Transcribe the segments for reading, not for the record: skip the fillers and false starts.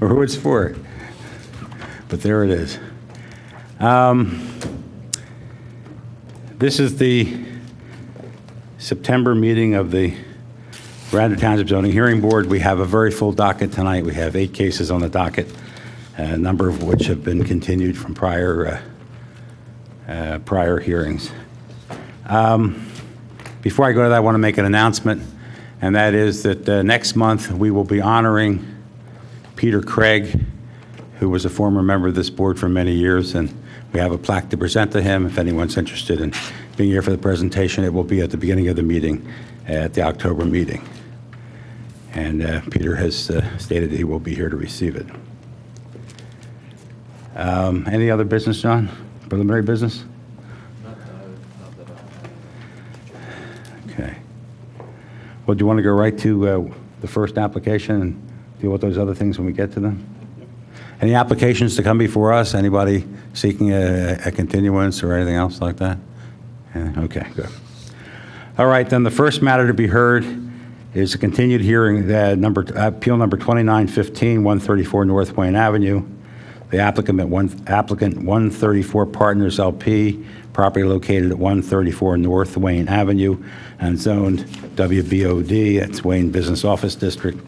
or who it's for. But there it is. This is the September meeting of the Radnor Township Zoning Hearing Board. We have a very full docket tonight. We have 8 cases on the docket, a number of which have been continued from prior hearings. Before I go to that, I want to make an announcement, and that is that next month we will be honoring Peter Craig, who was a former member of this board for many years, and we have a plaque to present to him. If anyone's interested in being here for the presentation, it will be at the beginning of the meeting at the October meeting. And Peter has stated that he will be here to receive it. Any other business, John? Preliminary business? Okay. Well, do you want to go right to the first application and deal with those other things when we get to them? Any applications to come before us? Anybody seeking a continuance or anything else like that? Yeah, okay, good. All right, then the first matter to be heard is a continued hearing, appeal number 2915, 134 North Wayne Avenue. The applicant 134 Partners LP, property located at 134 North Wayne Avenue and zoned WBOD, that's Wayne Business Office District,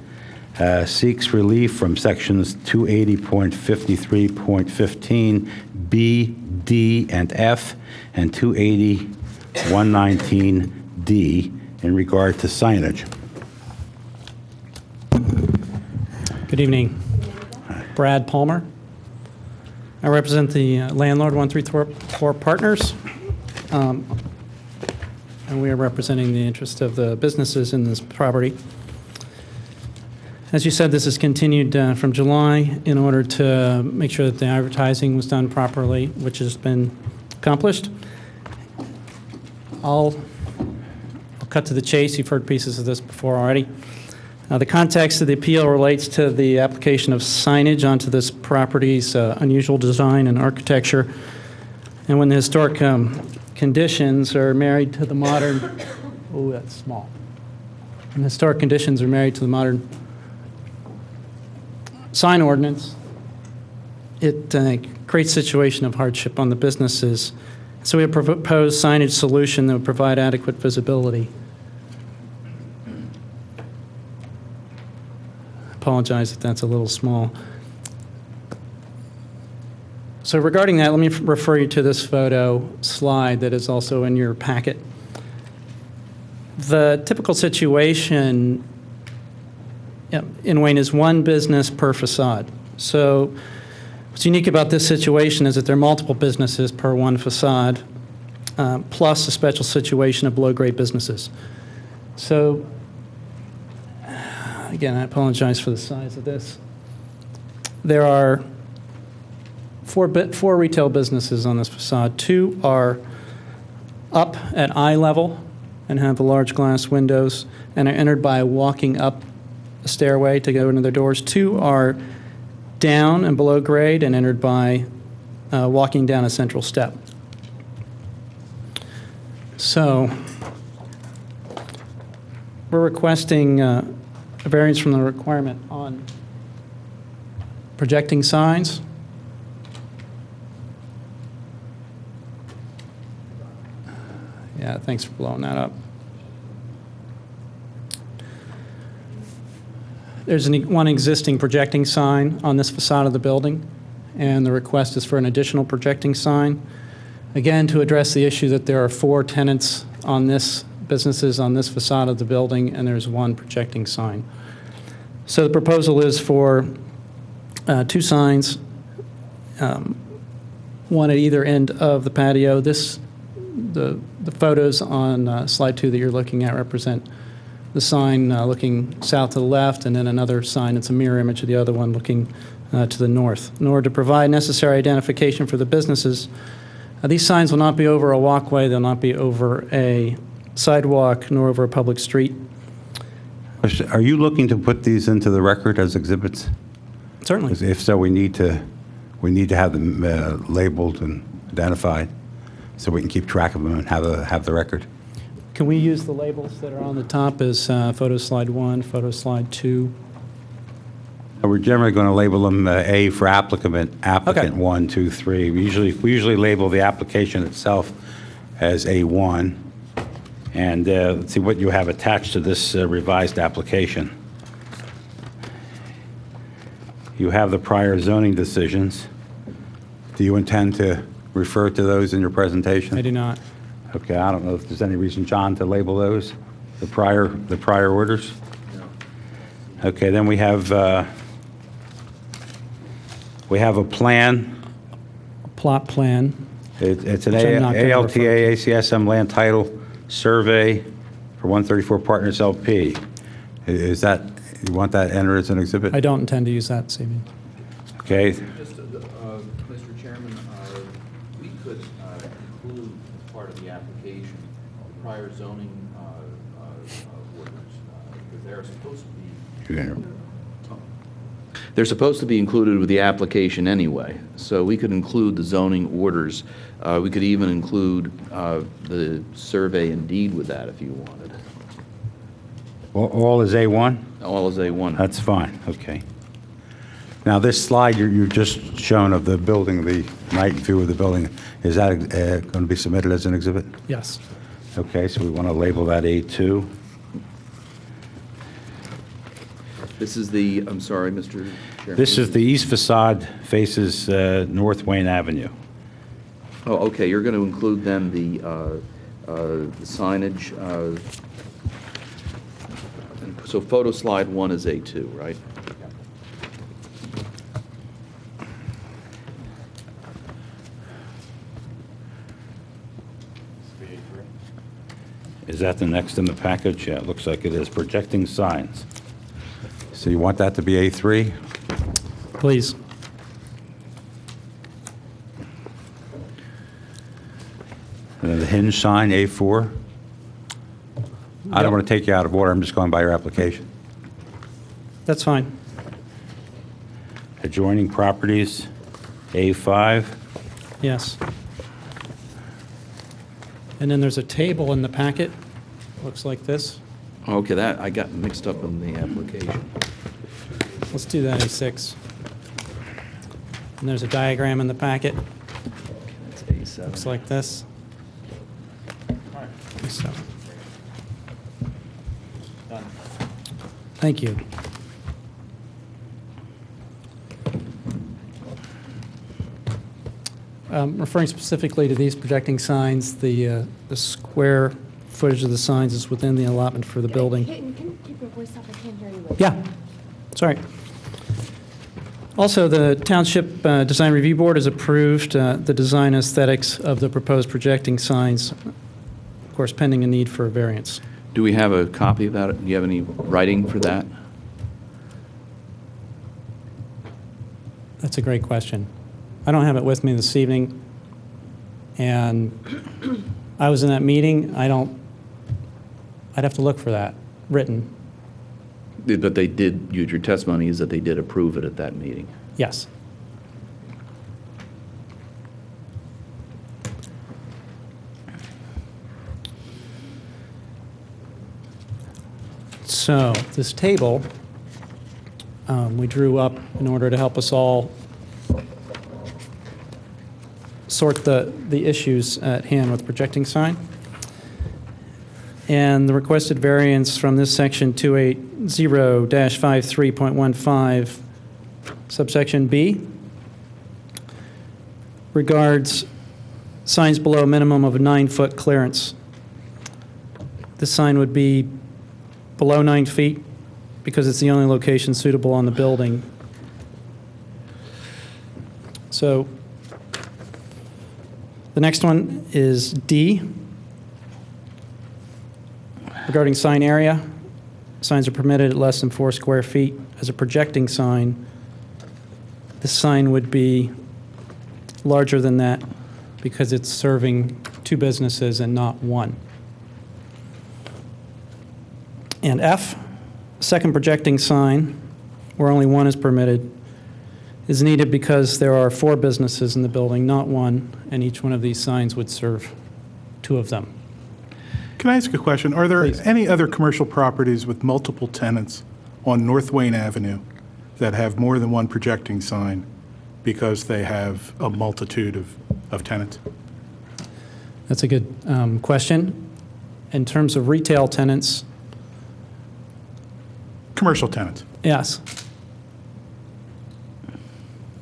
seeks relief from sections 280.53.15 B, D, and F, and 280.119D in regard to signage. Good evening. Brad Palmer. I represent the landlord, 134 Partners, and we are representing the interest of the businesses in this property. As you said, this is continued from July in order to make sure that the advertising was done properly, which has been accomplished. I'll cut to the chase. You've heard pieces of this before already. The context of the appeal relates to the application of signage onto this property's unusual design and architecture. And when the historic conditions are married to the modern, oh, that's small. When the historic conditions are married to the modern sign ordinance, it creates a situation of hardship on the businesses. So we have proposed signage solution that would provide adequate visibility. I apologize if that's a little small. So regarding that, let me refer you to this photo slide that is also in your packet. The typical situation in Wayne is one business per facade. So what's unique about this situation is that there are multiple businesses per one facade, plus a special situation of below-grade businesses. So again, I apologize for the size of this. There are four retail businesses on this facade. 2 are up at eye level and have the large glass windows and are entered by walking up a stairway to go into their doors. 2 are down and below grade and entered by walking down a central step. So we're requesting a variance from the requirement on projecting signs. Yeah, thanks for blowing that up. There's one existing projecting sign on this facade of the building, and the request is for an additional projecting sign. Again, to address the issue that there are 4 tenants on this, businesses on this facade of the building, and there's 1 projecting sign. So the proposal is for 2 signs, one at either end of the patio. The photos on slide 2 that you're looking at represent the sign looking south to the left, and then another sign, it's a mirror image of the other one looking to the north. In order to provide necessary identification for the businesses, these signs will not be over a walkway, they'll not be over a sidewalk, nor over a public street. Are you looking to put these into the record as exhibits? Certainly. If so, we need to have them labeled and identified so we can keep track of them and have the record. Can we use the labels that are on the top as photo slide 1, photo slide 2? And we're generally going to label them A for applicant Okay. 1, 2, 3. We usually label the application itself as A1. And let's see what you have attached to this revised application. You have the prior zoning decisions. Do you intend to refer to those in your presentation? I do not. Okay, I don't know if there's any reason, John, to label those, the prior orders? Okay, then we have a plan. Plot plan. It's an Which I'm not gonna refer ALTA ACSM land title survey for 134 Partners LP. Is that, you want that entered as an exhibit? I don't intend to use that this evening. Okay, Just, Mr. Chairman, we could include as part of the application the prior zoning orders, because they're supposed to be, you're gonna- they're supposed to be included with the application anyway. So we could include the zoning orders. We could even include the survey and deed with that if you wanted. all is A1? All as A1. That's fine, okay. Now, this slide you've just shown of the building, the night view of the building, is that going to be submitted as an exhibit? Yes. Okay, so we want to label that A2. This is the, I'm sorry, Mr. Chairman. This is the east facade faces North Wayne Avenue. Oh, okay, you're going to include then the signage. So photo slide 1 is A2, right? Is that the next in the package? Yeah, it looks like it is. Projecting signs. So you want that to be A3? Please. And then the hinge sign, A4? I don't Yep. want to take you out of order. I'm just going by your application. That's fine. Adjoining properties, A5. Yes. And then there's a table in the packet, looks like this. Okay, that, I got mixed up in the application. Let's do that A6. And there's a diagram in the packet, That's A7. looks like this. So. Thank you. Referring specifically to these projecting signs, the square footage of the signs is within the allotment for the building. Can you keep your voice up? I can't hear you. Yeah, sorry. Also, the Township Design Review Board has approved the design aesthetics of the proposed projecting signs, of course, pending a need for a variance. Do we have a copy of that? Do you have any writing for that? That's a great question. I don't have it with me this evening, and I was in that meeting. I'd have to look for that, written. But they did, your testimony is that they did approve it at that meeting. Yes. So this table we drew up in order to help us all sort the issues at hand with projecting sign. And the requested variance from this section 280-53.15, subsection B, regards signs below a minimum of a 9-foot clearance. This sign would be below 9 feet because it's the only location suitable on the building. So the next one is D. Regarding sign area, signs are permitted at less than 4 square feet. As a projecting sign, the sign would be larger than that because it's serving 2 businesses and not 1. And F, second projecting sign, where only 1 is permitted, is needed because there are 4 businesses in the building, not 1, and each one of these signs would serve 2 of them. Can I ask a question? Are there Please. any other commercial properties with multiple tenants on North Wayne Avenue that have more than one projecting sign because they have a multitude of tenants? That's a good question. In terms of retail tenants, Commercial tenants. yes.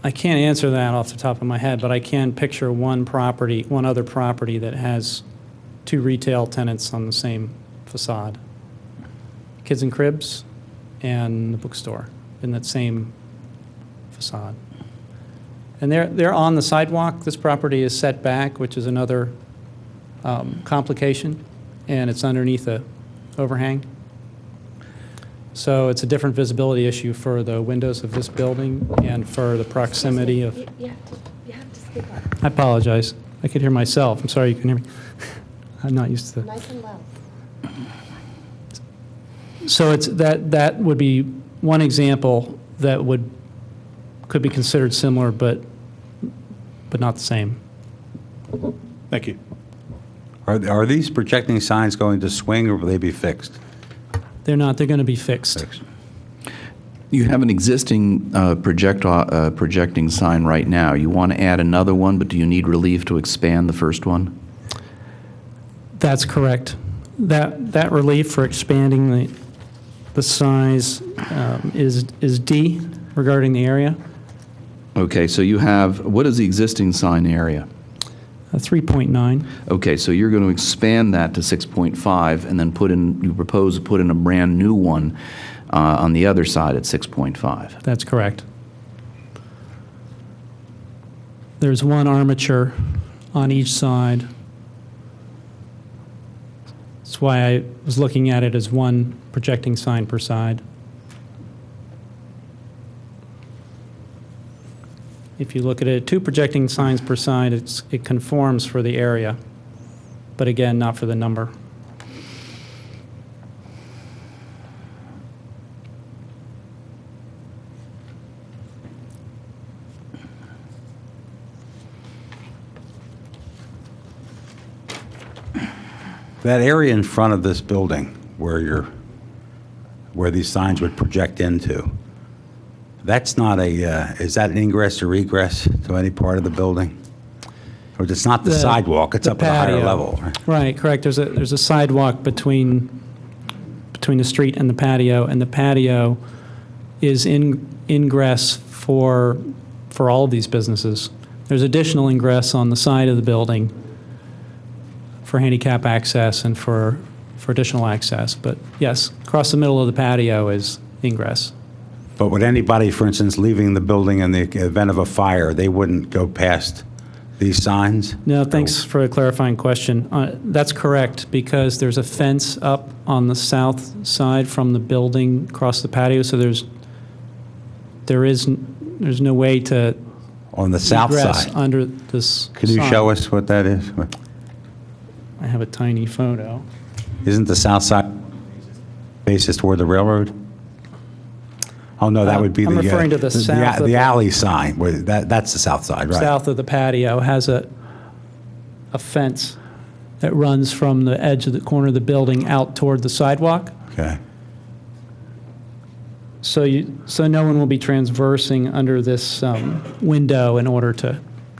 I can't answer that off the top of my head, but I can picture one other property that has two retail tenants on the same facade. Kids and Cribs and the bookstore in that same facade. And they're on the sidewalk. This property is set back, which is another complication, and it's underneath a overhang. So it's a different visibility issue for the windows of this building and for the proximity of... You have to speak up, I apologize. I could hear myself. I'm sorry you can hear me. I'm not used to... nice and loud. So it's that would be one example that could be considered similar, but not the same. Thank you. Are these projecting signs going to swing, or will they be fixed? They're not. They're going to be fixed. You have an existing projecting sign right now. You want to add another one, but do you need relief to expand the first one? That's correct. That relief for expanding the size is D regarding the area. Okay, so you have, what is the existing sign area? 3.9. Okay, so you're going to expand that to 6.5 and then you propose to put in a brand new one on the other side at 6.5. That's correct. There's one armature on each side. That's why I was looking at it as one projecting sign per side. If you look at it, two projecting signs per side, it conforms for the area, but again, not for the number. That area in front of this building where these signs would project into, that's not is that an ingress or egress to any part of the building? Or it's not the sidewalk, it's the up at a higher patio. level, right? Right, correct. There's a sidewalk between the street and the patio is ingress for all of these businesses. There's additional ingress on the side of the building for handicap access and for additional access. But yes, across the middle of the patio is ingress. But would anybody, for instance, leaving the building in the event of a fire, they wouldn't go past these signs? No, thanks for a clarifying question. That's correct, because there's a fence up on the south side from the building across the patio, so there's no way to On the south egress side? under this Can you sign. show us what that is? I have a tiny photo. Isn't the south side faces toward the railroad? Oh, no, that would be I'm referring to the south of the the- alley sign. That's the south side, right? South of the patio has a fence that runs from the edge of the corner of the building out toward the sidewalk. Okay. So no one will be transversing under this window in order to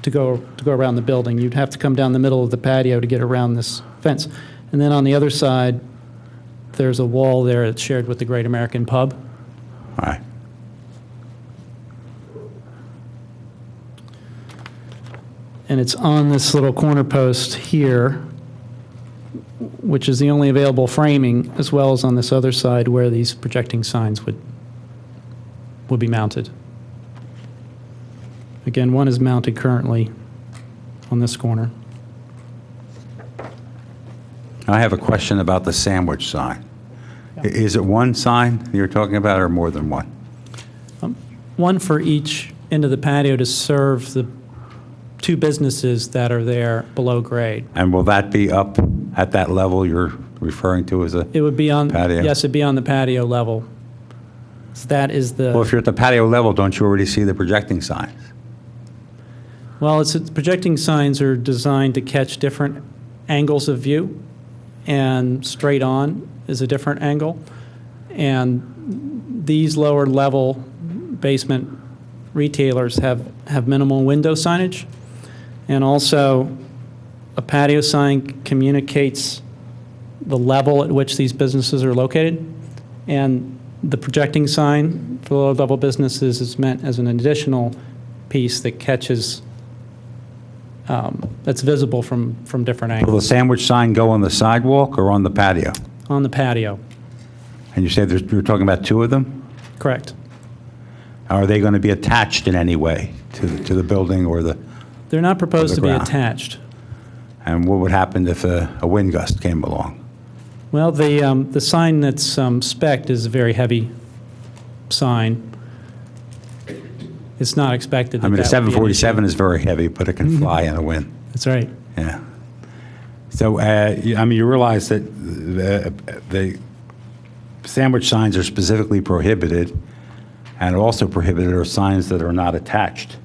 go around the building. You'd have to come down the middle of the patio to get around this fence. And then on the other side, there's a wall there that's shared with the Great American Pub. All right. And it's on this little corner post here, which is the only available framing, as well as on this other side where these projecting signs would be mounted. Again, one is mounted currently on this corner. I have a question about the sandwich sign. Is it one sign you're talking about, or more than one? One for each end of the patio to serve the two businesses that are there below grade. And will that be up at that level you're referring to as a It would be on, patio? yes, it'd be on the patio level. So that is the... Well, if you're at the patio level, don't you already see the projecting signs? Well, projecting signs are designed to catch different angles of view, and straight on is a different angle. And these lower level basement retailers have minimal window signage. And also, a patio sign communicates the level at which these businesses are located. And the projecting sign for low-level businesses is meant as an additional piece that catches, that's visible from different Will angles the sandwich sign go on the sidewalk or on the patio? on the patio. And you said you're talking about two of them? Correct. Are they going to be attached in any way to the building or the, They're not proposed to be ground. attached. and what would happen if a wind gust came along? Well, the sign that's spec'd is a very heavy sign. It's not expected that I mean, the that would be an issue. 747 is very heavy, but it can fly in a wind. That's right. Yeah. So, I mean, you realize that the sandwich signs are specifically prohibited, and also prohibited are signs that are not attached.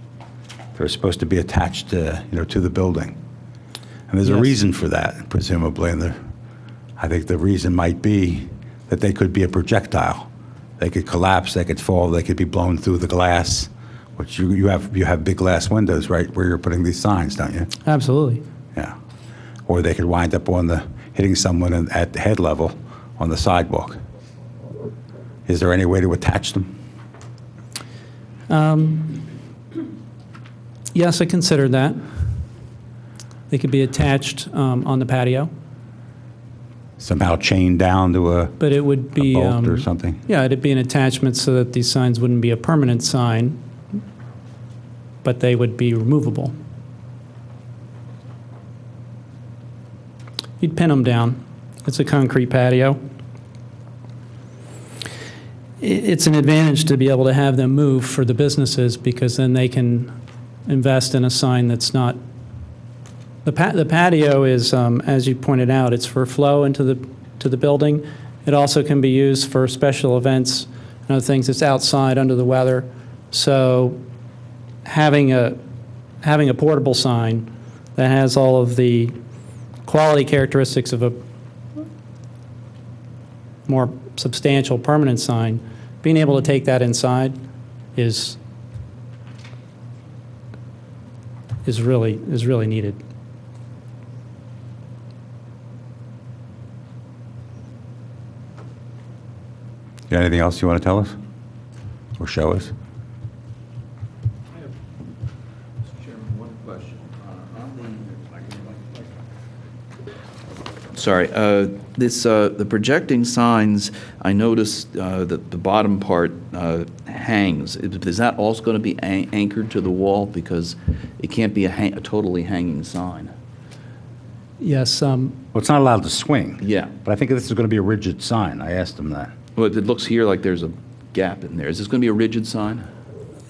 They're supposed to be attached, to the building. And there's a Yes. reason for that, presumably, and I think the reason might be that they could be a projectile. They could collapse, they could fall, they could be blown through the glass, which you have big glass windows, right, where you're putting these signs, don't you? Absolutely. Yeah. Or they could wind up hitting someone at the head level on the sidewalk. Is there any way to attach them? Yes, I considered that. They could be attached on the patio, Somehow chained down to a but it would be bolt or something? Yeah, it'd be an attachment so that these signs wouldn't be a permanent sign, but they would be removable. You'd pin them down. It's a concrete patio. It's an advantage to be able to have them move for the businesses because then they can invest in a sign that's not. The patio is, as you pointed out, it's for flow into the building. It also can be used for special events and other things. It's outside under the weather. So having a portable sign that has all of the quality characteristics of a more substantial permanent sign, being able to take that inside is really needed. You got anything else you want to tell us or show us? Mr. Chairman, one question. Sorry, the projecting signs, I noticed that the bottom part hangs. Is that also going to be anchored to the wall? Because it can't be a totally hanging sign. Yes, Well, it's not allowed to swing. Yeah. But I think this is going to be a rigid sign. I asked him that. Well, it looks here like there's a gap in there. Is this going to be a rigid sign?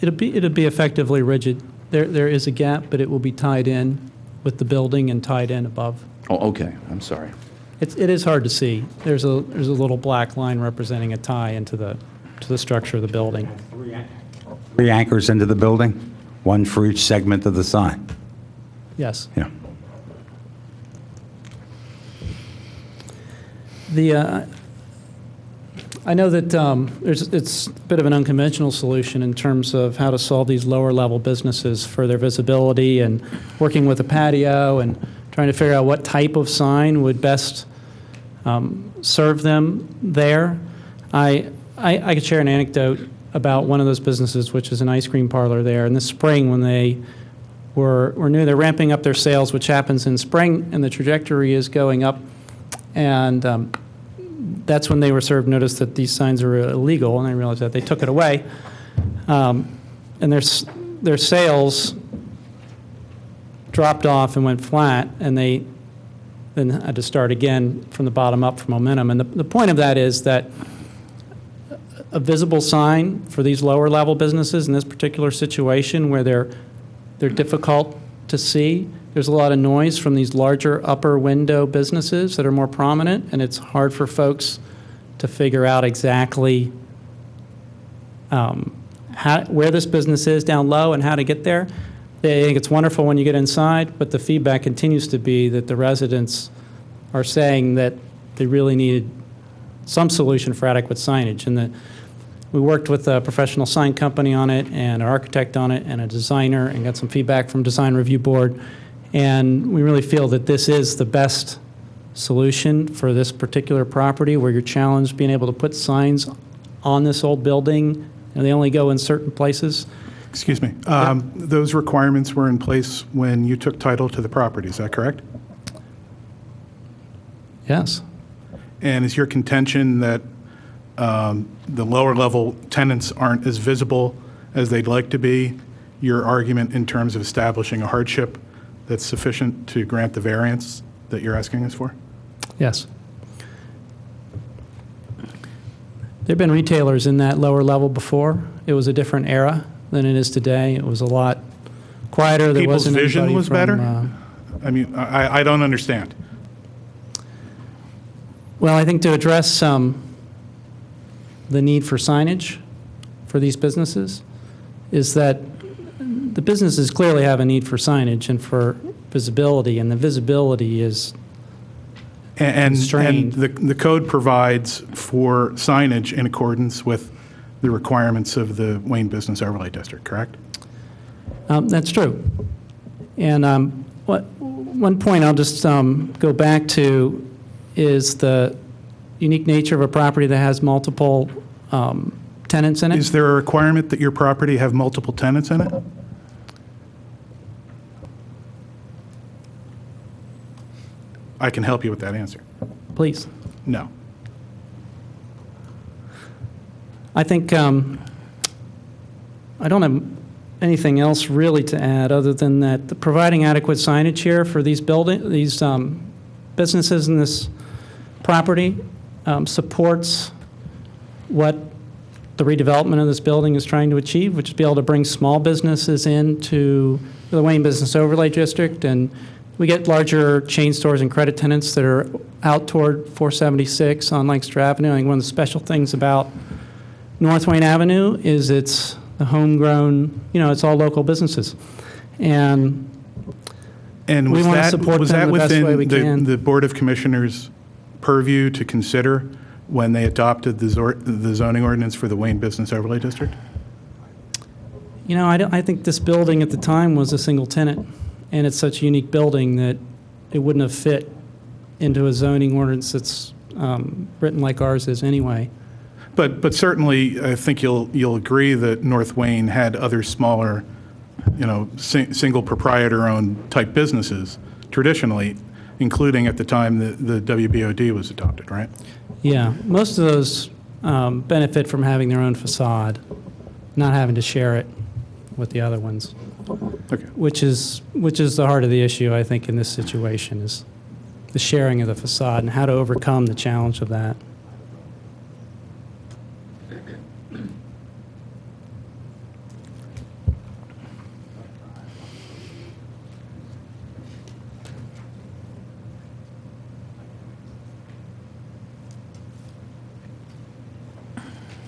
it'll be effectively rigid. There is a gap, but it will be tied in with the building and tied in above. Oh, okay, I'm sorry. It is hard to see. There's a little black line representing a tie into the structure of the building. 3 anchors into the building, 1 for each segment of the sign. Yes. Yeah. I know that it's a bit of an unconventional solution in terms of how to solve these lower level businesses for their visibility and working with a patio and trying to figure out what type of sign would best serve them there. I could share an anecdote about one of those businesses, which is an ice cream parlor there. In the spring, when they were new, they're ramping up their sales, which happens in spring, and the trajectory is going up. And that's when they were served notice that these signs are illegal, and they realized that. They took it away. And their sales dropped off and went flat, and they then had to start again from the bottom up for momentum. And the point of that is that a visible sign for these lower level businesses in this particular situation where they're difficult to see, there's a lot of noise from these larger upper window businesses that are more prominent, and it's hard for folks to figure out exactly where this business is down low and how to get there. They think it's wonderful when you get inside, but the feedback continues to be that the residents are saying that they really needed some solution for adequate signage. And We worked with a professional sign company on it and an architect on it and a designer and got some feedback from Design Review Board. And we really feel that this is the best solution for this particular property where you're challenged being able to put signs on this old building and they only go in certain places. Excuse me. Those requirements were in place when you took title to the property, is that correct? Yes. And is your contention that the lower-level tenants aren't as visible as they'd like to be, your argument in terms of establishing a hardship that's sufficient to grant the variance that you're asking us for? Yes. There have been retailers in that lower level before. It was a different era than it is today. It was a lot quieter. There People's wasn't vision anybody was from, better? I mean, I don't understand. Well, I think to address the need for signage for these businesses is that the businesses clearly have a need for signage and for visibility, and the visibility is And constrained. the code provides for signage in accordance with the requirements of the Wayne Business Overlay District, correct? That's true. And one point I'll just go back to is the unique nature of a property that has multiple tenants in it. Is there a requirement that your property have multiple tenants in it? I can help you with that answer. Please. No. I think I don't have anything else really to add other than that providing adequate signage here for these businesses in this property supports what the redevelopment of this building is trying to achieve, which is be able to bring small businesses into the Wayne Business Overlay District. And we get larger chain stores and credit tenants that are out toward 476 on Lancaster Avenue. I think one of the special things about North Wayne Avenue is it's the homegrown, it's all local businesses. And And we was want to that, support was them that the best way we within can. the Board of Commissioners' purview to consider when they adopted the zoning ordinance for the Wayne Business Overlay District? I think this building at the time was a single tenant, and it's such a unique building that it wouldn't have fit into a zoning ordinance that's written like ours is anyway. But certainly, I think you'll agree that North Wayne had other smaller, single proprietor-owned type businesses traditionally, including at the time the WBOD was adopted, right? Yeah, most of those benefit from having their own facade, not having to share it with the other ones. Okay. Which is the heart of the issue, I think, in this situation, is the sharing of the facade and how to overcome the challenge of that.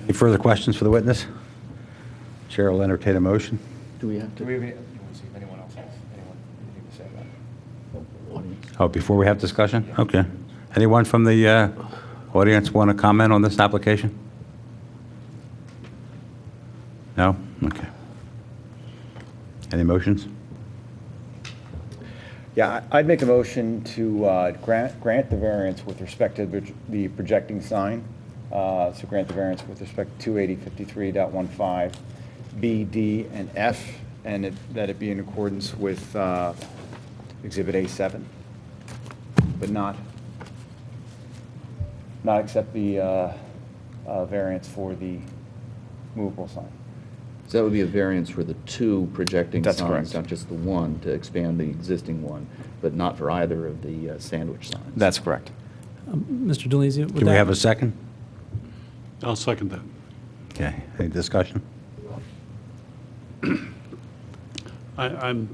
Any further questions for the witness? Chair will entertain a motion. Do we have Do to? we have any, you want to see if anyone else has anything to say about it? Oh, before we have discussion? Okay. Anyone from the audience want to comment on this application? No? Okay. Any motions? Yeah, I'd make a motion to grant the variance with respect to the projecting sign. So grant the variance with respect to 28053.15, B, D, and F, and that it be in accordance with Exhibit A7, but not accept the variance for the movable sign. So that would be a variance for the two projecting That's signs, correct. not just the one, to expand the existing one, but not for either of the sandwich signs. That's correct. Mr. DeLizio, would Do we that- have a second? I'll second that. Okay. Any discussion? I'm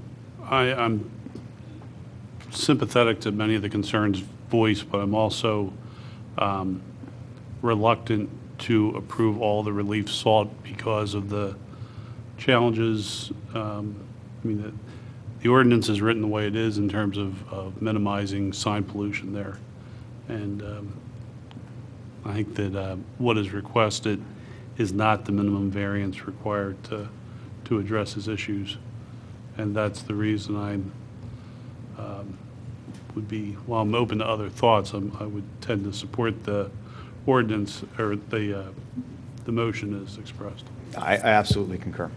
sympathetic to many of the concerns voiced, but I'm also reluctant to approve all the relief sought because of the challenges. The ordinance is written the way it is in terms of minimizing sign pollution there. And I think that what is requested is not the minimum variance required to address his issues. And that's the reason I would be, while I'm open to other thoughts, I would tend to support the ordinance or the motion as expressed. I absolutely concur.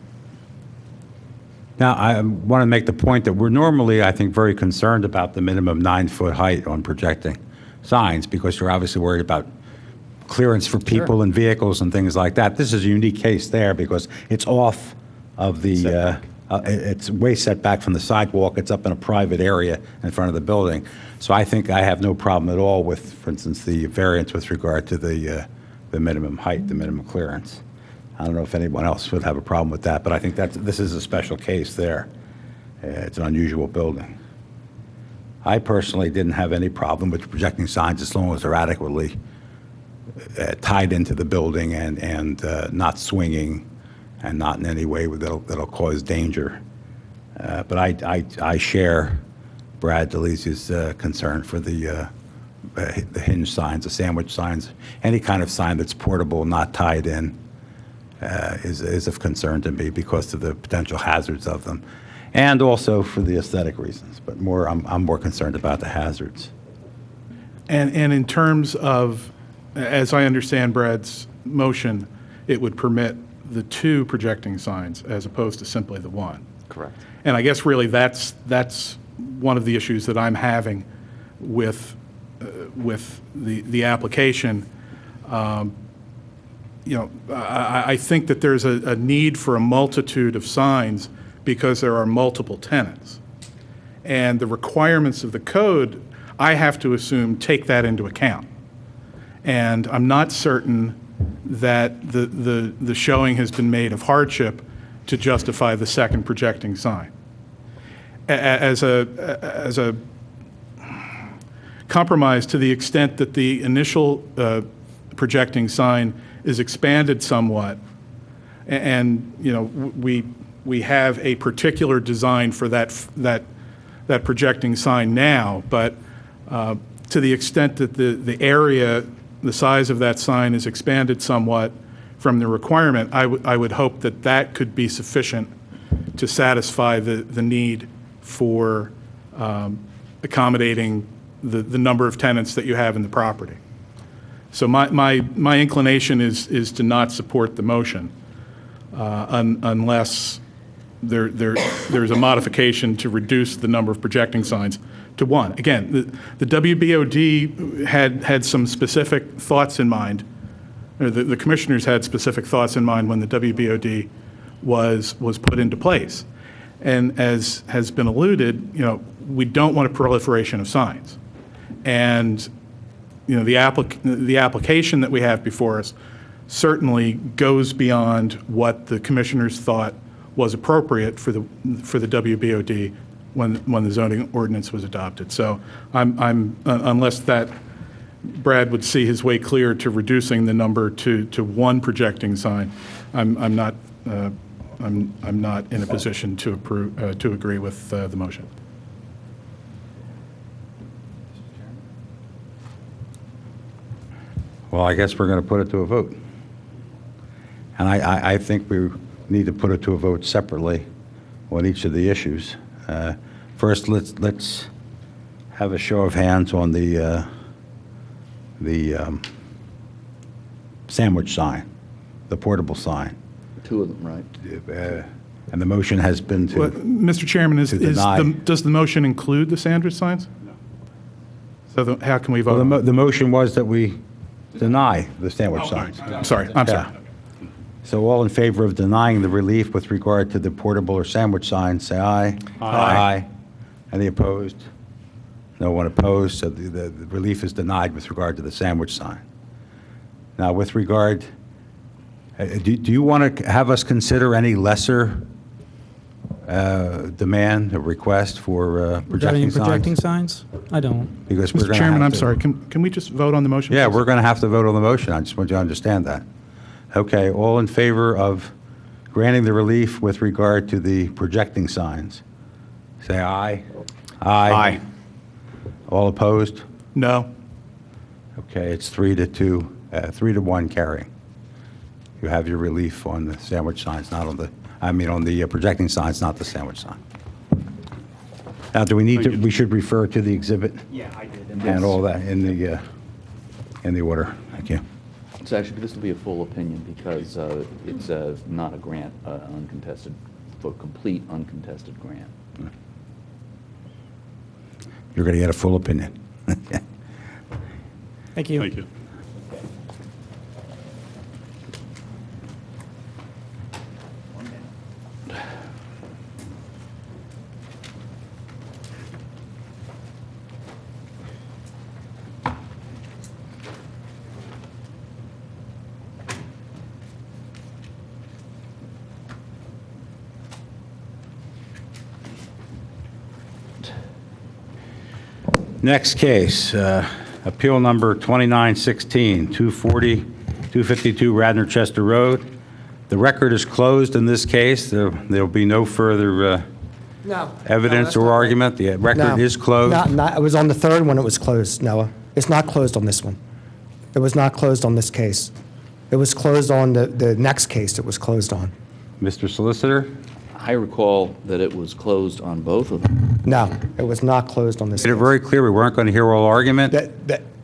Now, I want to make the point that we're normally, I think, very concerned about the minimum 9-foot height on projecting signs because you're obviously worried about clearance for people and vehicles and things like that. This is a unique case there because it's off of the, it's way set back from the sidewalk. It's up in a private area in front of the building. So I think I have no problem at all with, for instance, the variance with regard to the minimum height, the minimum clearance. I don't know if anyone else would have a problem with that, but I think this is a special case there. It's an unusual building. I personally didn't have any problem with projecting signs as long as they're adequately tied into the building and not swinging and not in any way that'll cause danger. But I share Brad DeLisi's concern for the hinge signs, the sandwich signs, any kind of sign that's portable, not tied in. Is of concern to me because of the potential hazards of them, and also for the aesthetic reasons. But I'm more concerned about the hazards. And in terms of, as I understand Brad's motion, it would permit the 2 projecting signs as opposed to simply the 1. Correct. And I guess really that's one of the issues that I'm having with the application. I think that there's a need for a multitude of signs because there are multiple tenants. And the requirements of the code, I have to assume, take that into account. And I'm not certain that the showing has been made of hardship to justify the second projecting sign. As a compromise, to the extent that the initial projecting sign is expanded somewhat, and we have a particular design for that projecting sign now, but to the extent that the area, the size of that sign is expanded somewhat from the requirement, I would hope that that could be sufficient to satisfy the need for accommodating the number of tenants that you have in the property. So my inclination is to not support the motion unless there's a modification to reduce the number of projecting signs to 1. Again, the WBOD had some specific thoughts in mind, or the commissioners had specific thoughts in mind when the WBOD was put into place. And as has been alluded, we don't want a proliferation of signs. And the application that we have before us certainly goes beyond what the commissioners thought was appropriate for the WBOD when the zoning ordinance was adopted. So unless that Brad would see his way clear to reducing the number to 1 projecting sign, I'm not in a position to agree with the motion. Well, I guess we're going to put it to a vote. And I think we need to put it to a vote separately on each of the issues. First, let's have a show of hands on the sandwich sign, the portable sign. 2 of them, right? And the motion has been to... Well, Mr. Chairman, does the motion include the sandwich signs? So how can we vote? Well, the motion was that we deny the sandwich signs. I'm sorry. So all in favor of denying the relief with regard to the portable or sandwich signs, say aye. Aye. Any opposed? No one opposed, so the relief is denied with regard to the sandwich sign. Now, with regard, do you want to have us consider any lesser demand or request for projecting signs? Projecting signs? I don't. Because we're Mr. gonna Chairman, have I'm to- sorry. Can we just vote on the motion? Yeah, please? we're going to have to vote on the motion. I just want you to understand that. Okay, all in favor of granting the relief with regard to the projecting signs? Say aye. Aye. All opposed? No. Okay, it's 3-2, 3-1 carrying. you have your relief on the sandwich signs, not on the, I mean, on the projecting signs, not the sandwich sign. Now, do we need to, Thank you. we should refer to the exhibit Yeah, I did. and all that in the order? Thank you. It's actually, this will be a full opinion because it's not a grant, uncontested, for complete uncontested grant. You're going to get a full opinion. Thank you. Thank you. Next case, appeal number 2916, 252 Radnor Chester Road. The record is closed in this case. There'll be no further No. evidence or argument. The record is closed. It was on the third one it was closed, Noah. It's not closed on this one. It was not closed on this case. It was closed on the next case it was closed on. Mr. Solicitor, I recall that it was closed on both of them. No, it was not closed on this made case. it very clear we weren't going to hear oral argument, It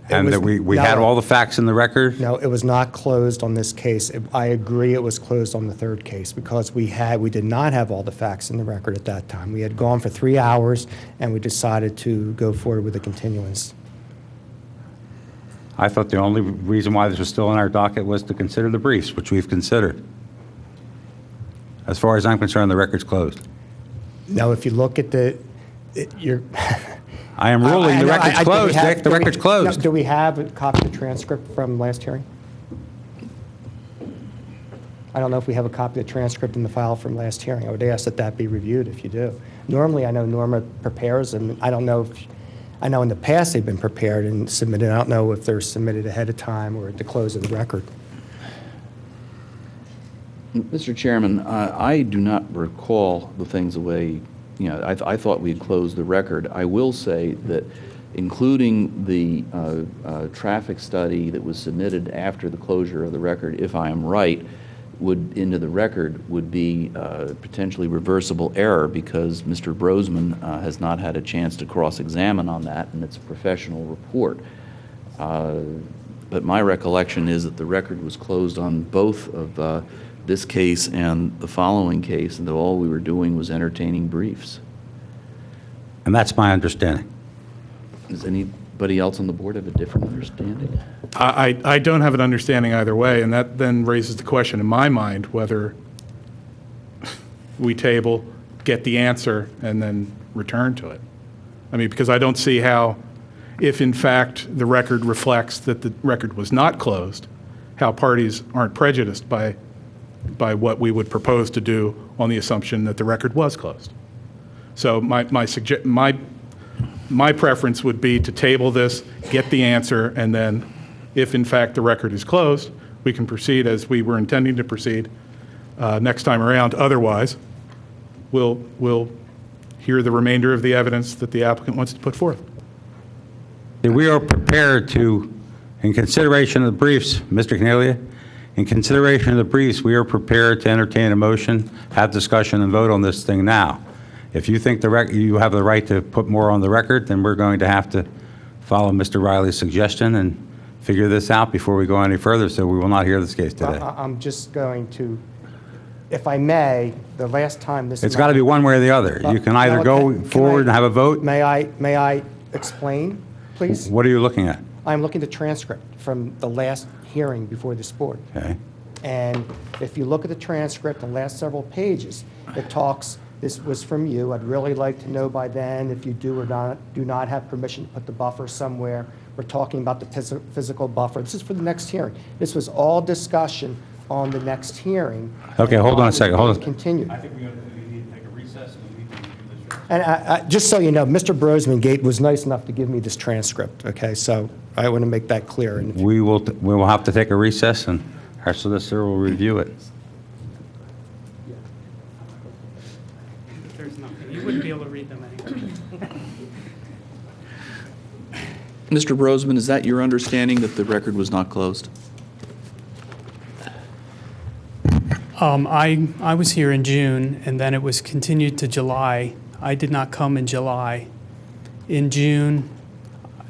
and was- that we had no. all the facts in the record. No, it was not closed on this case. I agree it was closed on the third case because we did not have all the facts in the record at that time. We had gone for 3 hours, and we decided to go forward with a continuance. I thought the only reason why this was still in our docket was to consider the briefs, which we've considered. As far as I'm concerned, the record's closed. No, if you look at you're... I am ruling the record's do we closed, have- Dick. The do we- record's no, closed. Do we have a copy of the transcript from last hearing? I don't know if we have a copy of the transcript in the file from last hearing. I would ask that that be reviewed if you do. Normally, I know Norma prepares them. I don't know if, I know in the past they've been prepared and submitted. I don't know if they're submitted ahead of time or at the close of the record. Mr. Chairman, I do not recall the things the way, I thought we had closed the record. I will say that including the traffic study that was submitted after the closure of the record, if I am right, into the record would be potentially reversible error because Mr. Brosman has not had a chance to cross-examine on that, and it's a professional report. But my recollection is that the record was closed on both of this case and the following case, and that all we were doing was entertaining briefs. And that's my understanding. Does anybody else on the board have a different understanding? I don't have an understanding either way, and that then raises the question in my mind whether we table, get the answer, and then return to it. I mean, because I don't see how, if in fact the record reflects that the record was not closed, how parties aren't prejudiced by what we would propose to do on the assumption that the record was closed. So my preference would be to table this, get the answer, and then if in fact the record is closed, we can proceed as we were intending to proceed next time around. Otherwise, we'll hear the remainder of the evidence that the applicant wants to put forth. We are prepared to, in consideration of the briefs, Mr. Cornelia, in consideration of the briefs, we are prepared to entertain a motion, have discussion, and vote on this thing now. If you think you have the right to put more on the record, then we're going to have to follow Mr. Riley's suggestion and figure this out before we go any further, so we will not hear this case today. I'm just going to, if I may, the last time this... It's got to be one way or the other. You can either go forward and have a vote. May I explain, please? What are you looking at? I'm looking at the transcript from the last hearing before this board. Okay. And if you look at the transcript, the last several pages, it talks, this was from you, I'd really like to know by then if you do or do not have permission to put the buffer somewhere. We're talking about the physical buffer. This is for the next hearing. This was all discussion on the next hearing. Okay, hold on a second, hold on. Continue. I think we need to take a recess and we need to review this. And just so you know, Mr. Brosman was nice enough to give me this transcript, okay? So I want to make that clear. And if We will have to take a recess, and our solicitor will review it. There's nothing. You wouldn't be able to read them anyway. Mr. Brosman, is that your understanding that the record was not closed? I was here in June, and then it was continued to July. I did not come in July. In June,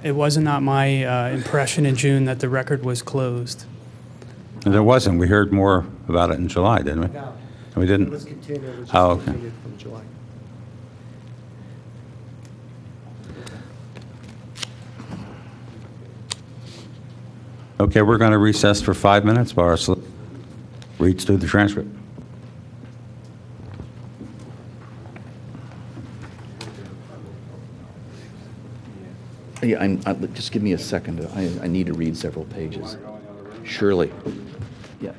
it was not my impression in June that the record was closed. There wasn't. We heard more about it in July, didn't we? No. We didn't? It was continued, it was Oh, just okay. continued from July. Okay, we're going to recess for 5 minutes while our reads through the transcript. Yeah, just give me a second. I need to read several pages. Surely. Yeah.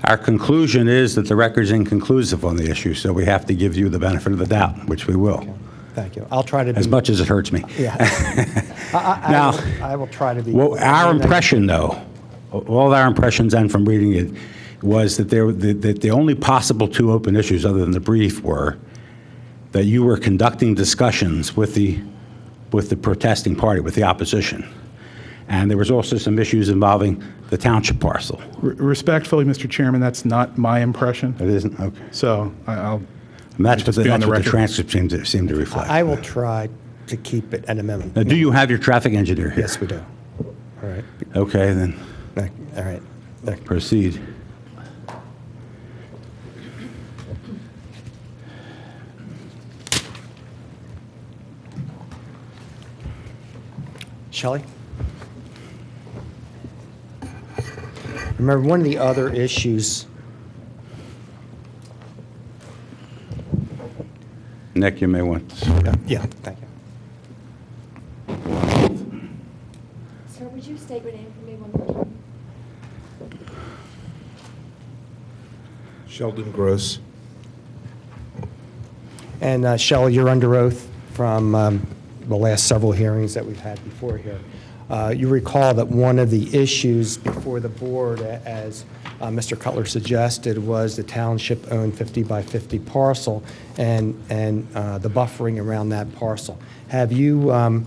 Our conclusion is that the record's inconclusive on the issue, so we have to give you the benefit of the doubt, which we will, Thank you. I'll try to be. as much as it hurts me. Yeah. Now, I will try to be. well, our impression, though, all our impressions and from reading it, was that that the only possible two open issues other than the brief were that you were conducting discussions with the protesting party, with the opposition. And there was also some issues involving the township parcel. Respectfully, Mr. Chairman, that's not my impression. It isn't? Okay. So I'll. And that's what Just be on the the record. transcript seemed to reflect. I will try to keep it at a minimum. Now, do you have your traffic engineer here? Yes, we do. All right. Okay, then All right. proceed. Shelley? Remember, one of the other issues, Nick, you may want to. yeah, thank you. Sir, would you state your name for me one more time? Sheldon Gross. And Shelley, you're under oath from the last several hearings that we've had before here. You recall that one of the issues before the board, as Mr. Cutler suggested, was the township-owned 50 by 50 parcel and the buffering around that parcel. Have you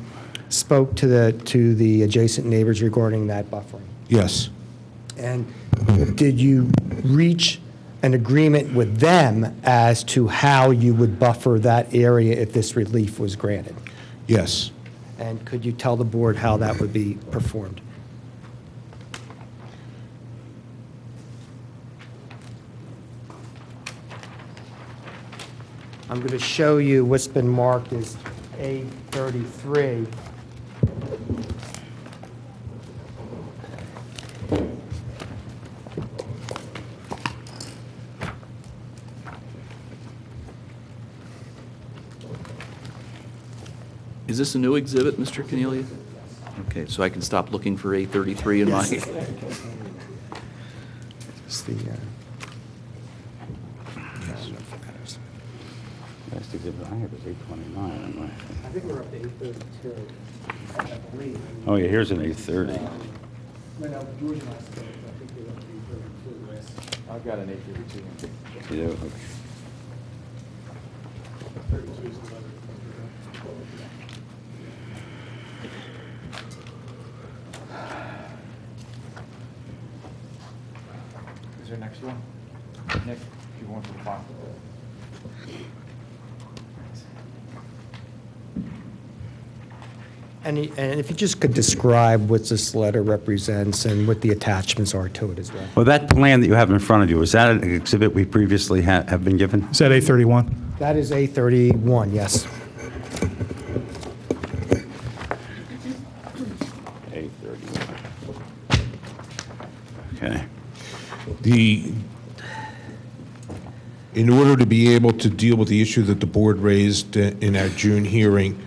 spoke to the adjacent neighbors regarding that buffering? Yes. And did you reach an agreement with them as to how you would buffer that area if this relief was granted? Yes. And could you tell the board how that would be performed? I'm going to show you what's been marked as A33. Is this a new exhibit, Mr. Cornelia? Okay, so I can stop looking for A33 in my... It's the, Last exhibit I have is 829. I think we're up to 832, I believe. Oh, yeah, here's an 830. No, George and I spoke, I think we're up to 832 last. I've got an 832. You do? Okay. Is there next one? Nick, if you want to file. And if you just could describe what this letter represents and what the attachments are to it as well. Well, that plan that you have in front of you, is that an exhibit we previously have been given? Is that A31? That is A31, yes. 831. Okay. In order to be able to deal with the issue that the board raised in our June hearing,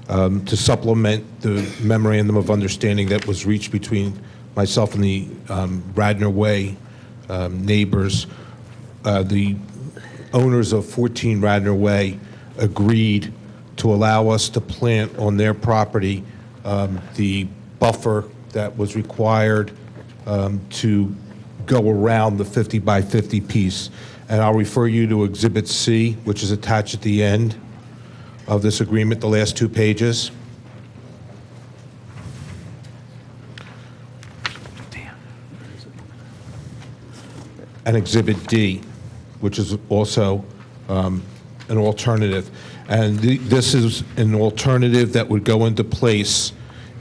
to supplement the memorandum of understanding that was reached between myself and the Radnor Way neighbors, the owners of 14 Radnor Way agreed to allow us to plant on their property the buffer that was required to go around the 50 by 50 piece. And I'll refer you to Exhibit C, which is attached at the end of this agreement, the last two pages. And Exhibit D, which is also an alternative. And this is an alternative that would go into place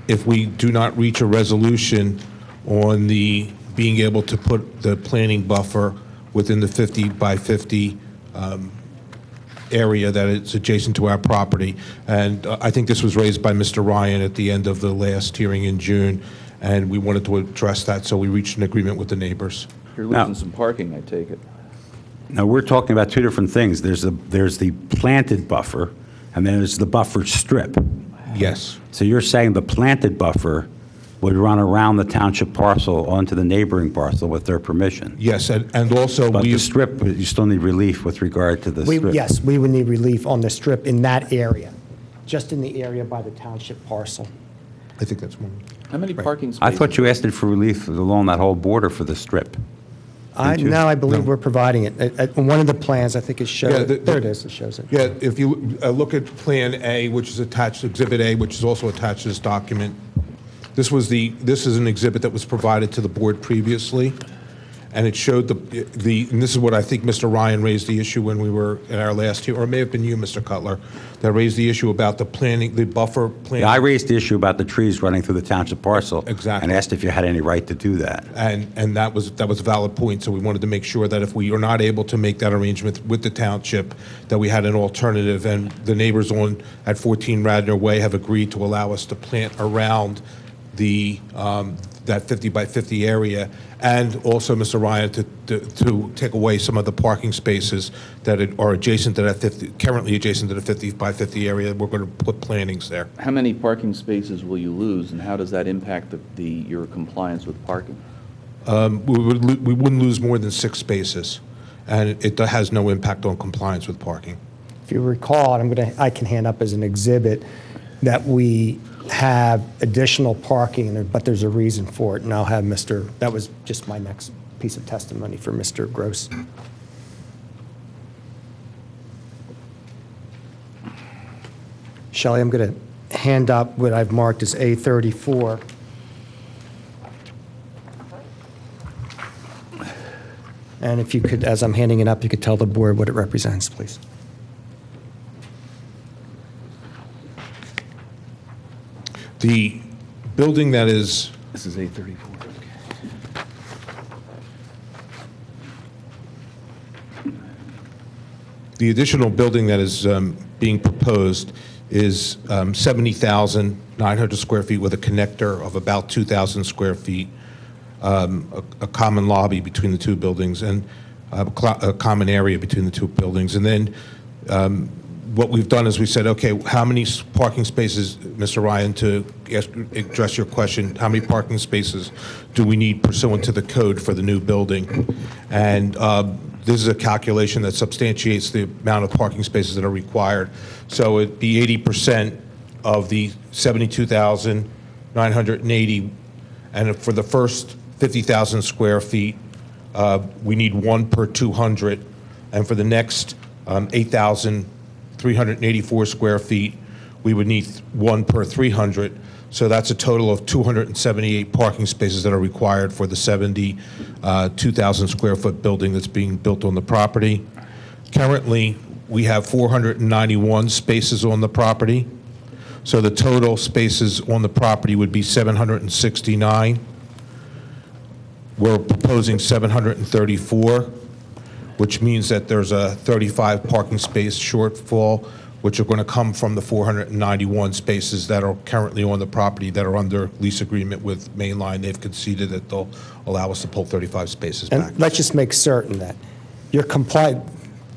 if we do not reach a resolution on the being able to put the planting buffer within the 50 by 50 area that is adjacent to our property. And I think this was raised by Mr. Ryan at the end of the last hearing in June, and we wanted to address that, so we reached an agreement with the neighbors. You're losing some parking, I take it. Now, we're talking about two different things. There's the planted buffer, and then there's the buffer strip. Yes. So you're saying the planted buffer would run around the township parcel onto the neighboring parcel with their permission. Yes, and also But the we, strip, you still need relief with regard to the strip. Yes, we would need relief on the strip in that area, just in the area by the township parcel. I think that's one. How many parking I spaces? thought you asked it for relief along that whole border for the strip. Didn't you? No, I believe No. we're providing it. On one of the plans, I think it Yeah, shows, there it is, it shows it. Yeah, if you look at Plan A, which is attached to Exhibit A, which is also attached to this document, this is an exhibit that was provided to the board previously, and it showed and this is what I think Mr. Ryan raised the issue when we were at our last hearing, or it may have been you, Mr. Cutler, that raised the issue about the planning, the buffer plan. Yeah, I raised the issue about the trees running through the township parcel. Exactly. And asked if you had any right to do that. And that was a valid point, so we wanted to make sure that if we are not able to make that arrangement with the township, that we had an alternative, and the neighbors at 14 Radnor Way have agreed to allow us to plant around that 50 by 50 area, and also, Mr. Ryan, to take away some of the parking spaces that are adjacent to that 50, currently adjacent to the 50 by 50 area. We're going to put plantings there. How many parking spaces will you lose, and how does that impact your compliance with parking? We wouldn't lose more than 6 spaces, and it has no impact on compliance with parking. If you recall, and I can hand up as an exhibit, that we have additional parking, but there's a reason for it, and I'll have that was just my next piece of testimony for Mr. Gross. Shelley, I'm going to hand up what I've marked as A34. And if you could, as I'm handing it up, you could tell the board what it represents, please. The building that is, This is A34. the additional building that is being proposed is 70,900 square feet with a connector of about 2,000 square feet, a common lobby between the two buildings, and a common area between the two buildings. And then what we've done is we said, okay, how many parking spaces, Mr. Ryan, to address your question, how many parking spaces do we need pursuant to the code for the new building? And this is a calculation that substantiates the amount of parking spaces that are required. So it'd be 80% of the 72,980, and for the first 50,000 square feet, we need 1 per 200, and for the next 8,384 square feet, we would need 1 per 300. So that's a total of 278 parking spaces that are required for the 72,000 square foot building that's being built on the property. Currently, we have 491 spaces on the property. So the total spaces on the property would be 769. We're proposing 734, which means that there's a 35 parking space shortfall, which are going to come from the 491 spaces that are currently on the property that are under lease agreement with Mainline. They've conceded that they'll allow us to pull 35 spaces back. And let's just make certain that you're compliant.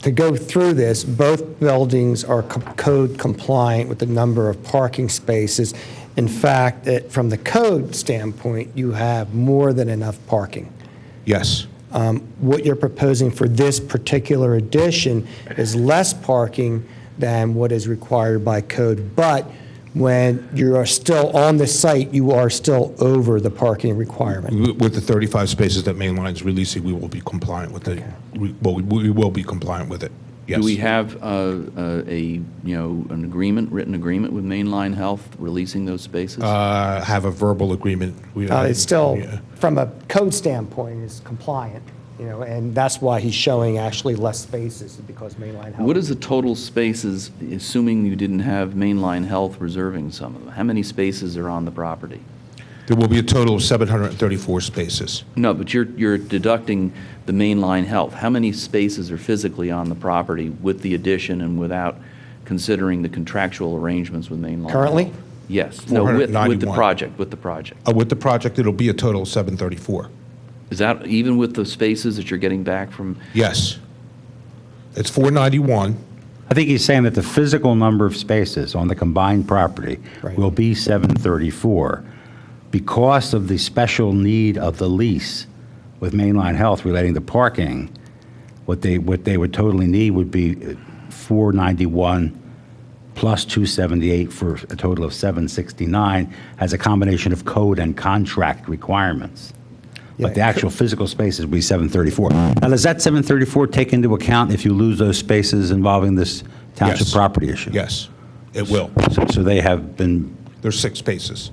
To go through this, both buildings are code compliant with the number of parking spaces. In fact, from the code standpoint, you have more than enough parking. Yes. What you're proposing for this particular addition is less parking than what is required by code, but when you are still on the site, you are still over the parking requirement. With the 35 spaces that Mainline's releasing, we will be compliant with it. We will be compliant with it. Yes. Do we have an agreement, written agreement with Mainline Health releasing those spaces? Have a verbal agreement. It's still, Yeah. from a code standpoint, is compliant, and that's why he's showing actually less spaces, because Mainline Health. What is the total spaces, assuming you didn't have Mainline Health reserving some of them? How many spaces are on the property? There will be a total of 734 spaces. No, but you're deducting the Mainline Health. How many spaces are physically on the property with the addition and without considering the contractual arrangements with Mainline Health? Currently? Yes. No, with the 491. project, with the project. With the project, it'll be a total of 734. Is that even with the spaces that you're getting back from? Yes. It's 491. I think he's saying that the physical number of spaces on the combined property Right. will be 734. because of the special need of the lease with Mainline Health relating to parking, what they would totally need would be 491 plus 278 for a total of 769 as a combination of code and contract requirements. But the actual physical spaces would be 734. Now, does that 734 take into account if you lose those spaces involving this township Yes. property issue? Yes, it will. So they have been, There's 6 spaces.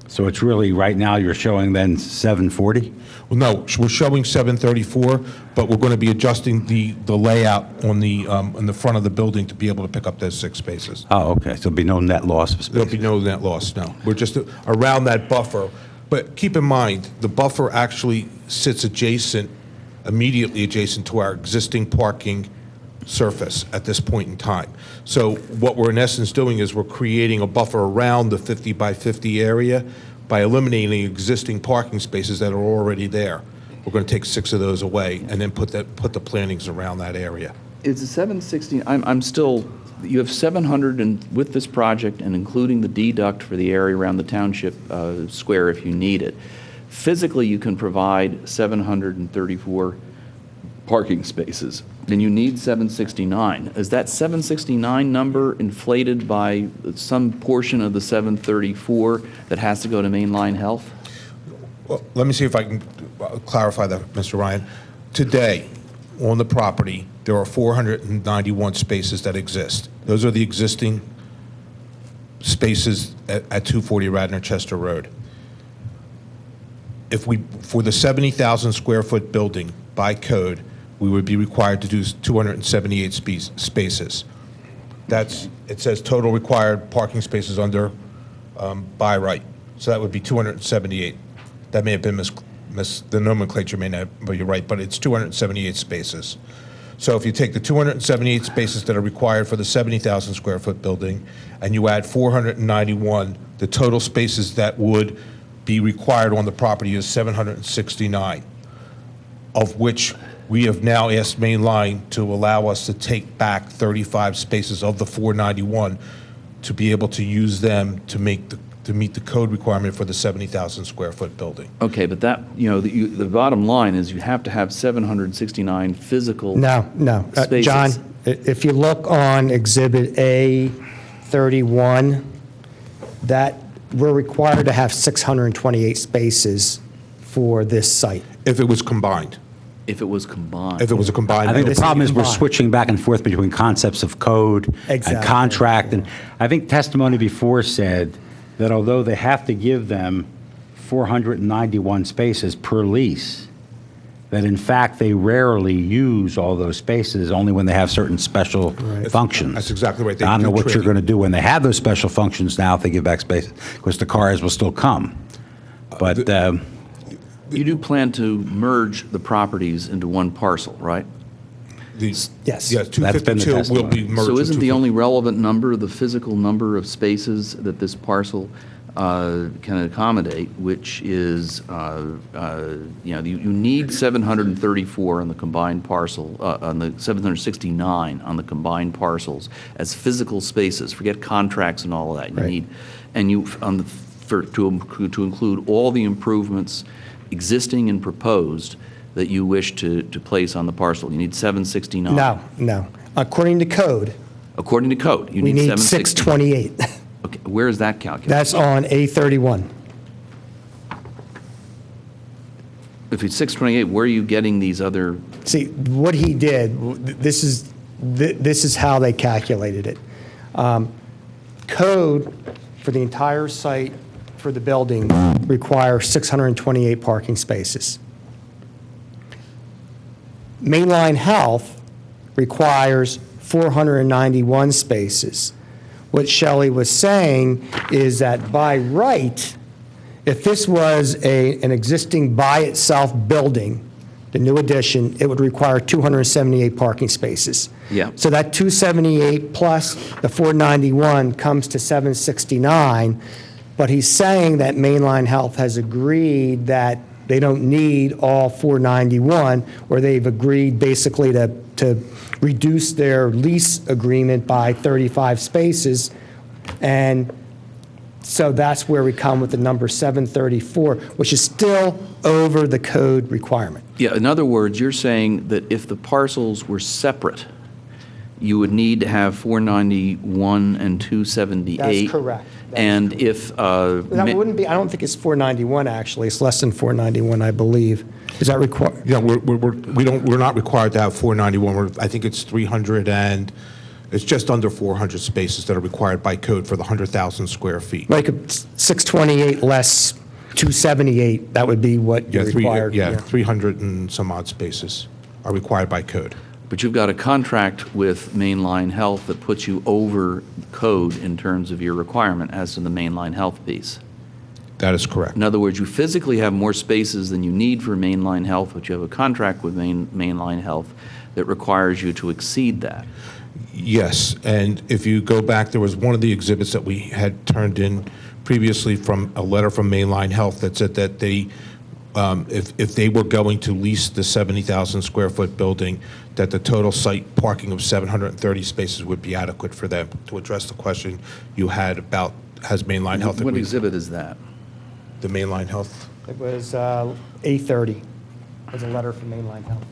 so it's really, right now, you're showing then 740? Well, no, we're showing 734, but we're going to be adjusting the layout on the front of the building to be able to pick up those 6 spaces. Oh, okay, so there'll be no net loss of There'll space. be no net loss, no. We're just around that buffer. But keep in mind, the buffer actually sits immediately adjacent to our existing parking surface at this point in time. So what we're in essence doing is we're creating a buffer around the 50 by 50 area by eliminating existing parking spaces that are already there. We're going to take 6 of those away and then put the plantings around that area. Is the 760, I'm still, you have 700 and with this project and including the deduct for the area around the township square if you need it. Physically, you can provide 734 parking spaces, and you need 769. Is that 769 number inflated by some portion of the 734 that has to go to Mainline Health? Well, let me see if I can clarify that, Mr. Ryan. Today, on the property, there are 491 spaces that exist. Those are the existing spaces at 240 Radnor Chester Road. For the 70,000 square foot building, by code, we would be required to do 278 spaces. It says total required parking spaces under by right. So that would be 278. That may have been the nomenclature may not, but you're right, but it's 278 spaces. So if you take the 278 spaces that are required for the 70,000 square foot building, and you add 491, the total spaces that would be required on the property is 769, of which we have now asked Mainline to allow us to take back 35 spaces of the 491 to be able to use them to meet the code requirement for the 70,000 square foot building. Okay, but that, the bottom line is you have to have 769 physical No. spaces. John, if you look on Exhibit A31, that we're required to have 628 spaces for this site. If it was combined. If it was combined. If it was a combined. I think the This is problem is we're combined. switching back and forth between concepts of code and Exactly. contract. And I think testimony before said that although they have to give them 491 spaces per lease, that in fact they rarely use all those spaces, only when they have certain special functions. That's exactly right. They I don't know do what you're trading. going to do when they have those special functions now if they give back space, because the cars will still come. But You do plan to merge the properties into one parcel, right? Yes. Yes, That's been the 252 will be testimony. merged. So isn't into the 250. only relevant number the physical number of spaces that this parcel can accommodate, which is, you need 734 on the combined parcel, on the 769 on the combined parcels as physical spaces. Forget contracts and all of that. You Right. need, and you to include all the improvements existing and proposed that you wish to place on the parcel. You need 769. No. According to code, According to code, you we need need 769. 628. Okay, where is that calculated? That's on A31. If it's 628, where are you getting these other? See, what he did, this is how they calculated it. Code for the entire site for the building requires 628 parking spaces. Mainline Health requires 491 spaces. What Shelley was saying is that by right, if this was an existing by-itself building, the new addition, it would require 278 parking spaces. Yeah. So that 278 plus the 491 comes to 769, but he's saying that Mainline Health has agreed that they don't need all 491, or they've agreed basically to reduce their lease agreement by 35 spaces, and So that's where we come with the number 734, which is still over the code requirement. Yeah, in other words, you're saying that if the parcels were separate, you would need to have 491 and 278? That's correct. That is And correct. if... That wouldn't be, I don't think it's 491, actually. It's less than 491, I believe. Is that required? Yeah, we're not required to have 491. I think it's 300 and, it's just under 400 spaces that are required by code for the 100,000 square feet. Like 628 less 278, that would be what Yeah, you're required. yeah, 300 and some odd spaces are required by code. But you've got a contract with Mainline Health that puts you over code in terms of your requirement as to the Mainline Health piece. That is correct. In other words, you physically have more spaces than you need for Mainline Health, but you have a contract with Mainline Health that requires you to exceed that. Yes, and if you go back, there was one of the exhibits that we had turned in previously from a letter from Mainline Health that said that they, if they were going to lease the 70,000 square foot building, that the total site parking of 730 spaces would be adequate for them. To address the question you had about, has Mainline Health agreed? What exhibit is that? The Mainline Health? It was A30. It was a letter from Mainline Health.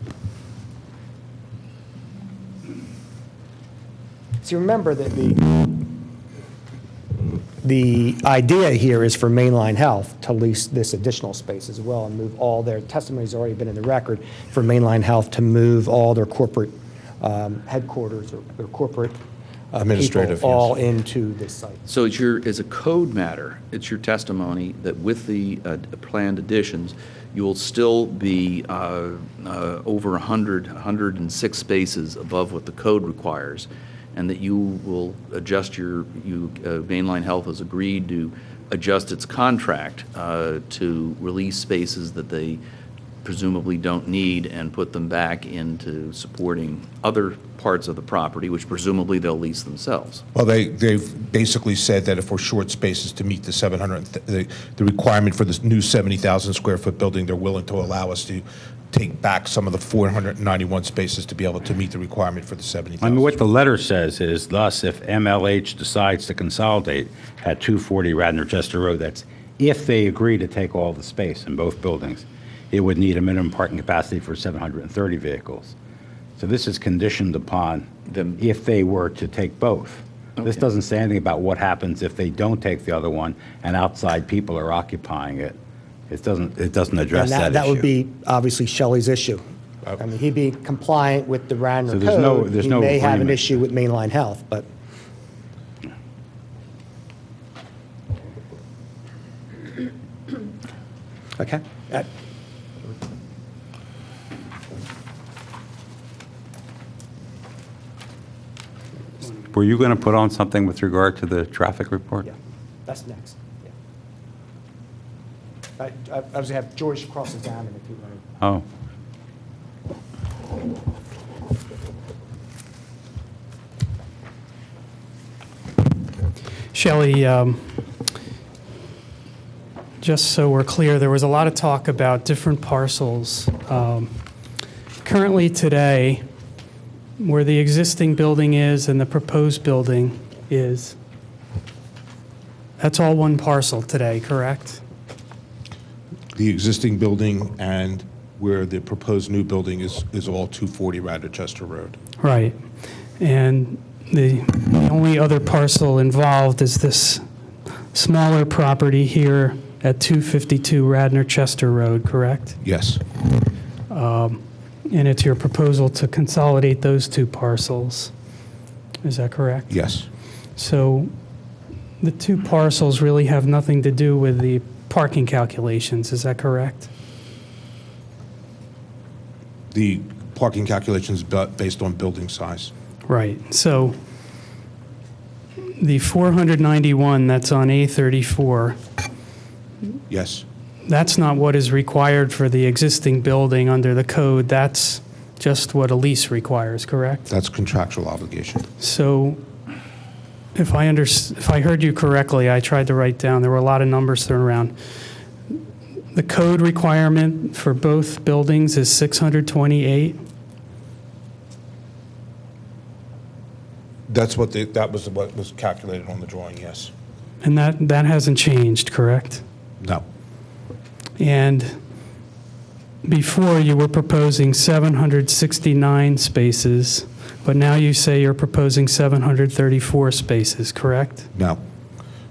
So remember that the idea here is for Mainline Health to lease this additional space as well and move all their testimony's already been in the record for Mainline Health to move all their corporate headquarters or their corporate Administrative, people all yes. into this site. So it's as a code matter, it's your testimony that with the planned additions, you will still be over 106 spaces above what the code requires, and that you will adjust Mainline Health has agreed to adjust its contract to release spaces that they presumably don't need and put them back into supporting other parts of the property, which presumably they'll lease themselves. Well, they've basically said that if we're short spaces to meet the requirement for this new 70,000 square foot building, they're willing to allow us to take back some of the 491 spaces to be able to meet the requirement for the 70,000. I mean, what the letter says is, thus, if MLH decides to consolidate at 240 Radnor Chester Road, that's if they agree to take all the space in both buildings, it would need a minimum parking capacity for 730 vehicles. So this is conditioned upon them if they were to take both. This Okay. doesn't say anything about what happens if they don't take the other one and outside people are occupying it. It doesn't address And that issue. that would be obviously Shelley's issue. I mean, he'd be compliant with the Radnor So there's no- code. there's He no may have an agreement. issue with Mainline Health, but. Okay. Were you going to put on something with regard to the traffic report? Yeah, that's next. Yeah. I was going to have George cross-examine if you wanted. Oh. Shelley, just so we're clear, there was a lot of talk about different parcels. Currently today, where the existing building is and the proposed building is, that's all one parcel today, correct? The existing building and where the proposed new building is all 240 Radnor Chester Road. Right. And the only other parcel involved is this smaller property here at 252 Radnor Chester Road, correct? Yes. And it's your proposal to consolidate those two parcels. Is that correct? Yes. So the two parcels really have nothing to do with the parking calculations. Is that correct? The parking calculations based on building size. Right. So the 491 that's on A34, Yes. that's not what is required for the existing building under the code. That's just what a lease requires, correct? That's contractual obligation. So if I heard you correctly, I tried to write down, there were a lot of numbers thrown around. The code requirement for both buildings is 628. That was what was calculated on the drawing, yes. And that hasn't changed, correct? No. And before, you were proposing 769 spaces, but now you say you're proposing 734 spaces, correct? No.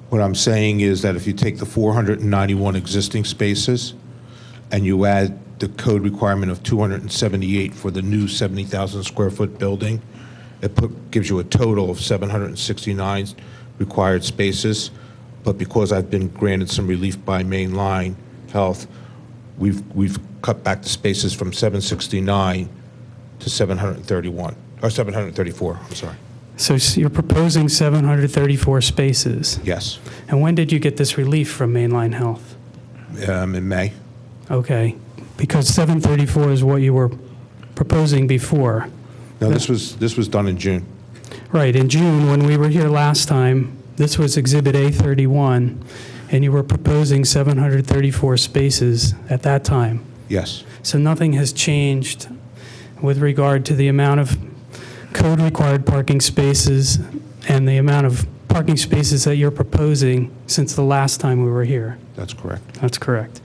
What I'm saying is that if you take the 491 existing spaces and you add the code requirement of 278 for the new 70,000 square foot building, it gives you a total of 769 required spaces. But because I've been granted some relief by Mainline Health, we've cut back the spaces from 769 to 731, or 734, I'm sorry. So you're proposing 734 spaces. Yes, And when did you get this relief from Mainline Health? in May. Okay, because 734 is what you were proposing before. No, this was done in June. Right, in June, when we were here last time, this was Exhibit A31, and you were proposing 734 spaces at that time. Yes, So nothing has changed with regard to the amount of code-required parking spaces and the amount of parking spaces that you're proposing since the last time we were here. that's correct. That's correct.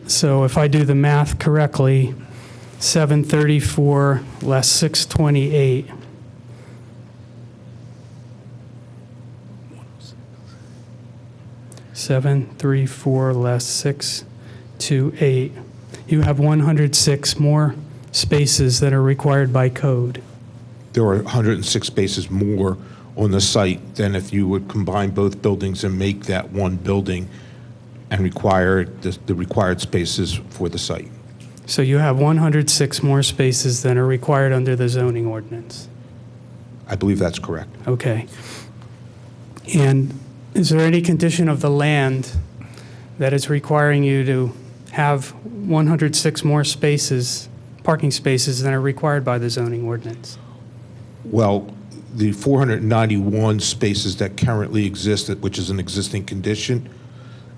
So if I do the math correctly, 734 less 628. Seven, three, four, less 628. You have 106 more spaces that are required by code. There are 106 spaces more on the site than if you would combine both buildings and make that one building and require the required spaces for the site. So you have 106 more spaces than are required under the zoning ordinance. I believe that's correct. Okay. And is there any condition of the land that is requiring you to have 106 more spaces, parking spaces, than are required by the zoning ordinance? Well, the 491 spaces that currently exist, which is an existing condition,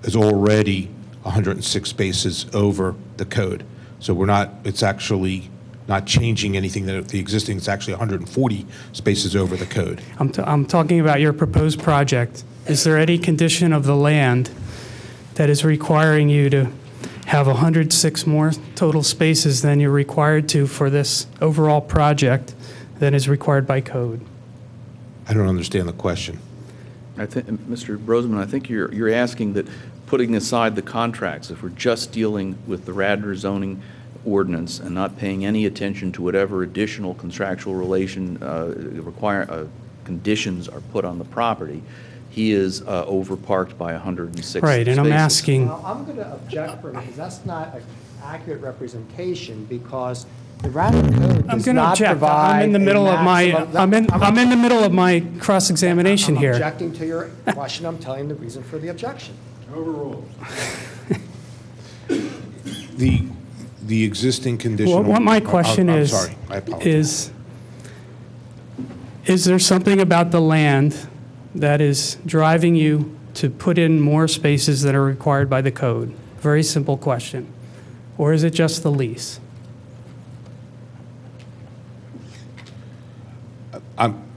is already 106 spaces over the code. So it's actually not changing anything that the existing, it's actually 140 spaces over the code. I'm talking about your proposed project. Is there any condition of the land that is requiring you to have 106 more total spaces than you're required to for this overall project than is required by code? I don't understand the question. I think, Mr. Roseman, I think you're asking that, putting aside the contracts, if we're just dealing with the Radnor zoning ordinance and not paying any attention to whatever additional contractual conditions are put on the property, he is overparked by 106 Right, and I'm spaces. asking, Well, I'm going to object for it because that's not an accurate representation because the Radnor Code I'm does going to not object. provide I'm in the middle of my, maximum- I'm in the middle of my cross-examination I'm here. objecting to your question. I'm telling the reason for the objection. The existing condition. Well, what my question I'm is, sorry, I apologize. is there something about the land that is driving you to put in more spaces that are required by the code? Very simple question. Or is it just the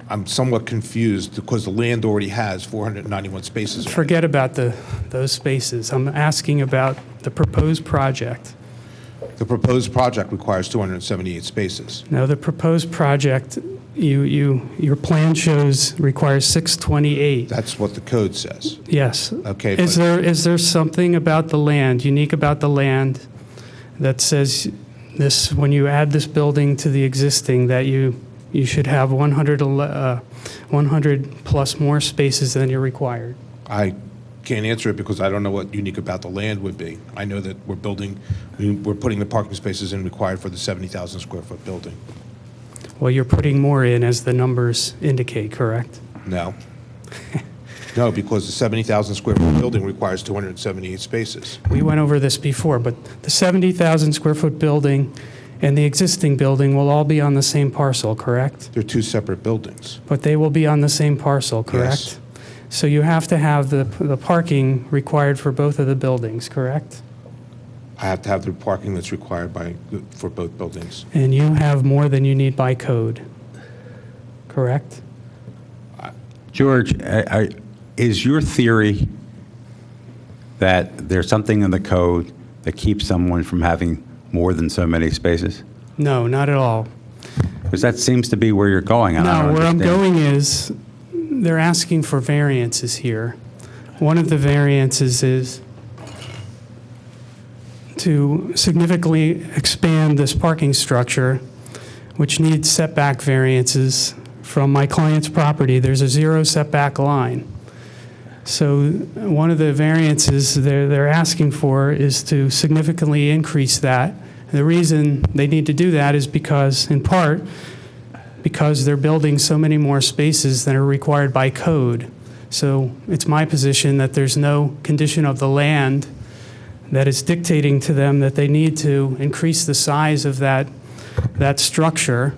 I'm somewhat confused because the land already has 491 spaces. on it. Forget about those spaces. I'm asking about the proposed project. The proposed project requires 278 spaces. Now, the proposed project, your plan shows requires 628. That's what the code says. Yes. Okay, Is there something about the land, unique about the land, that says this, when you add this building to the existing, that you should have 100 plus more spaces than you're required? I can't answer it because I don't know what unique about the land would be. I know that we're putting the parking spaces in required for the 70,000 square foot building. Well, you're putting more in as the numbers indicate, correct? No. No, because the 70,000 square foot building requires 278 spaces. We went over this before, but the 70,000 square foot building and the existing building will all be on the same parcel, correct? They're two separate buildings. But they will be on the same parcel, correct? Yes. So you have to have the parking required for both of the buildings, correct? I have to have the parking that's required for both buildings. And you have more than you need by code, correct? George, Is your theory that there's something in the code that keeps someone from having more than so many spaces? No, not at all. Because that seems to be where you're going. And I No, don't where I'm understand. going is, they're asking for variances here. One of the variances is to significantly expand this parking structure, which needs setback variances. From my client's property, there's a 0 setback line. So one of the variances they're asking for is to significantly increase that. And the reason they need to do that is because, in part, because they're building so many more spaces than are required by code. So it's my position that there's no condition of the land that is dictating to them that they need to increase the size of that structure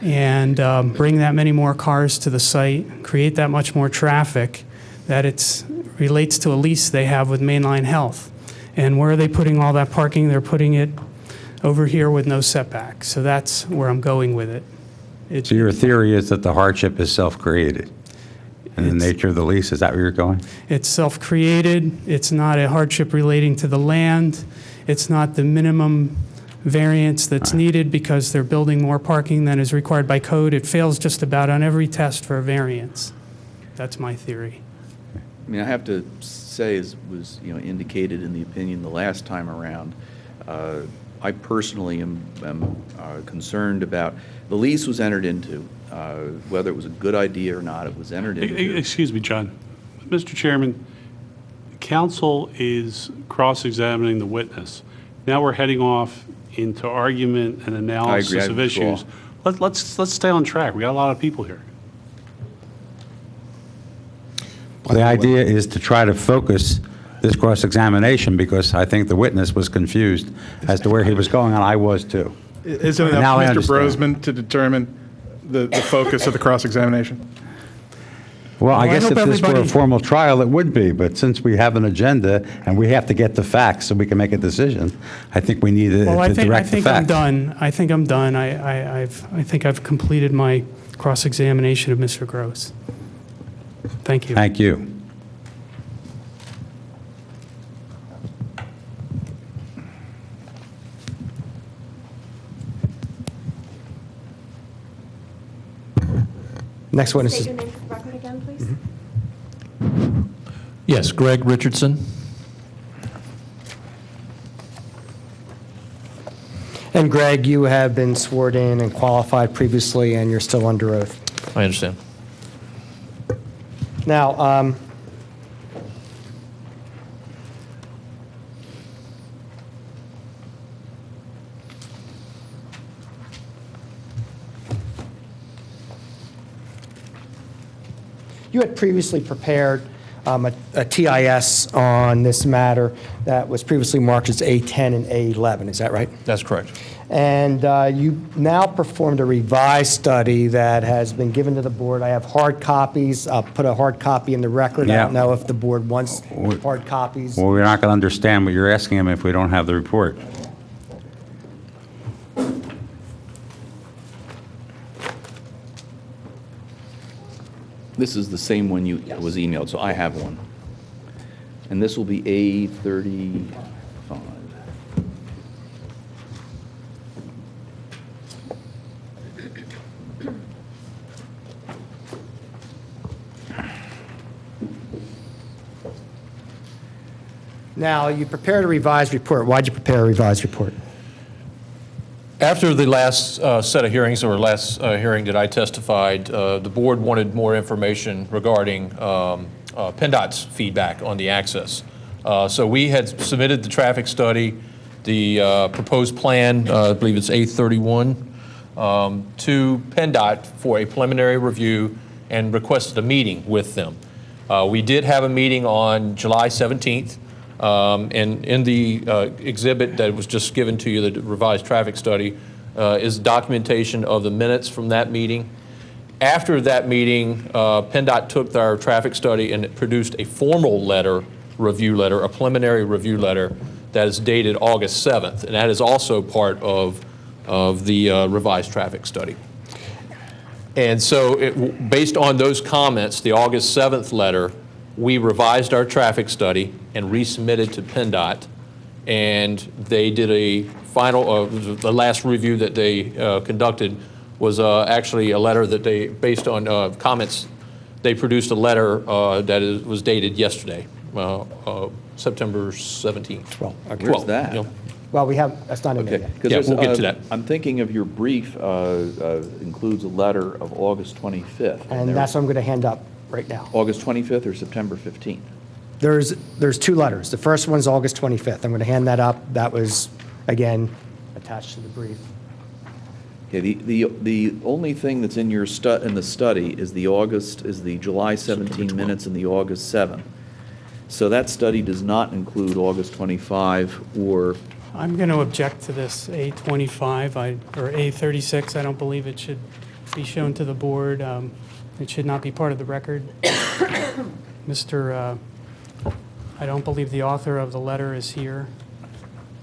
and bring that many more cars to the site, create that much more traffic, that it relates to a lease they have with Mainline Health. And where are they putting all that parking? They're putting it over here with no setback. So that's where I'm going with it. So your theory is that the hardship is self-created? And the It's- nature of the lease, is that where you're going? It's self-created. It's not a hardship relating to the land. It's not the minimum variance that's needed because they're building more parking than is required by code. It fails just about on every test for a variance. That's my theory. I mean, I have to say, as was indicated in the opinion the last time around, I personally am concerned about, the lease was entered into, whether it was a good idea or not, it was entered into. Excuse me, John. Mr. Chairman, counsel is cross-examining the witness. Now we're heading off into argument and analysis I of withdraw. issues. Let's stay on track. We got a lot of people here. The idea is to try to focus this cross-examination because I think the witness was confused as to where he was going, and I was too. Isn't it Now up I to Mr. understand. Brosman to determine the focus of the cross-examination? Well, I Well, I guess hope if this were a everybody- formal trial, it would be, but since we have an agenda and we have to get the facts so we can make a decision, I think we need to Well, I direct the think I'm facts. done. I think I'm done. I think I've completed my cross-examination of Mr. Gross. Thank you. Thank you. Next witness State is your name for the record again, please. Yes, Greg Richardson. And Greg, you have been sworn in and qualified previously, and you're still under oath. I understand. Now, you had previously prepared a TIS on this matter that was previously marked as A10 and A11, is that right? That's correct. And you now performed a revised study that has been given to the board. I have hard copies. I'll put a hard copy in the record. I Yeah. don't know if the board wants hard copies. Well, we're not going to understand what you're asking him if we don't have the report. This is the same one was emailed, so I have one. And this will be A35. Now, you prepared a revised report. Why'd you prepare a revised report? After the last set of hearings, or last hearing that I testified, the board wanted more information regarding PennDOT's feedback on the access. So we had submitted the traffic study, the proposed plan, I believe it's A31, to PennDOT for a preliminary review and requested a meeting with them. We did have a meeting on July 17th. And in the exhibit that was just given to you, the revised traffic study, is documentation of the minutes from that meeting. After that meeting, PennDOT took our traffic study and it produced a formal review letter, a preliminary review letter that is dated August 7th, and that is also part of the revised traffic study. And so based on those comments, the August 7th letter We revised our traffic study and resubmitted to PennDOT, and they did a final, the last review that they conducted was actually a letter that they, based on comments, they produced a letter that was dated yesterday, September 17th. Well, okay. Where's that? Yep. Well, that's not in there Okay. yet. 'Cause Yeah, there's, we'll get to that. I'm thinking of your brief includes a letter of August 25th. And that's what I'm going to hand up right now. August 25th or September 15th? There's two letters. The first one's August 25th. I'm going to hand that up. That was, again, attached to the brief. Okay, the only thing that's in your in the study is the July 17 minutes and the August 7. So that study does not include August 25 or, I'm going to object to this A25 or A36. I don't believe it should be shown to the board. It should not be part of the record. I don't believe the author of the letter is here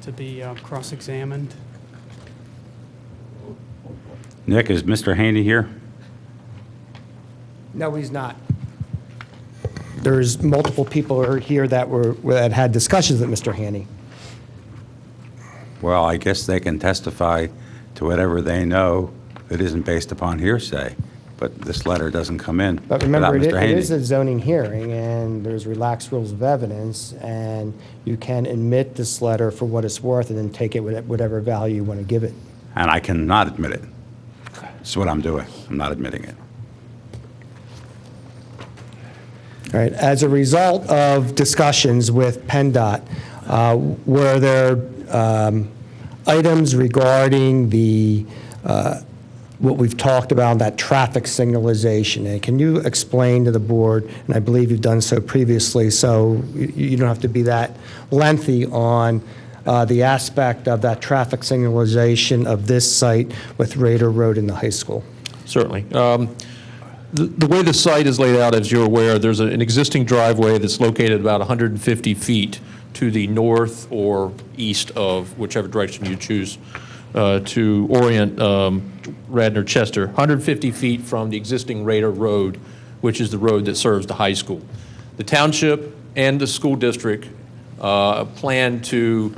to be cross-examined. Nick, is Mr. Haney here? No, he's not. There's multiple people who are here that had discussions with Mr. Haney. Well, I guess they can testify to whatever they know that isn't based upon hearsay, but this letter doesn't come in But remember, without Mr. it Haney. is a zoning hearing, and there's relaxed rules of evidence, and you can admit this letter for what it's worth and then take it with whatever value you want to give it. And I cannot admit it. That's what I'm doing. I'm not admitting it. All right. As a result of discussions with PennDOT, were there items regarding what we've talked about, that traffic signalization? And can you explain to the board, and I believe you've done so previously, so you don't have to be that lengthy on the aspect of that traffic signalization of this site with Radnor Road and the high school? Certainly. The way the site is laid out, as you're aware, there's an existing driveway that's located about 150 feet to the north or east of whichever direction you choose to orient Radnor Chester, 150 feet from the existing Radnor Road, which is the road that serves the high school. The township and the school district plan to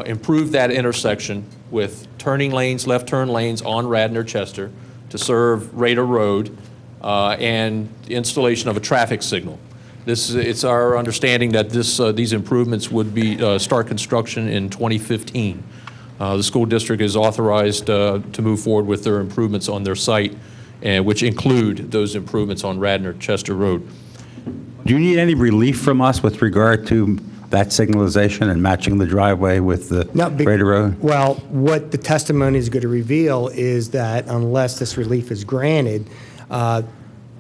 improve that intersection with turning lanes, left turn lanes on Radnor Chester to serve Radnor Road and the installation of a traffic signal. It's our understanding that these improvements would be start construction in 2015. The school district is authorized to move forward with their improvements on their site, which include those improvements on Radnor Chester Road. Do you need any relief from us with regard to that signalization and matching the driveway with the Radnor Road? Well, what the testimony is going to reveal is that unless this relief is granted,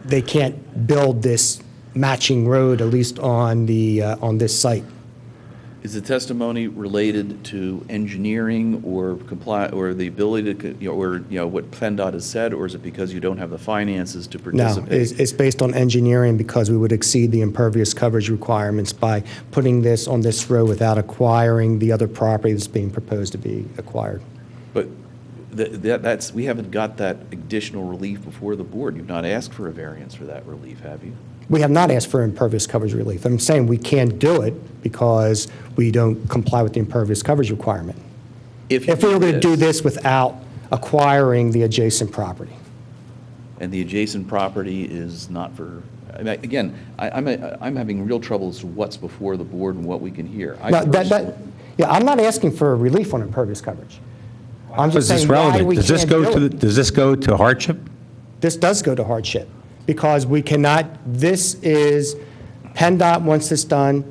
they can't build this matching road, at least on this site. is the testimony related to engineering or the ability to, or what PennDOT has said, or is it because you don't have the finances to No, participate? it's based on engineering because we would exceed the impervious coverage requirements by putting this on this road without acquiring the other property that's being proposed to be acquired. But we haven't got that additional relief before the board. You've not asked for a variance for that relief, have you? We have not asked for impervious coverage relief. I'm saying we can't do it because we don't comply with the impervious coverage requirement. If we were going to do this without acquiring the adjacent property. And the adjacent property is not for, I mean, again, I'm having real trouble as to what's before the board and what we can hear. Yeah, I'm not asking for a relief on impervious coverage. I'm Is just this saying why relevant? we Does this can't go do to it. does this go to hardship? This does go to hardship because we cannot, this is, PennDOT wants this done,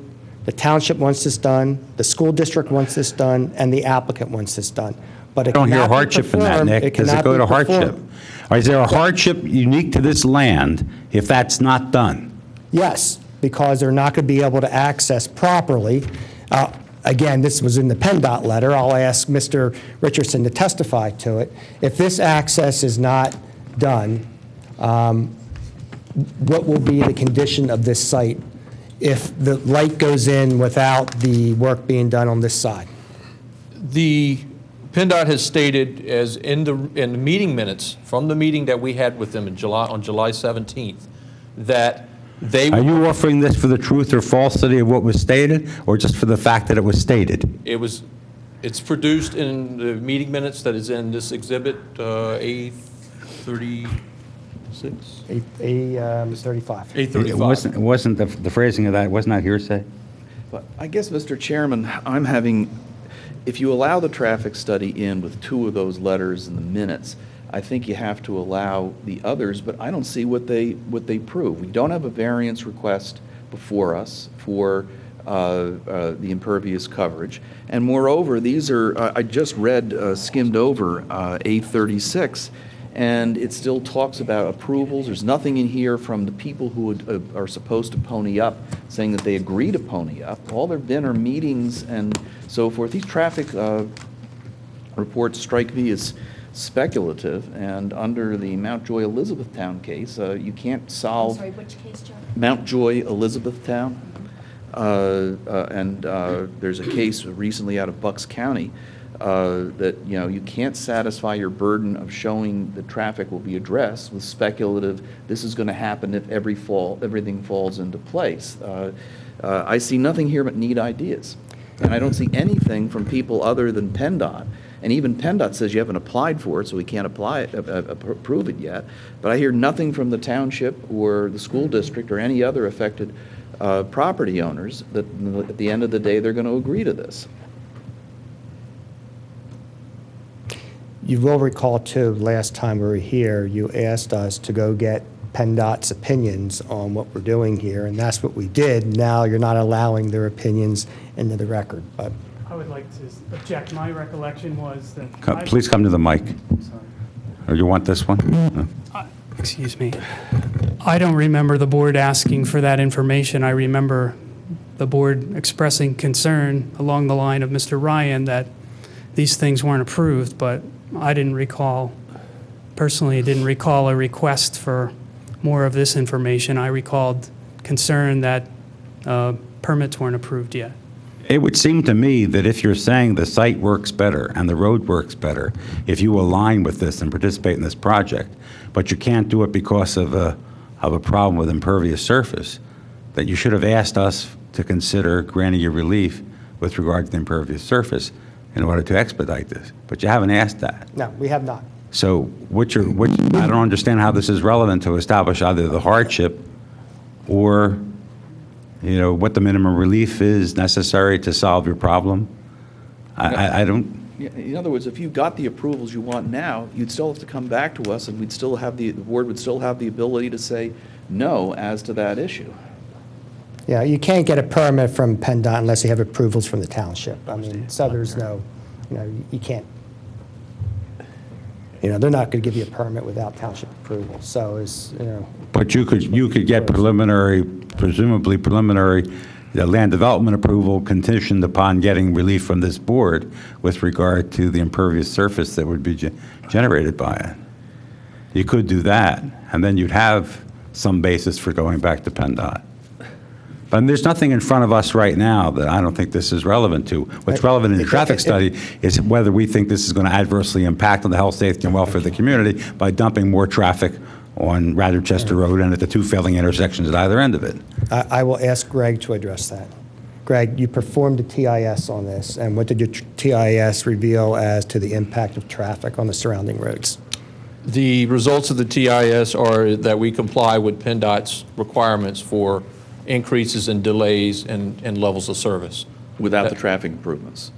the township wants this done, the school district wants this done, and the applicant wants this done. But I it don't hear cannot be hardship in that, performed- Nick. Does it cannot go be to hardship? performed. Or is there a hardship unique to this land if that's not done? Yes, because they're not going to be able to access properly. Again, this was in the PennDOT letter. I'll ask Mr. Richardson to testify to it. If this access is not done, what will be the condition of this site if the light goes in without the work being done on this side? The PennDOT has stated, as in the meeting minutes from the meeting that we had with them on July 17th, that They Are were you offering this for the truth or falsity of what was stated, or just for the fact that it was stated? It's produced in the meeting minutes that is in this exhibit, A36? A35. It A35. wasn't the phrasing of that, wasn't that hearsay? But I guess, Mr. Chairman, if you allow the traffic study in with 2 of those letters in the minutes, I think you have to allow the others, but I don't see what they prove. We don't have a variance request before us for the impervious coverage. And moreover, these are, I just skimmed over A36, and it still talks about approvals. There's nothing in here from the people who are supposed to pony up saying that they agree to pony up. All there have been are meetings and so forth. These traffic reports strike me as speculative, and under the Mountjoy Elizabethtown case, you can't I'm solve sorry, which case, John? Mountjoy Elizabethtown. There's a case recently out of Bucks County that, you can't satisfy your burden of showing that traffic will be addressed with speculative, this is going to happen if everything falls into place. I see nothing here but neat ideas. And I don't see anything from people other than PennDOT. And even PennDOT says you haven't applied for it, so we can't approve it yet. But I hear nothing from the township or the school district or any other affected property owners that at the end of the day they're going to agree to this. You will recall, too, last time we were here, you asked us to go get PennDOT's opinions on what we're doing here, and that's what we did. Now you're not allowing their opinions into the record. But I would like to object. My recollection was that... Please come to the mic. Sorry. Or you want this one? No. Excuse me. I don't remember the board asking for that information. I remember the board expressing concern along the line of Mr. Ryan that these things weren't approved, but I didn't recall, personally, didn't recall a request for more of this information. I recalled concern that permits weren't approved yet. It would seem to me that if you're saying the site works better and the road works better, if you align with this and participate in this project, but you can't do it because of a problem with impervious surface, that you should have asked us to consider granting you relief with regard to the impervious surface in order to expedite this. But you haven't asked that. no, we have not. So I don't understand how this is relevant to establish either the hardship or, what the minimum relief is necessary to solve your problem. I don't. In other words, if you got the approvals you want now, you'd still have to come back to us, and the board would still have the ability to say no as to that issue. Yeah, you can't get a permit from PennDOT unless you have approvals from the township. I mean, so there's no, you can't, they're not going to give you a permit without township approval. So But you could get presumably preliminary land development approval conditioned upon getting relief from this board with regard to the impervious surface that would be generated by it. You could do that, and then you'd have some basis for going back to PennDOT. But there's nothing in front of us right now that I don't think this is relevant to. What's relevant in the traffic study is whether we think this is going to adversely impact on the health, safety, and welfare of the community by dumping more traffic on Radnor Chester Road and at the 2 failing intersections at either end of it. I will ask Greg to address that. Greg, you performed a TIS on this, and what did your TIS reveal as to the impact of traffic on the surrounding roads? The results of the TIS are that we comply with PennDOT's requirements for increases in delays and levels of service. Without the traffic improvements.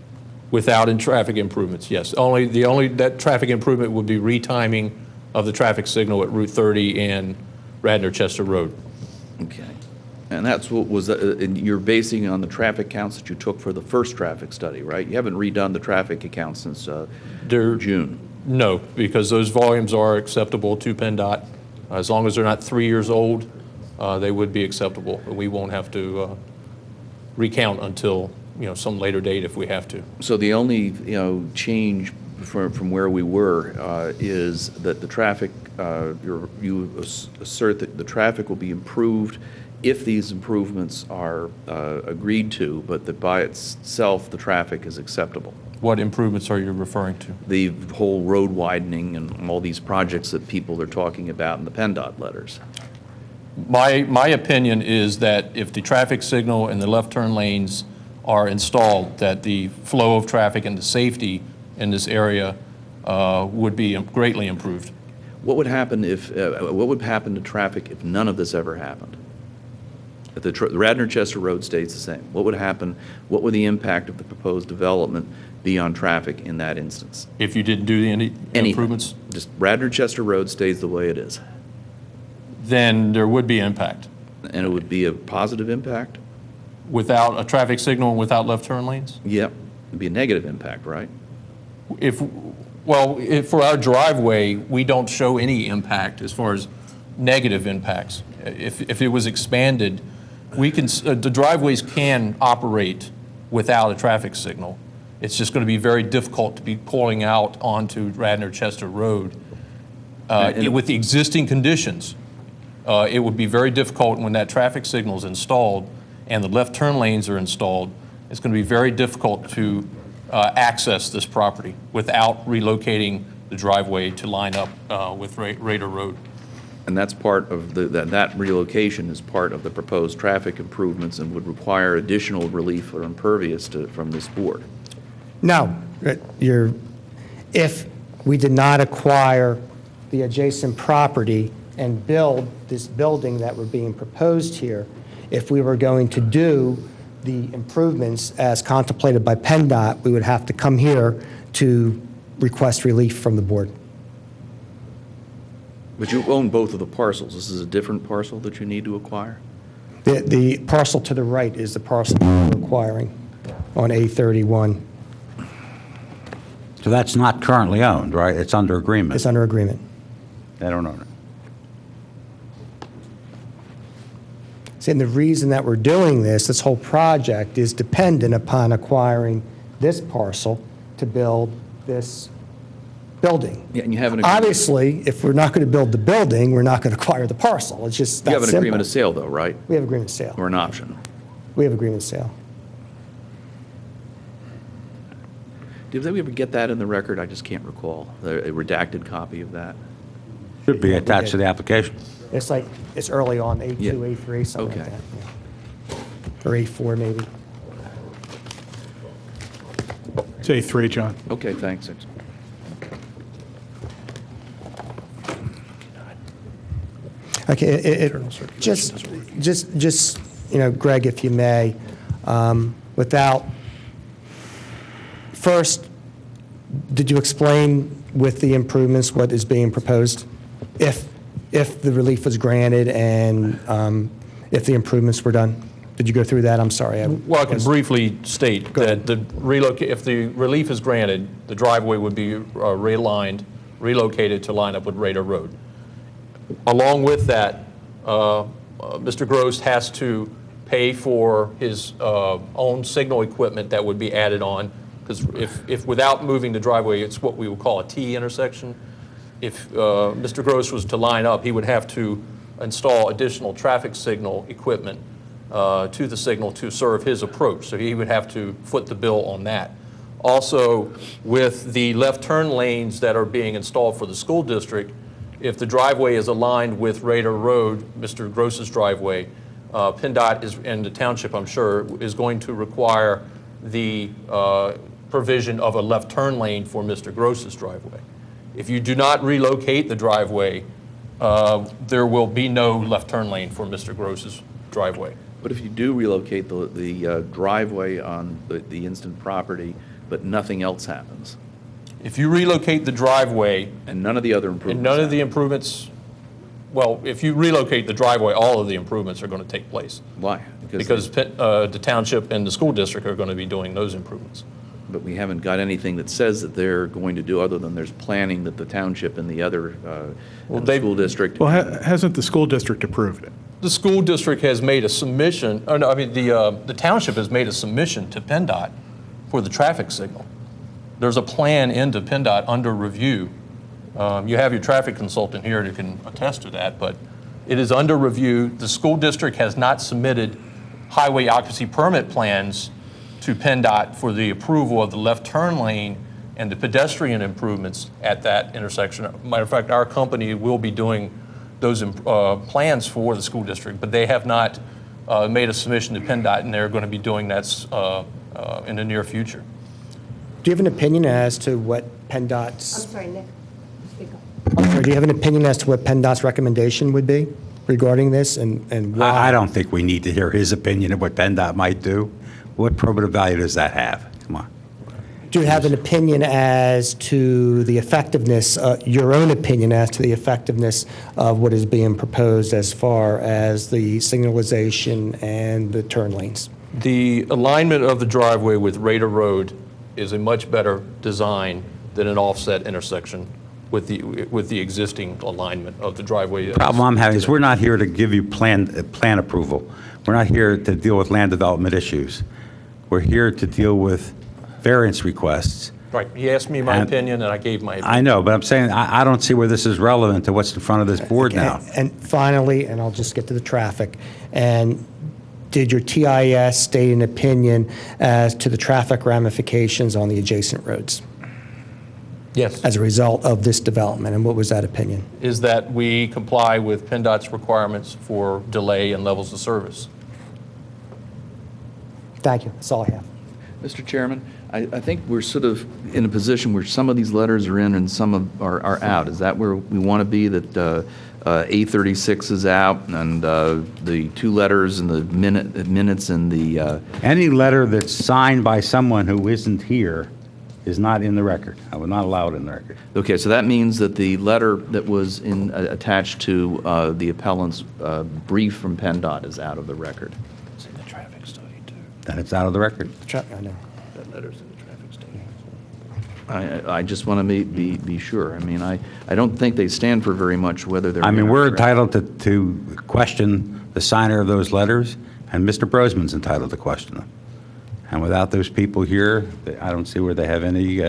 Without traffic improvements, yes. That traffic improvement would be retiming of the traffic signal at Route 30 and Radnor Chester Road. Okay. And that's what was, and you're basing on the traffic counts that you took for the first traffic study, right? You haven't redone the traffic accounts since June. No, because those volumes are acceptable to PennDOT. As long as they're not 3 years old, they would be acceptable. We won't have to recount until some later date if we have to. So the only change from where we were is that the traffic, you assert that the traffic will be improved if these improvements are agreed to, but that by itself the traffic is acceptable. What improvements are you referring to? The whole road widening and all these projects that people are talking about in the PennDOT letters. My opinion is that if the traffic signal and the left turn lanes are installed, that the flow of traffic and the safety in this area would be greatly improved. What would happen what would happen to traffic if none of this ever happened? If the Radnor-Chester Road stays the same, what would happen? What would the impact of the proposed development be on traffic in that instance? If you didn't do any improvements, Just Radnor-Chester Road stays the way it is. then there would be impact. And it would be a positive impact? Without a traffic signal and without left turn lanes? Yep. It'd be a negative impact, right? If for our driveway, we don't show any impact as far as negative impacts. If it was expanded, the driveways can operate without a traffic signal. It's just going to be very difficult to be pulling out onto Radnor-Chester Road. With the existing conditions, it would be very difficult when that traffic signal is installed and the left turn lanes are installed. It's going to be very difficult to access this property without relocating the driveway to line up with Radar Road. And that's part of that relocation is part of the proposed traffic improvements and would require additional relief or impervious from this board. No, if we did not acquire the adjacent property and build this building that were being proposed here, if we were going to do the improvements as contemplated by PennDOT, we would have to come here to request relief from the board. But you own both of the parcels. This is a different parcel that you need to acquire? The parcel to the right is the parcel we're acquiring on A31. So that's not currently owned, right? It's under agreement. It's under agreement. They don't own it. See, and the reason that we're doing this whole project is dependent upon acquiring this parcel to build this building. Yeah, and you have an agreement. Obviously, if we're not going to build the building, we're not going to acquire the parcel. It's just that You have an simple. agreement of sale, though, right? We have agreement of sale. Or an option? We have agreement of sale. Did we ever get that in the record? I just can't recall. A redacted copy of that? Should be attached to the application. It's like, it's early on, A2, Yeah. A3, something like Okay. that. Yeah. Or A4, maybe. Say 3, John. Okay, thanks. Okay, just, Greg, if you may, without, first, did you explain with the improvements what is being proposed? If the relief was granted and if the improvements were done? Did you go through that? I'm sorry. Well, I can briefly state that if the relief is granted, the driveway would be relocated to line up with Radar Road. Along with that, Mr. Gross has to pay for his own signal equipment that would be added on, because if without moving the driveway, it's what we would call a T intersection. If Mr. Gross was to line up, he would have to install additional traffic signal equipment to the signal to serve his approach. So he would have to foot the bill on that. Also, with the left turn lanes that are being installed for the school district, if the driveway is aligned with Radar Road, Mr. Gross's driveway, PennDOT and the township, I'm sure, is going to require the provision of a left turn lane for Mr. Gross's driveway. If you do not relocate the driveway, there will be no left turn lane for Mr. Gross's driveway. But if you do relocate the driveway on the instant property, but nothing else happens? If you relocate the driveway... And none of the other improvements? And none of the improvements... Well, if you relocate the driveway, all of the improvements are going to take place. Why? Because the township and the school district are going to be doing those improvements. But we haven't got anything that says that they're going to do, other than there's planning that the township and the other and the school district... Well, hasn't the school district approved it? The school district has made a submission, the township has made a submission to PennDOT for the traffic signal. There's a plan into PennDOT under review. You have your traffic consultant here that can attest to that, but it is under review. The school district has not submitted highway occupancy permit plans to PennDOT for the approval of the left turn lane and the pedestrian improvements at that intersection. Matter of fact, our company will be doing plans for the school district, but they have not made a submission to PennDOT, and they're going to be doing that in the near future. Do you have an opinion as to what PennDOT's? I'm sorry, Nick, speak up. Or do you have an opinion as to what PennDOT's recommendation would be regarding this and why? I don't think we need to hear his opinion of what PennDOT might do. What probative value does that have? Come on. Do you have an opinion as to the effectiveness, your own opinion as to the effectiveness of what is being proposed as far as the signalization and the turn lanes? The alignment of the driveway with Raider Road is a much better design than an offset intersection with the existing alignment of the driveway. The problem I'm having is we're not here to give you plan approval. We're not here to deal with land development issues. We're here to deal with variance requests. Right. He asked me my opinion, and I gave my opinion. I know, but I'm saying I don't see where this is relevant to what's in front of this board now. And finally, and I'll just get to the traffic, and did your TIS state an opinion as to the traffic ramifications on the adjacent roads Yes. as a result of this development, and what was that opinion? Is that we comply with PennDOT's requirements for delay and levels of service. Thank you, that's all I have. Mr. Chairman, I think we're sort of in a position where some of these letters are in and some are out. Is that where we want to be, that A36 is out and the two letters and the minutes and the... Any letter that's signed by someone who isn't here is not in the record. I will not allow it in the record. Okay, so that means that the letter that was attached to the appellant's brief from PennDOT is out of the record. It's in the traffic study, too. Then it's out of the record. I know. That letter's in the traffic study. I just want to be sure. I mean, I don't think they stand for very much whether they're... I mean, we're entitled to question the signer of those letters, and Mr. Brosman's entitled to question them. And without those people here, I don't see where they have any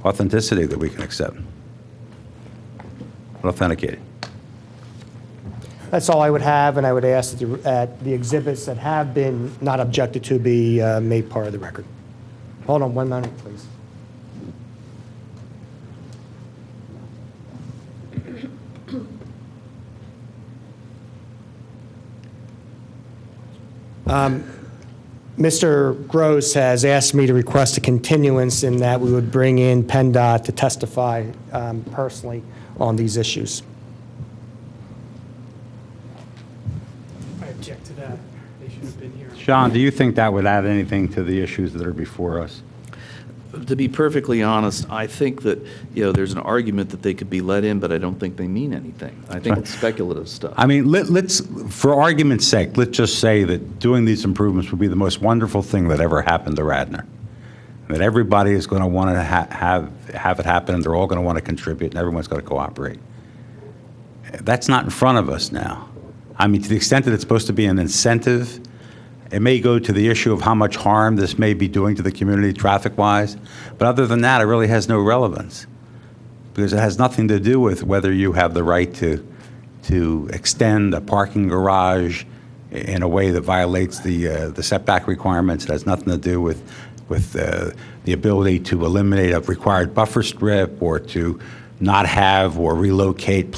authenticity that we can accept. Authenticated. That's all I would have, and I would ask that the exhibits that have been not objected to be made part of the record. Hold on 1 minute, please. Mr. Gross has asked me to request a continuance in that we would bring in PennDOT to testify personally on these issues. I object to that. They should have been here. Sean, do you think that would add anything to the issues that are before us? To be perfectly honest, I think that, there's an argument that they could be let in, but I don't think they mean anything. I think it's speculative stuff. I mean, let's, for argument's sake, let's just say that doing these improvements would be the most wonderful thing that ever happened to Radnor. That everybody is going to want to have it happen, and they're all going to want to contribute, and everyone's going to cooperate. That's not in front of us now. I mean, to the extent that it's supposed to be an incentive, it may go to the issue of how much harm this may be doing to the community traffic-wise, but other than that, it really has no relevance, because it has nothing to do with whether you have the right to extend a parking garage in a way that violates the setback requirements. It has nothing to do with the ability to eliminate a required buffer strip or to not have or relocate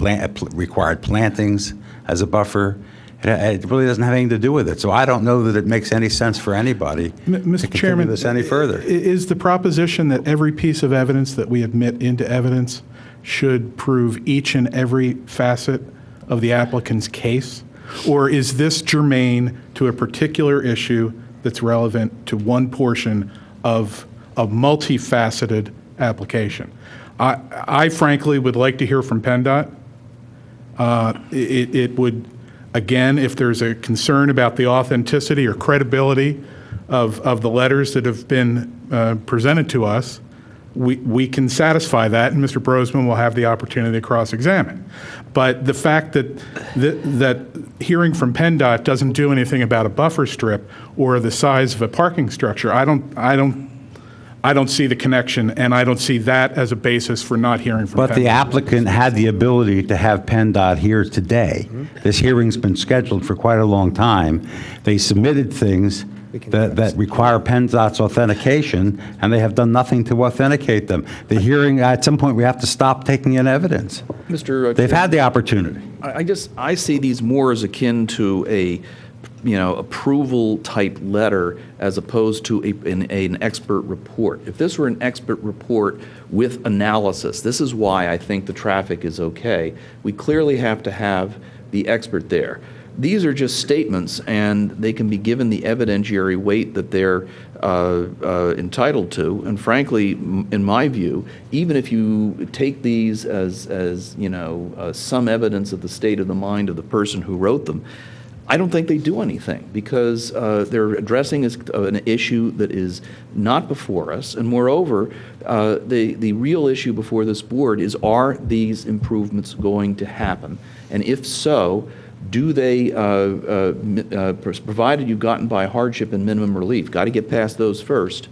required plantings as a buffer. It really doesn't have anything to do with it. So I don't know that it makes any sense for anybody to Mr. continue Chairman, this any further. Is the proposition that every piece of evidence that we admit into evidence should prove each and every facet of the applicant's case? Or is this germane to a particular issue that's relevant to one portion of a multifaceted application? I frankly would like to hear from PennDOT. It would, again, if there's a concern about the authenticity or credibility of the letters that have been presented to us, we can satisfy that, and Mr. Brosman will have the opportunity to cross-examine. But the fact that hearing from PennDOT doesn't do anything about a buffer strip or the size of a parking structure, I don't see the connection, and I don't see that as a basis for not hearing from PennDOT. But the applicant had the ability to have PennDOT here today. This hearing's been scheduled for quite a long time. They submitted things that require PennDOT's authentication, and they have done nothing to authenticate them. The hearing, at some point, we have to stop taking in evidence. Mr. They've had the opportunity. I see these more as akin to a, approval type letter as opposed to an expert report. If this were an expert report with analysis, this is why I think the traffic is okay. We clearly have to have the expert there. These are just statements, and they can be given the evidentiary weight that they're entitled to. And frankly, in my view, even if you take these as some evidence of the state of the mind of the person who wrote them, I don't think they do anything, because they're addressing an issue that is not before us. And moreover, the real issue before this board is, are these improvements going to happen? And if so, do they, provided you've gotten by hardship and minimum relief, got to get past those first,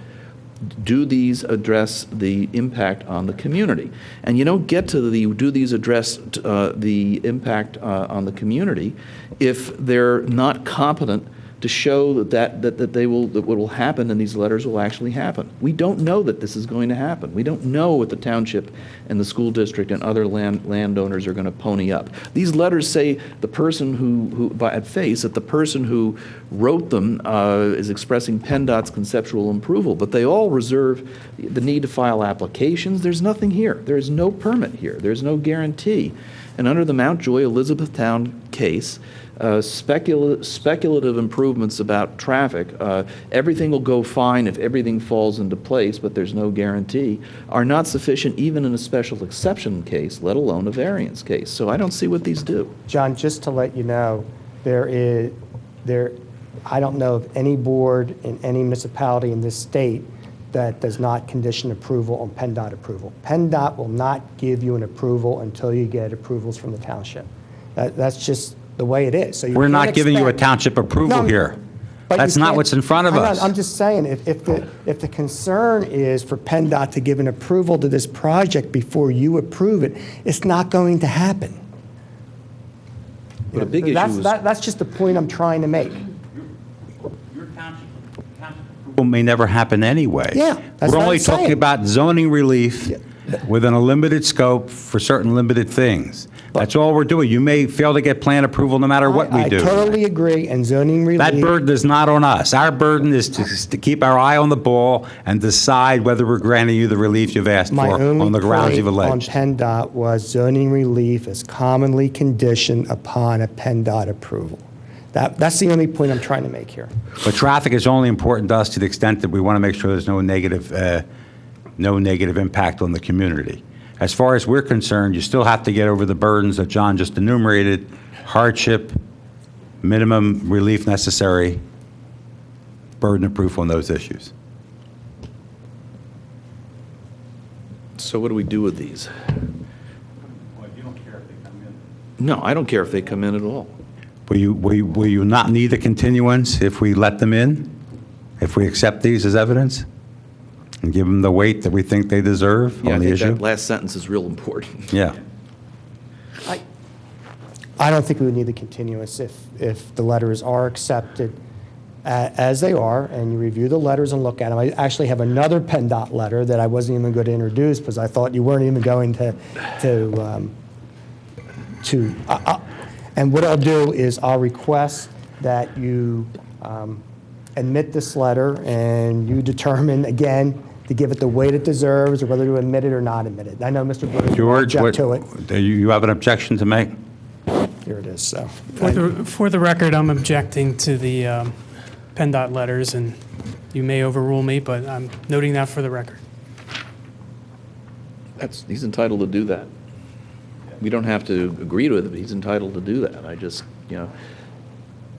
do these address the impact on the community? And you don't get to do these address the impact on the community if they're not competent to show that what will happen in these letters will actually happen. We don't know that this is going to happen. We don't know what the township and the school district and other landowners are going to pony up. These letters say the person who at face, that the person who wrote them is expressing PennDOT's conceptual approval, but they all reserve the need to file applications. There's nothing here. There is no permit here. There's no guarantee. And under the Mountjoy Elizabethtown case, speculative improvements about traffic, everything will go fine if everything falls into place, but there's no guarantee, are not sufficient even in a special exception case, let alone a variance case. So I don't see what these do. John, just to let you know, I don't know of any board in any municipality in this state that does not condition approval on PennDOT approval. PennDOT will not give you an approval until you get approvals from the township. That's just the way it is. So We're not giving you a township approval No, here. but That's you not can't- what's in front of hang on, us. I'm just saying, if the concern is for PennDOT to give an approval to this project before you approve it, it's not going to happen. But a big issue That's, is... that's just the point I'm trying to make. Your township approval may never happen anyway. Yeah, that's We're what only I'm talking saying. about zoning relief within a limited scope for certain limited things. That's all we're doing. You may fail to get plan approval no matter what we do. I totally agree, and zoning relief. That burden is not on us. Our burden is to keep our eye on the ball and decide whether we're granting you the relief you've asked My for only on the grounds you've point on alleged. PennDOT was zoning relief is commonly conditioned upon a PennDOT approval. That's the only point I'm trying to make here. But traffic is only important to us to the extent that we want to make sure there's no negative impact on the community. As far as we're concerned, you still have to get over the burdens that John just enumerated: hardship, minimum relief necessary, burden of proof on those issues. So what do we do with these? No, I don't care if they come in at all. Will you not need a continuance if we let them in? If we accept these as evidence? And give them the weight that we think they deserve Yeah, I on the think issue? that last sentence is real important. Yeah. I don't think we would need the continuance if the letters are accepted as they are, and you review the letters and look at them. I actually have another PennDOT letter that I wasn't even going to introduce because I thought you weren't even going to and what I'll do is I'll request that you admit this letter, and you determine, again, to give it the weight it deserves, or whether to admit it or not admit it. I know Mr. Bruce will George, object to it. you have an objection to make? Here it is, so. For the record, I'm objecting to the PennDOT letters, and you may overrule me, but I'm noting that for the record. He's entitled to do that. We don't have to agree to it, but he's entitled to do that. I just,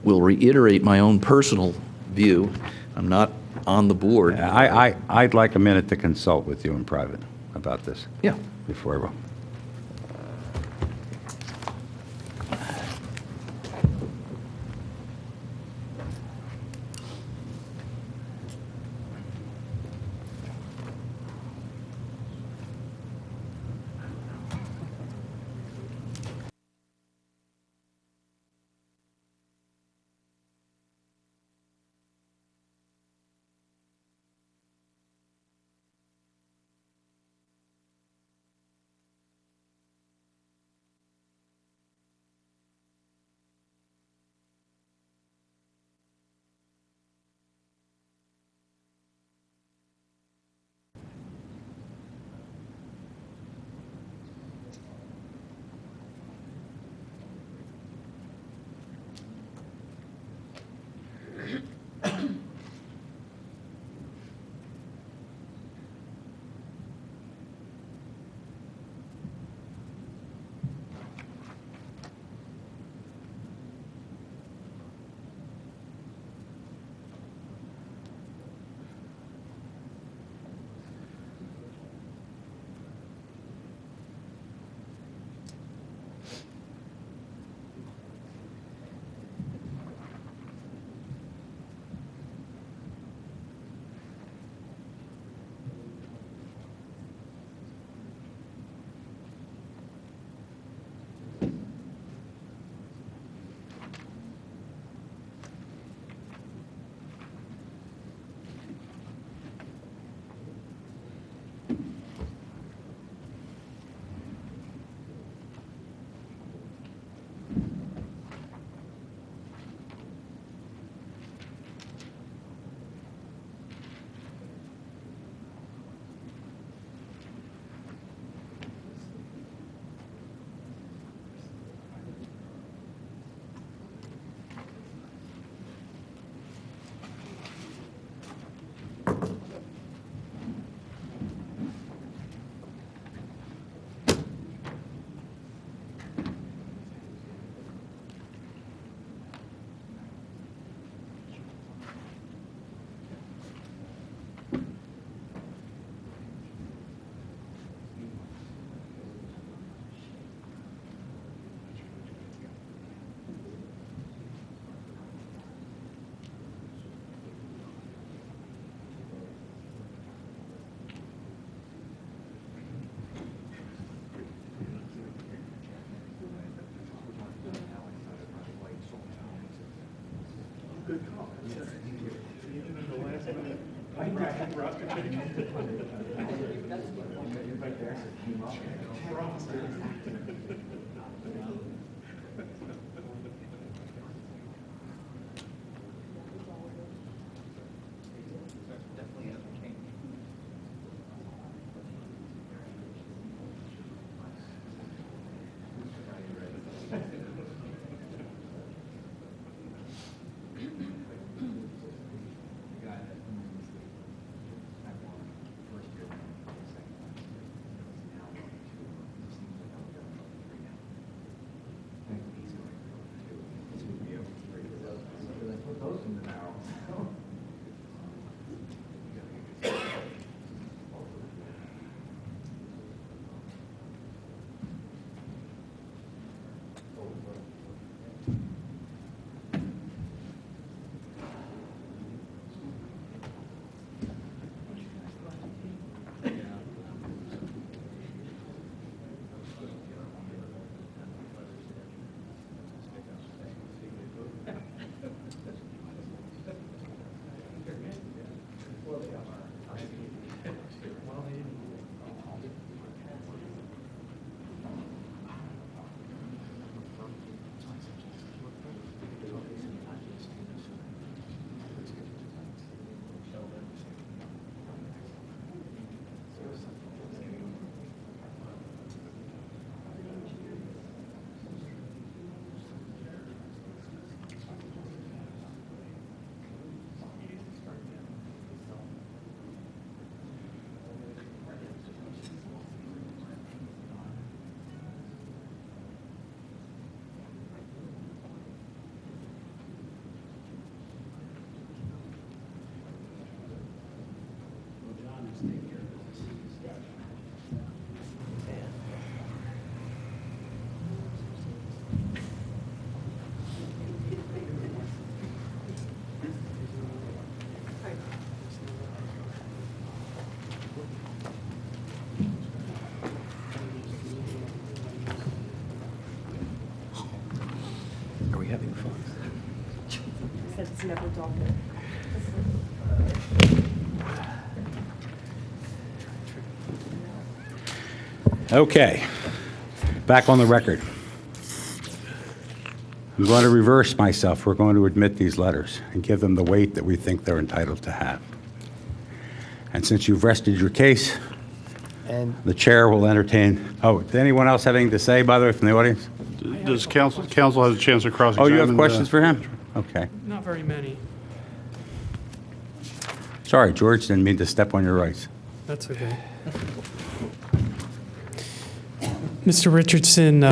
will reiterate my own personal view. I'm not on the board. I'd like a minute to consult with you in private about this. Yeah. Before I vote. It's never dark. Okay, back on the record. I'm going to reverse myself. We're going to admit these letters and give them the weight that we think they're entitled to have. And since you've rested your case, And the chair will entertain. Oh, does anyone else have anything to say, by the way, from the audience? Does council has a chance to Oh, cross-examine? you have questions for him? Okay. Not very many. Sorry, George, didn't mean to step on your rights. That's okay. Mr. Richardson,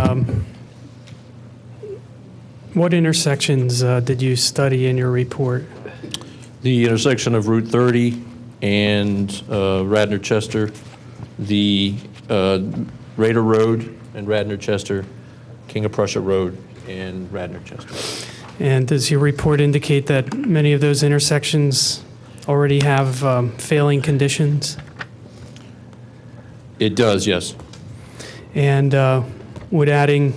what intersections did you study in your report? The intersection of Route 30 and Radnor Chester, the Raider Road and Radnor Chester, King of Prussia Road and Radnor Chester. And does your report indicate that many of those intersections already have failing conditions? It does, yes. And would adding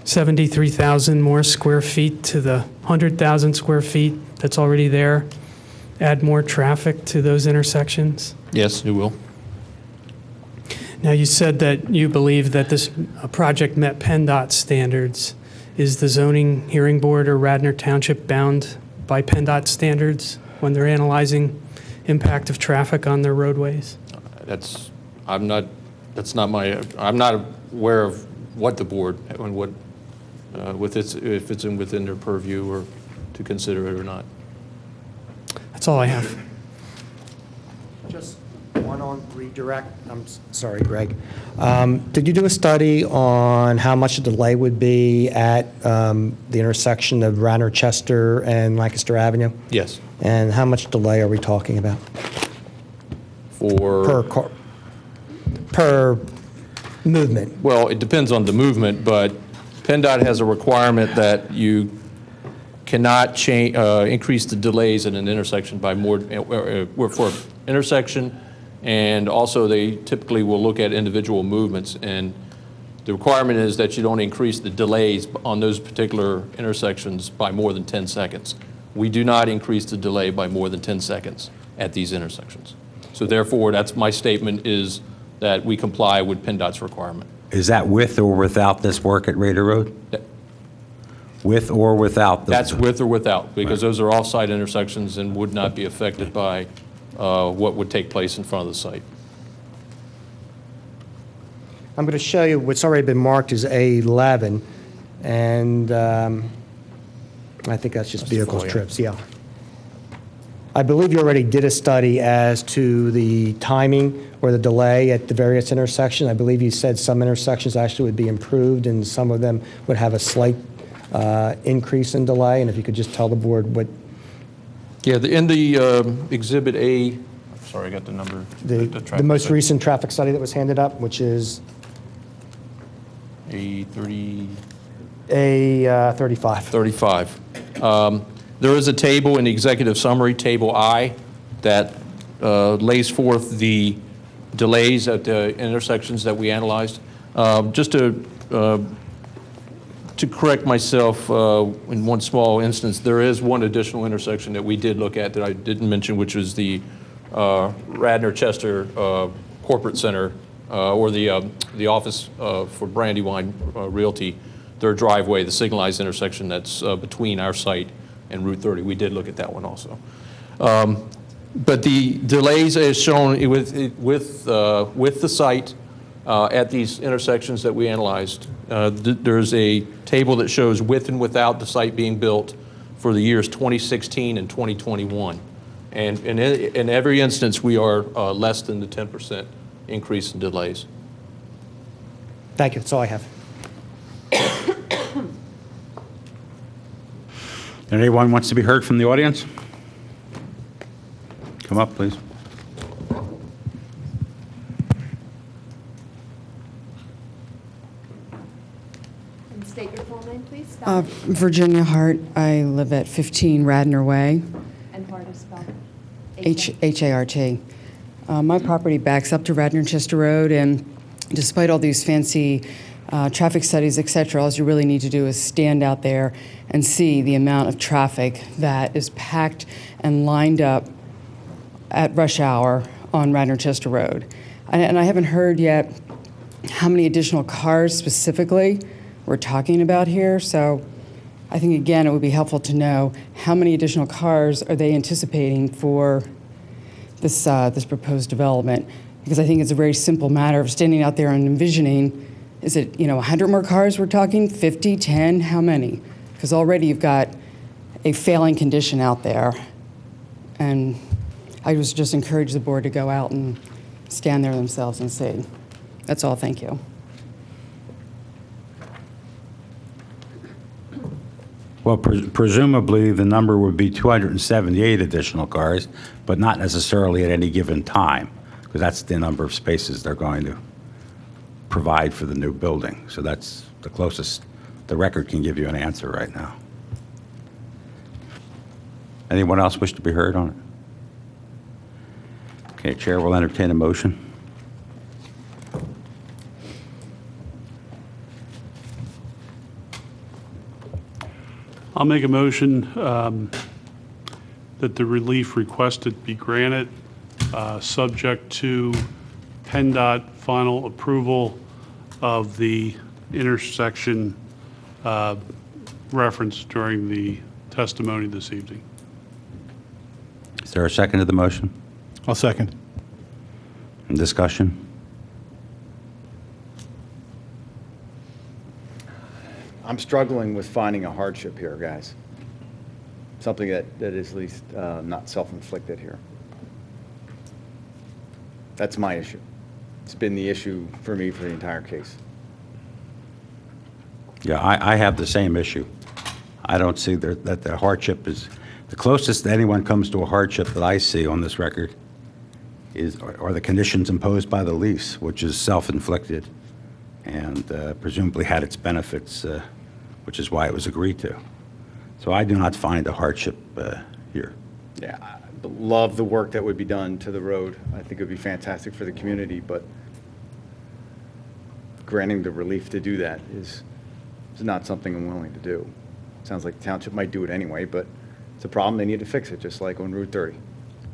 73,000 more square feet to the 100,000 square feet that's already there add more traffic to those intersections? Yes, it will. Now, you said that you believe that this project met PennDOT standards. Is the zoning hearing board or Radnor Township bound by PennDOT standards when they're analyzing impact of traffic on their roadways? I'm not aware of what the board, and what, if it's within their purview or to consider it or not. That's all I have. just one on redirect. Sorry, Greg. Did you do a study on how much the delay would be at the intersection of Radnor Chester and Lancaster Avenue? Yes. And how much delay are we talking about? For Per movement? Well, it depends on the movement, but PennDOT has a requirement that you cannot increase the delays in an intersection by more, for intersection, and also they typically will look at individual movements, and the requirement is that you don't increase the delays on those particular intersections by more than 10 seconds. We do not increase the delay by more than 10 seconds at these intersections. So therefore, that's my statement is that we comply with PennDOT's requirement. Is that with or without this work at Raider Road? That- With or without? That's with or without, because those are off-site intersections and would not be affected by what would take place in front of the site. I'm going to show you what's already been marked as A11, and I think that's just vehicle trips, yeah. I believe you already did a study as to the timing or the delay at the various intersections. I believe you said some intersections actually would be improved and some of them would have a slight increase in delay, and if you could just tell the board what Yeah, in the Exhibit A, I'm sorry, I got the number. the traffic most study. recent traffic study that was handed up, which is A30. A35. 35. There is a table in the executive summary, Table I, that lays forth the delays at the intersections that we analyzed. Just to correct myself in one small instance, there is one additional intersection that we did look at that I didn't mention, which was the Radnor-Chester Corporate Center, or the office for Brandywine Realty, their driveway, the signalized intersection that's between our site and Route 30. We did look at that one also. But the delays as shown with the site at these intersections that we analyzed, there's a table that shows with and without the site being built for the years 2016 and 2021. And in every instance, we are less than the 10% increase in delays. Thank you, that's all I have. Anyone wants to be heard from the audience? Come up, please. And state your full name, please. Virginia Hart. I live at 15 Radnor Way, And Hart is spelled H-A-R-T. My property backs up to Radnor-Chester Road, and despite all these fancy traffic studies, et cetera, all you really need to do is stand out there and see the amount of traffic that is packed and lined up at rush hour on Radnor-Chester Road. And I haven't heard yet how many additional cars specifically we're talking about here. So I think, again, it would be helpful to know how many additional cars are they anticipating for this, this proposed development. Because I think it's a very simple matter of standing out there and envisioning, is it, 100 more cars we're talking, 50, 10, how many? Because already you've got a failing condition out there. And I was just encourage the board to go out and stand there themselves and see. That's all, thank you. Well, presumably, the number would be 278 additional cars, but not necessarily at any given time, because that's the number of spaces they're going to provide for the new building. So that's the closest the record can give you an answer right now. Anyone else wish to be heard on it? Okay, Chair will entertain a motion. I'll make a motion that the relief requested be granted, subject to PennDOT final approval of the intersection referenced during the testimony this evening. Is there a second to the motion? I'll second. Discussion? I'm struggling with finding a hardship here, guys. Something that is at least not self-inflicted here. That's my issue. It's been the issue for me for the entire case. Yeah, I have the same issue. I don't see that the hardship is, the closest that anyone comes to a hardship that I see on this record are the conditions imposed by the lease, which is self-inflicted and presumably had its benefits, which is why it was agreed to. So I do not find a hardship here. Yeah, I love the work that would be done to the road. I think it would be fantastic for the community, but granting the relief to do that is not something I'm willing to do. Sounds like the township might do it anyway, but it's a problem. They need to fix it, just like on Route 30.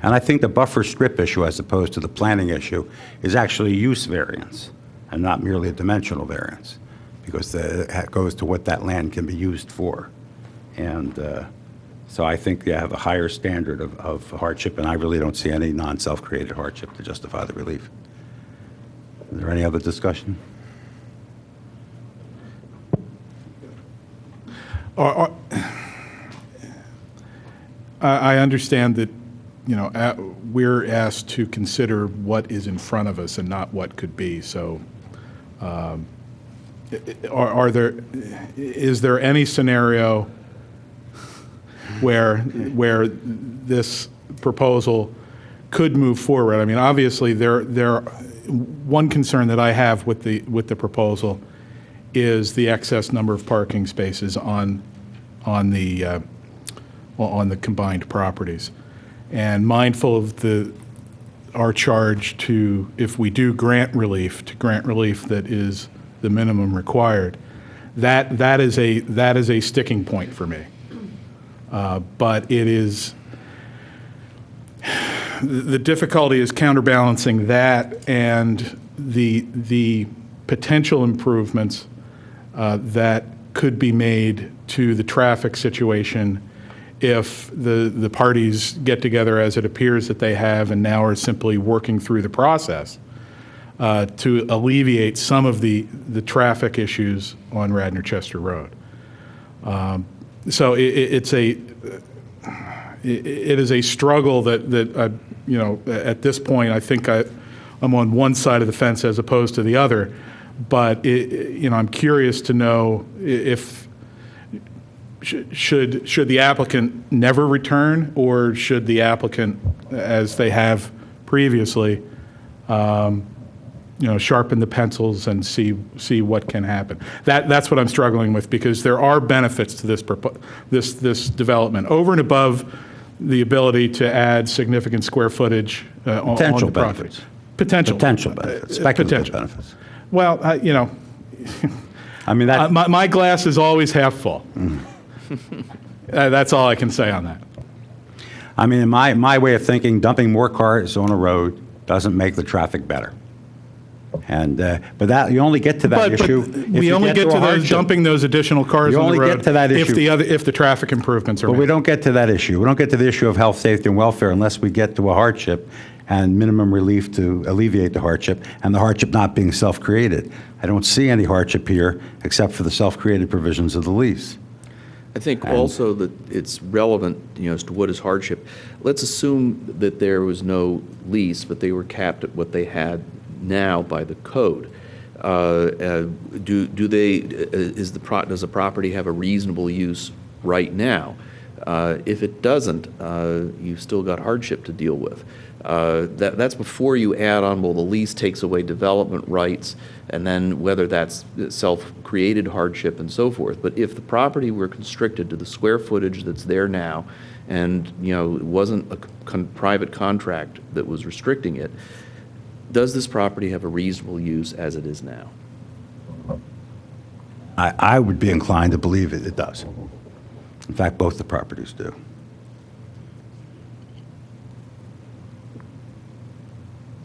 And I think the buffer strip issue, as opposed to the planning issue, is actually a use variance and not merely a dimensional variance, because it goes to what that land can be used for. And so I think you have a higher standard of hardship, and I really don't see any non-self-created hardship to justify the relief. Is there any other discussion? I understand that, we're asked to consider what is in front of us and not what could be. So, is there any scenario where this proposal could move forward? I mean, obviously, one concern that I have with the proposal is the excess number of parking spaces on the combined properties. And mindful of our charge to, if we do grant relief, to grant relief that is the minimum required, that is a sticking point for me. But it is, the difficulty is counterbalancing that and the potential improvements that could be made to the traffic situation if the parties get together, as it appears that they have, and now are simply working through the process to alleviate some of the traffic issues on Radnor Chester Road. So it is a struggle that at this point I think I'm on one side of the fence as opposed to the other, but I'm curious to know if should the applicant never return, or should the applicant, as they have previously, sharpen the pencils and see what can happen. That's what I'm struggling with, because there are benefits to this development over and above the ability to add significant square footage on the property. Potential benefits. Speculative benefits. Well, I mean, my glass is always half full. That's all I can say on that. I mean, in my way of thinking, dumping more cars on a road doesn't make the traffic better. And but that you only get to that issue. We only get to those dumping those additional cars on the road. You only get to that issue if the traffic improvements are made. But we don't get to that issue. We don't get to the issue of health, safety, and welfare unless we get to a hardship and minimum relief to alleviate the hardship, and the hardship not being self-created. I don't see any hardship here except for the self-created provisions of the lease. I think also that it's relevant, as to what is hardship. Let's assume that there was no lease, but they were capped at what they had now by the code. Does the property have a reasonable use right now? If it doesn't, you've still got hardship to deal with. That's before you add on, well, the lease takes away development rights, and then whether that's self-created hardship and so forth. But if the property were constricted to the square footage that's there now, and it wasn't a private contract that was restricting it, does this property have a reasonable use as it is now? I would be inclined to believe it does. In fact, both the properties do.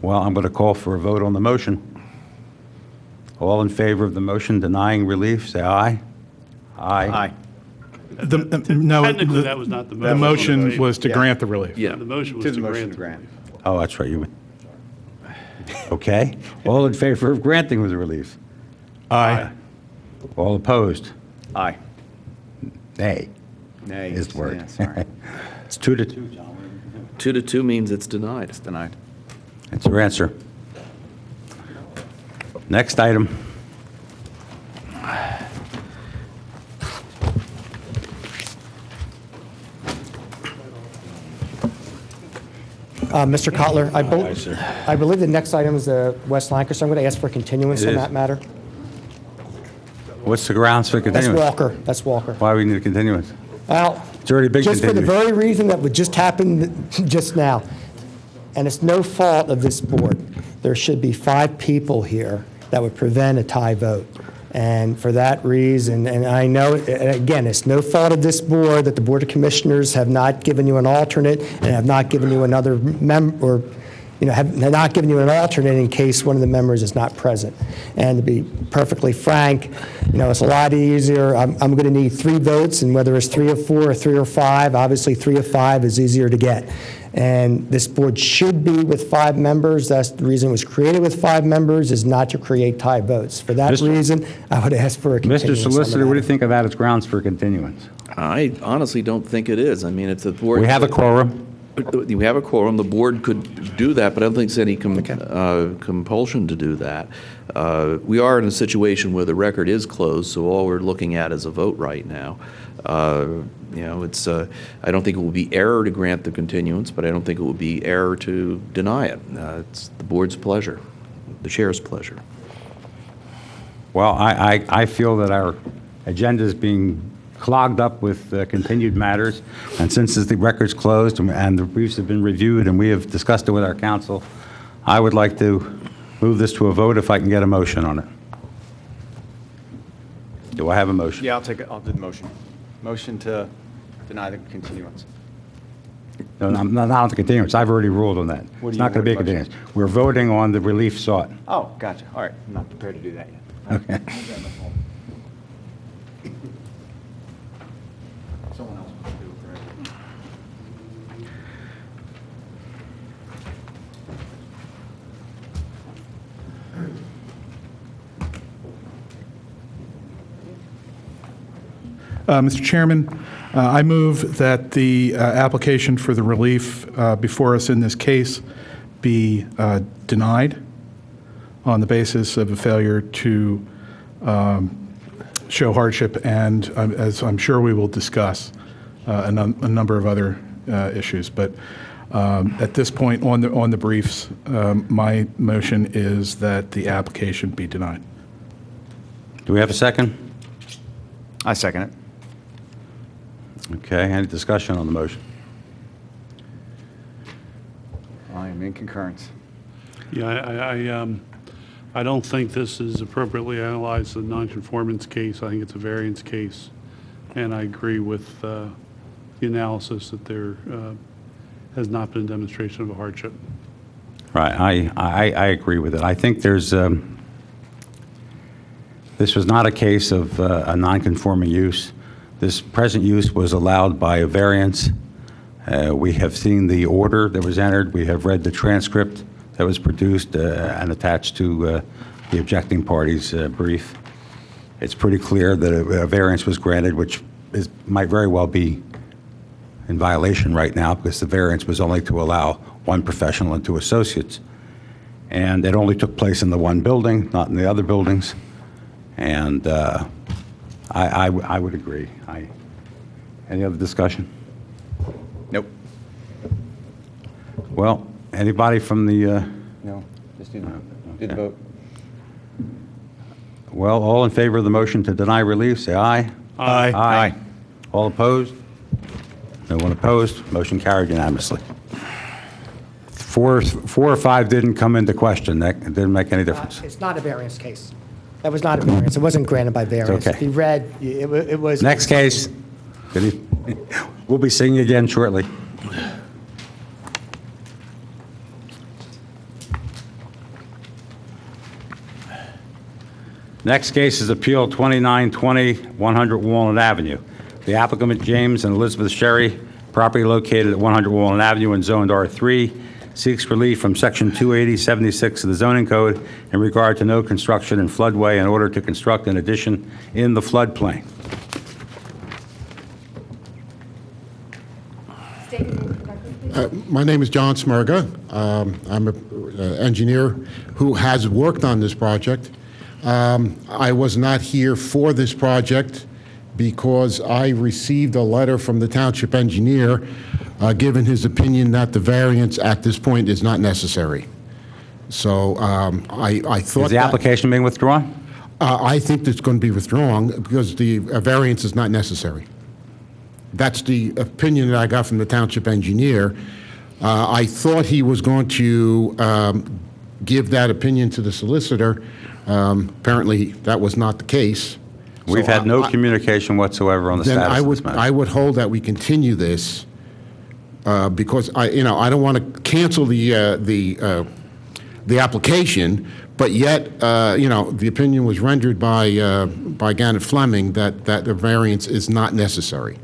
Well, I'm going to call for a vote on the motion. All in favor of the motion denying relief, say aye. Aye. Technically, that was not the motion. The motion was to grant the relief. Yeah, the motion was to grant the relief. Oh, that's right. Okay. All in favor of granting the relief? Aye. All opposed? Aye. Nay. Nay. Is the word. Yeah, sorry. It's 2-2, John. 2-2 means it's denied. It's denied. That's your answer. Next item. Mr. Cotler, I believe the next item is West Lancaster. I'm going to ask for continuance It on is. that matter. What's the grounds for That's continuance? Walker. That's Walker. Why do we need a continuance? Well, It's already been just for the continued. very reason that would just happen just now. And it's no fault of this board. There should be 5 people here that would prevent a tie vote. And for that reason, and I know, and again, it's no fault of this board that the Board of Commissioners have not given you an alternate and have not given you another member, have not given you an alternate in case one of the members is not present. And to be perfectly frank, it's a lot easier. I'm going to need 3 votes, and whether it's 3 of 4 or 3 or 5, obviously 3 of 5 is easier to get. And this board should be with 5 members. That's the reason it was created with 5 members, is not to create tie votes. For that reason, I would ask for a continuance. Mr. Solicitor, what do you think of that as grounds for continuance? I honestly don't think it is. I mean, it's the board. We have a quorum. We have a quorum. The board could do that, but I don't think there's any compulsion to do that. We are in a situation where the record is closed, so all we're looking at is a vote right now. It's. I don't think it would be error to grant the continuance, but I don't think it would be error to deny it. It's the board's pleasure, the chair's pleasure. Well, I feel that our agenda is being clogged up with continued matters, and since the record's closed and the briefs have been reviewed and we have discussed it with our counsel, I would like to move this to a vote if I can get a motion on it. Do I have a motion? Yeah, I'll do the motion. Motion to deny the continuance. No, not on the continuance. I've already ruled on that. What do It's you not going to be a want motion? continuance. We're voting on the relief sought. Oh, gotcha. All right. I'm not prepared to do that yet. Okay. Someone else wants to do it, correct? Mr. Chairman, I move that the application for the relief before us in this case be denied on the basis of a failure to show hardship and, as I'm sure we will discuss, a number of other issues. But at this point on the briefs, my motion is that the application be denied. Do we have a second? I second it. Okay, any discussion on the motion? I am in concurrence. Yeah, I don't think this is appropriately analyzed as a nonconformance case. I think it's a variance case. And I agree with the analysis that there has not been a demonstration of a hardship. Right, I agree with it. I think there's, this was not a case of a nonconforming use. This present use was allowed by a variance. We have seen the order that was entered. We have read the transcript that was produced and attached to the objecting party's brief. It's pretty clear that a variance was granted, which might very well be in violation right now because the variance was only to allow 1 professional and 2 associates. And it only took place in the 1 building, not in the other buildings. And I would agree. Any other discussion? Nope. Well, anybody from the, No, just do the vote. well, all in favor of the motion to deny relief, say aye. Aye. Aye. All opposed? No one opposed. Motion carried unanimously. 4 or 5 didn't come into question. That didn't make any difference. It's not a variance case. That was not a variance. It wasn't granted by variance. okay. If you read, it was. Next case. We'll be seeing you again shortly. Next case is Appeal 2920, 100 Walnut Avenue. The applicant, James and Elizabeth Sherry, property located at 100 Walnut Avenue and zoned R3, seeks relief from Section 280-76 of the zoning code in regard to no construction in floodway in order to construct an addition in the floodplain. State your name correctly, please. My name is John Smerga. I'm an engineer who has worked on this project. I was not here for this project because I received a letter from the township engineer giving his opinion that the variance at this point is not necessary. So I thought Is the application being withdrawn? I think it's going to be withdrawn because the variance is not necessary. That's the opinion that I got from the township engineer. I thought he was going to give that opinion to the solicitor Apparently, that was not the case. We've So had no I- communication whatsoever on the Then status I of this would, matter. I would hold that we continue this because I don't want to cancel the application, but yet, the opinion was rendered by Gannett Fleming that the variance is not necessary.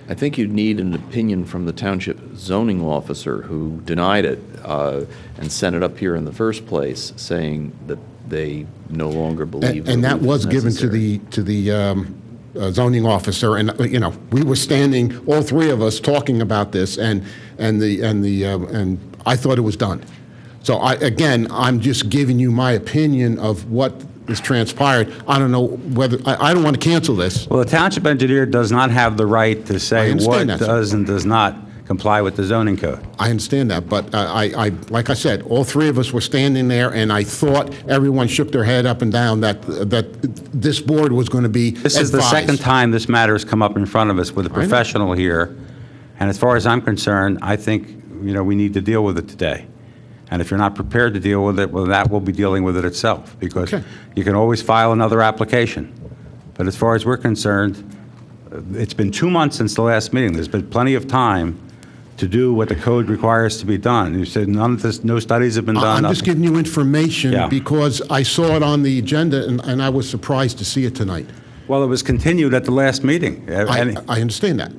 I think you'd need an opinion from the township zoning officer who denied it and sent it up here in the first place, saying that they no longer believe And that relief was is given to necessary. the zoning officer, and we were standing, all three of us, talking about this, and I thought it was done. So I'm just giving you my opinion of what has transpired. I don't know whether I don't want to cancel this. Well, the township engineer does not have the right to I say what understand that, sir. does and does not comply with the zoning code. I understand that, but like I said, all three of us were standing there, and I thought everyone shook their head up and down that this board was going to be This is the advised. second time this matter has come up in front of us with a know. professional here, and as far as I'm concerned, I think, we need to deal with it today. And if you're not prepared to deal with it, well, that will be dealing with it itself, because Okay. you can always file another application. But as far as we're concerned, it's been 2 months since the last meeting. There's been plenty of time to do what the code requires to be done. You said no studies have been done. I'm just nothing. giving you information Yeah. because I saw it on the agenda, and I was surprised to see it tonight. Well, it was continued at the last meeting. I understand that.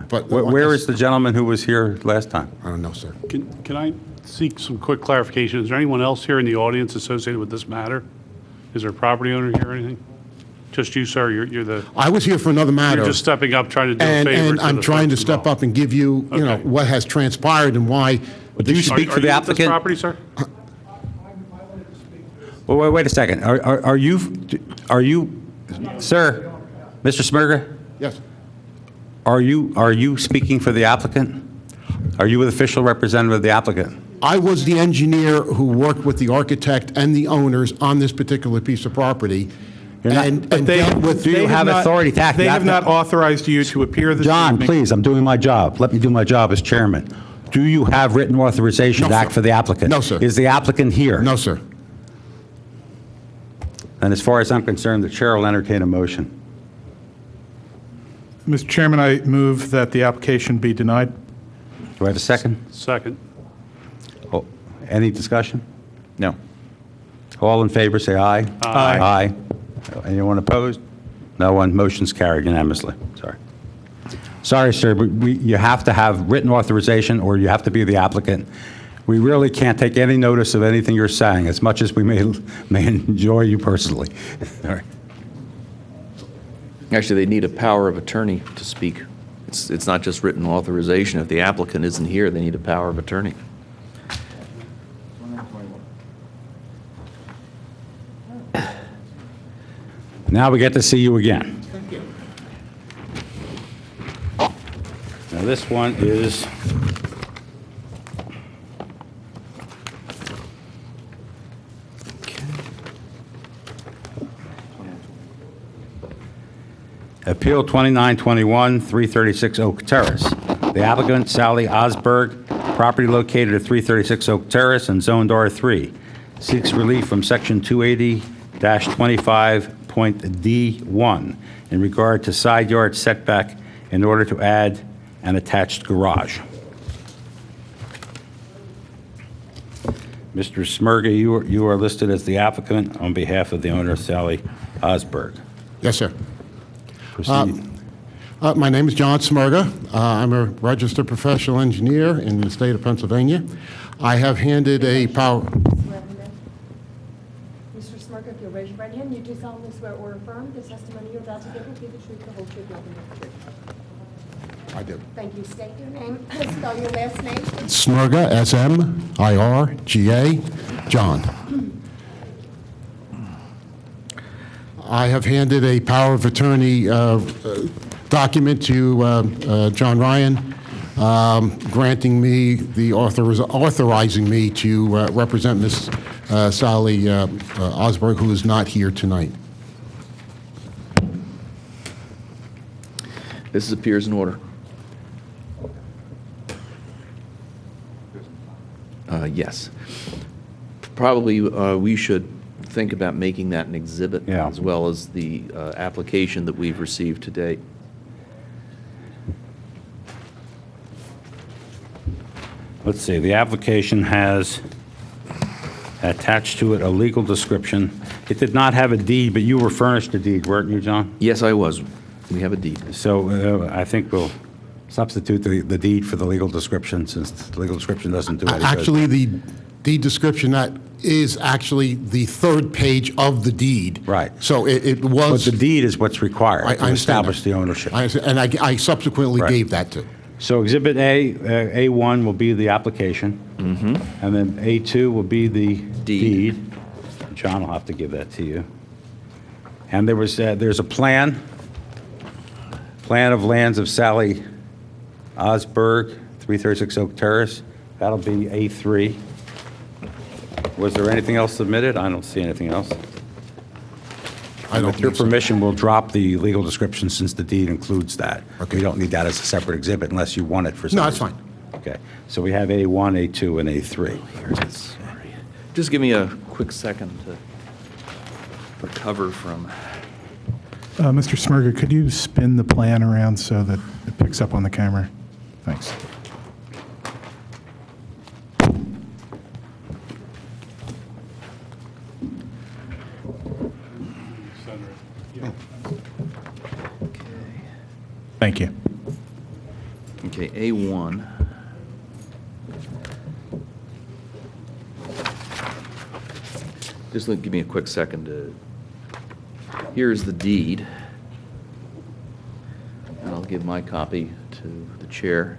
But Where is the gentleman who was here last time? I don't know, sir. Can I seek some quick clarification? Is there anyone else here in the audience associated with this matter? Is there a property owner here or anything? Just you, sir? You're the, I was here for another matter. you're just stepping up, trying to do a And, favor and to I'm the trying to folks step involved. up and give you, Okay. what has transpired and why. Do you speak for the Are you with this applicant? property, sir? Well, wait a second. Are you, sir, Mr. Smirga, Yes. are you speaking for the applicant? Are you an official representative of the applicant? I was the engineer who worked with the architect and the owners on this particular piece of property. not- And but dealt with. Do you have authority to act? They You have not authorized you to appear this John, evening. please, I'm doing my job. Let me do my job as chairman. Do you have written authorization No, to act sir. for the applicant? No, sir. Is the applicant here? No, sir. And as far as I'm concerned, the chair will entertain a motion. Mr. Chairman, I move that the application be denied. Do I have a second? Second. Oh, any discussion? No. All in favor, say aye. Aye. Aye. Anyone opposed? No one. Motion's carried unanimously. Sorry. Sorry, sir, but you have to have written authorization, or you have to be the applicant. We really can't take any notice of anything you're saying, as much as we may enjoy you personally. All right. Actually, they need a power of attorney to speak. It's not just written authorization. If the applicant isn't here, they need a power of attorney. Now we get to see you again. Now this one is Appeal 2921, 336 Oak Terrace. The applicant, Sally Osberg, property located at 336 Oak Terrace and zoned R3, seeks relief from Section 280-25.D1 in regard to side yard setback in order to add an attached garage. Mr. Smirga, you are listed as the applicant on behalf of the owner, Sally Osberg. Yes, sir. Proceed. My name is John Smirga. I'm a registered professional engineer in the state of Pennsylvania. I have handed a power. Mr. Smirka, if you'll raise your right hand, you do solemnly swear or affirm the testimony you're about to give will be the truth, the whole truth, nothing but the truth. I do. Thank you. State your name, spell your last name. Smirga, S-M-I-R-G-A, John. I have handed a power of attorney document to John Ryan, granting me the authorizing me to represent Ms. Sally Osberg, who is not here tonight. This appears in order. Yes. Probably we should think about making that an exhibit Yeah. as well as the application that we've received to date. Let's see, the application has attached to it a legal description. It did not have a deed, but you were furnished a deed, weren't you, John? Yes, I was. We have a deed. So I think we'll substitute the deed for the legal description, since the legal description doesn't do any good. Actually, the deed description, that is actually the third page of the deed. Right. So it But was. the deed is what's required I to understand establish that. the ownership. I understand, and I subsequently Right. gave that to. So Exhibit A, A1 will be the application. And then A2 will be the deed. John will have to give that to you. And there's a plan of lands of Sally Osberg, 336 Oak Terrace. That'll be A3. Was there anything else submitted? I don't see anything else. With your permission, we'll drop the legal description since the deed includes that. Okay. We don't need that as a separate exhibit unless you want it for some No, that's reason. fine. Okay, so we have A1, A2, and A3. Just give me a quick second to recover from. Mr. Smirga, could you spin the plan around so that it picks up on the camera? Thanks. Thank you. Okay, A1. Just give me a quick second to, here's the deed. And I'll give my copy to the chair.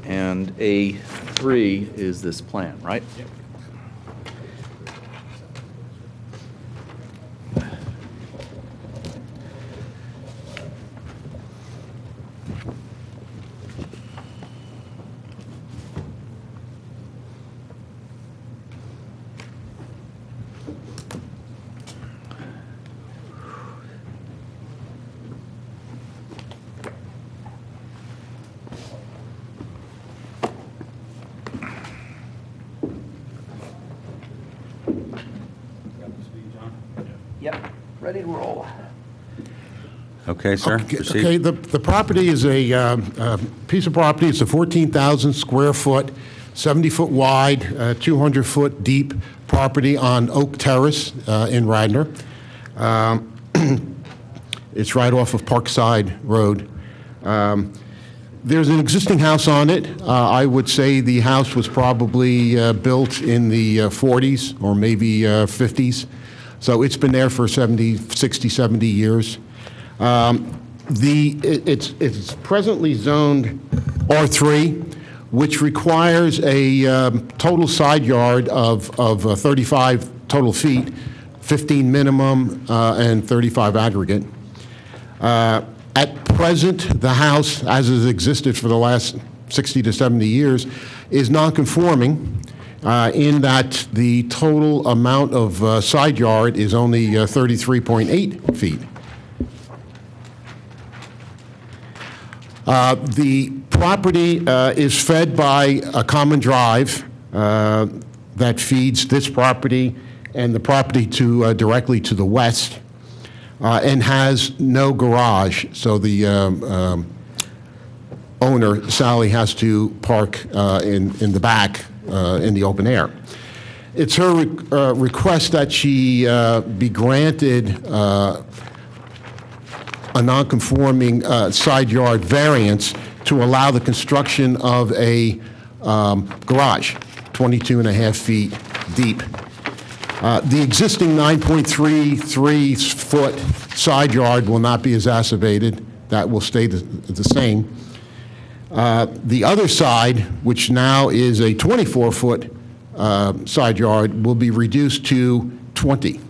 And A3 is this plan, right? Yep. Yep, ready to roll. Okay, sir, proceed. Okay, the property is a piece of property. It's a 14,000 square foot, 70-foot wide, 200-foot deep property on Oak Terrace in Radnor. It's right off of Parkside Road. There's an existing house on it. I would say the house was probably built in the 40s or maybe 50s. So it's been there for 60, 70 years. It's presently zoned R3, which requires a total side yard of 35 total feet, 15 minimum, and 35 aggregate. At present, the house, as has existed for the last 60 to 70 years, is non-conforming in that the total amount of side yard is only 33.8 feet. The property is fed by a common drive that feeds this property and the property to directly to the west, and has no garage. So the owner, Sally, has to park in the back in the open air. It's her request that she be granted a non-conforming side yard variance to allow the construction of a garage, 22 and a half feet deep. The existing 9.33-foot side yard will not be exacerbated. That will stay the same. The other side, which now is a 24-foot side yard, will be reduced to 20.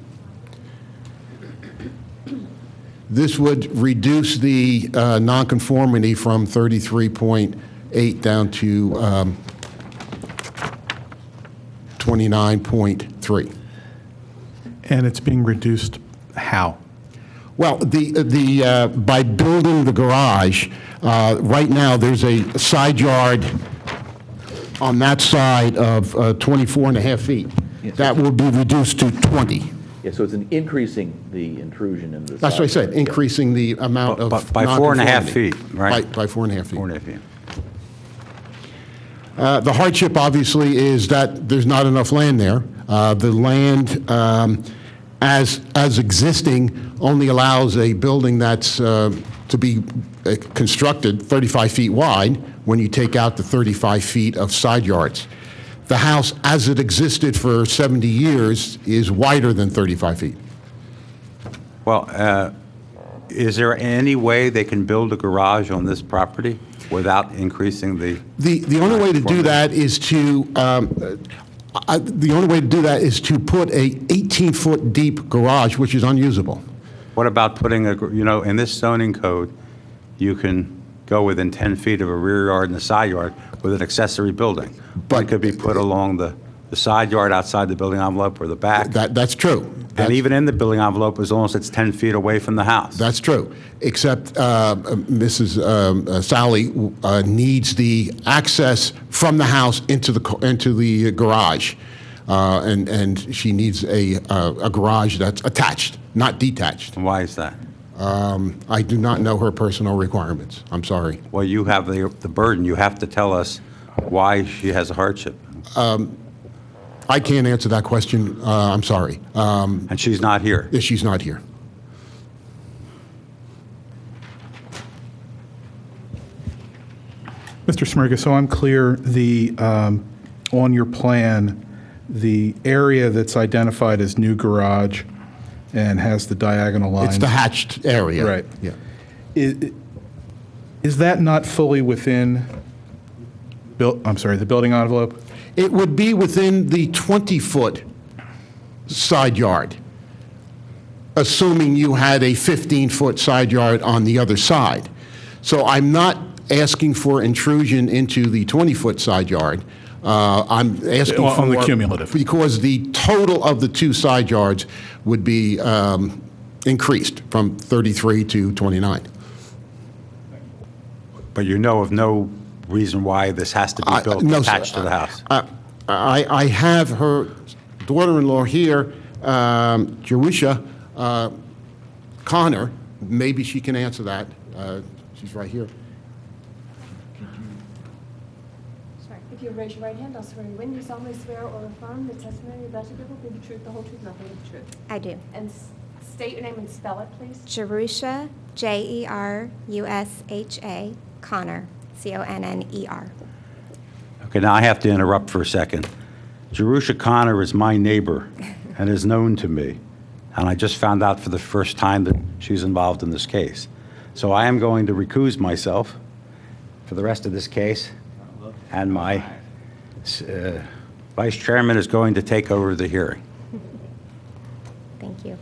This would reduce the nonconformity from 33.8 down to 29.3. And it's being reduced how? Well, by building the garage, right now there's a side yard on that side of 24 and a half feet. Yes. that will be reduced to 20. Yeah, so it's increasing the intrusion in the That's what I said, side yard, yeah. increasing the amount of But by 4.5 nonconformity. feet, right? By 4.5 feet. 4.5 feet. The hardship, obviously, is that there's not enough land there. The land, as existing, only allows a building that's to be constructed 35 feet wide when you take out the 35 feet of side yards. The house, as it existed for 70 years, is wider than 35 feet. Well, is there any way they can build a garage on this property without increasing the? The only way to do that is to put a 18-foot deep garage, which is unusable. What about putting in this zoning code, you can go within 10 feet of a rear yard and a side yard with an accessory building. But it could be put along the side yard outside the building envelope or the back. That's true. And even in the building envelope, as long as it's 10 feet away from the house. That's true, except Mrs. Sally needs the access from the house into the garage. And she needs a garage that's attached, not detached. And why is that? I do not know her personal requirements. I'm sorry. Well, you have the burden. You have to tell us why she has a hardship. I can't answer that question. I'm sorry. And she's not here? She's not here. Mr. Smirga, so I'm clear, on your plan, the area that's identified as new garage and has the diagonal lines. It's the hatched area. Right. Yeah. Is that not fully within, the building envelope? It would be within the 20-foot side yard, assuming you had a 15-foot side yard on the other side. So I'm not asking for intrusion into the 20-foot side yard. I'm asking for on the cumulative. Because the total of the two side yards would be increased from 33 to 29. But you know of no reason why this has to be built No, sir. attached to the house? I have her daughter-in-law here, Jerusha Connor. Maybe she can answer that. She's right here. If you raise your right hand, I'll swear you in. You solemnly swear or affirm the testimony you're about to give will be the truth, the whole truth, nothing but the truth. I do. And state your name and spell it, please. Jerusha, Jerusha, Connor, Conner. Okay, now I have to interrupt for a second. Jerusha Connor is my neighbor and is known to me. And I just found out for the first time that she's involved in this case. So I am going to recuse myself for the rest of this case. And my vice chairman is going to take over the hearing. Thank you.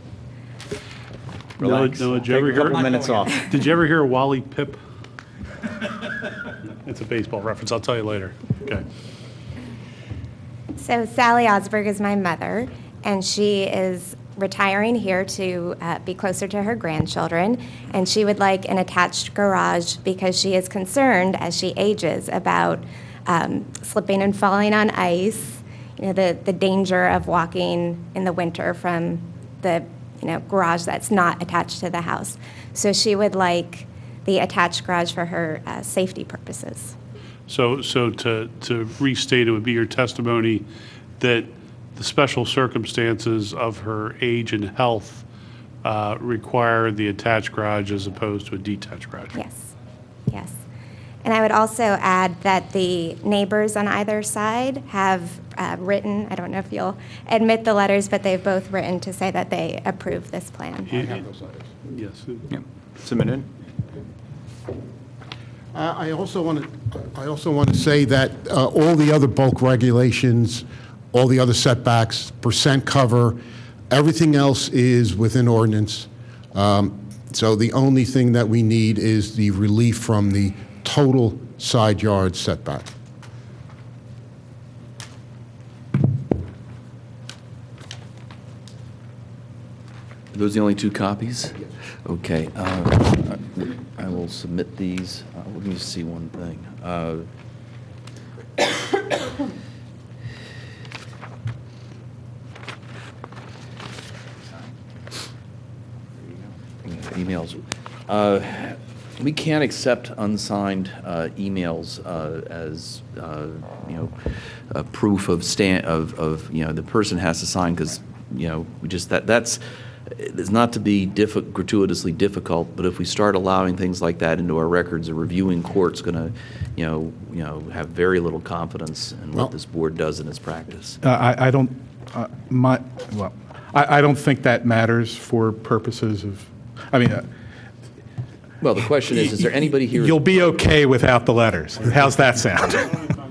No, did you ever hear? Minutes off. Did you ever hear Wally Pip? It's a baseball reference. I'll tell you later. Okay. So Sally Osberg is my mother, and she is retiring here to be closer to her grandchildren, and she would like an attached garage because she is concerned as she ages about slipping and falling on ice, the danger of walking in the winter from the garage that's not attached to the house. So she would like the attached garage for her safety purposes. So to restate, it would be your testimony that the special circumstances of her age and health require the attached garage as opposed to a detached garage. Yes, yes. And I would also add that the neighbors on either side have written, I don't know if you'll admit the letters, but they've both written to say that they approve this plan. I have those letters. Yes. Yep. Submitted. I also want to say that all the other bulk regulations, all the other setbacks, percent cover, everything else is within ordinance. So the only thing that we need is the relief from the total side yard setback. Are those the only two copies? Okay. I will submit these. Let me just see one thing. emails. We can't accept unsigned emails as, proof of the person has to sign because, we just, that's, it's not to be gratuitously difficult, but if we start allowing things like that into our records, a reviewing court's going to, have very little confidence in what this board does in its practice. I don't, I don't think that matters for purposes of, Well, the question is there anybody here? You'll be okay without the letters. How's that sound?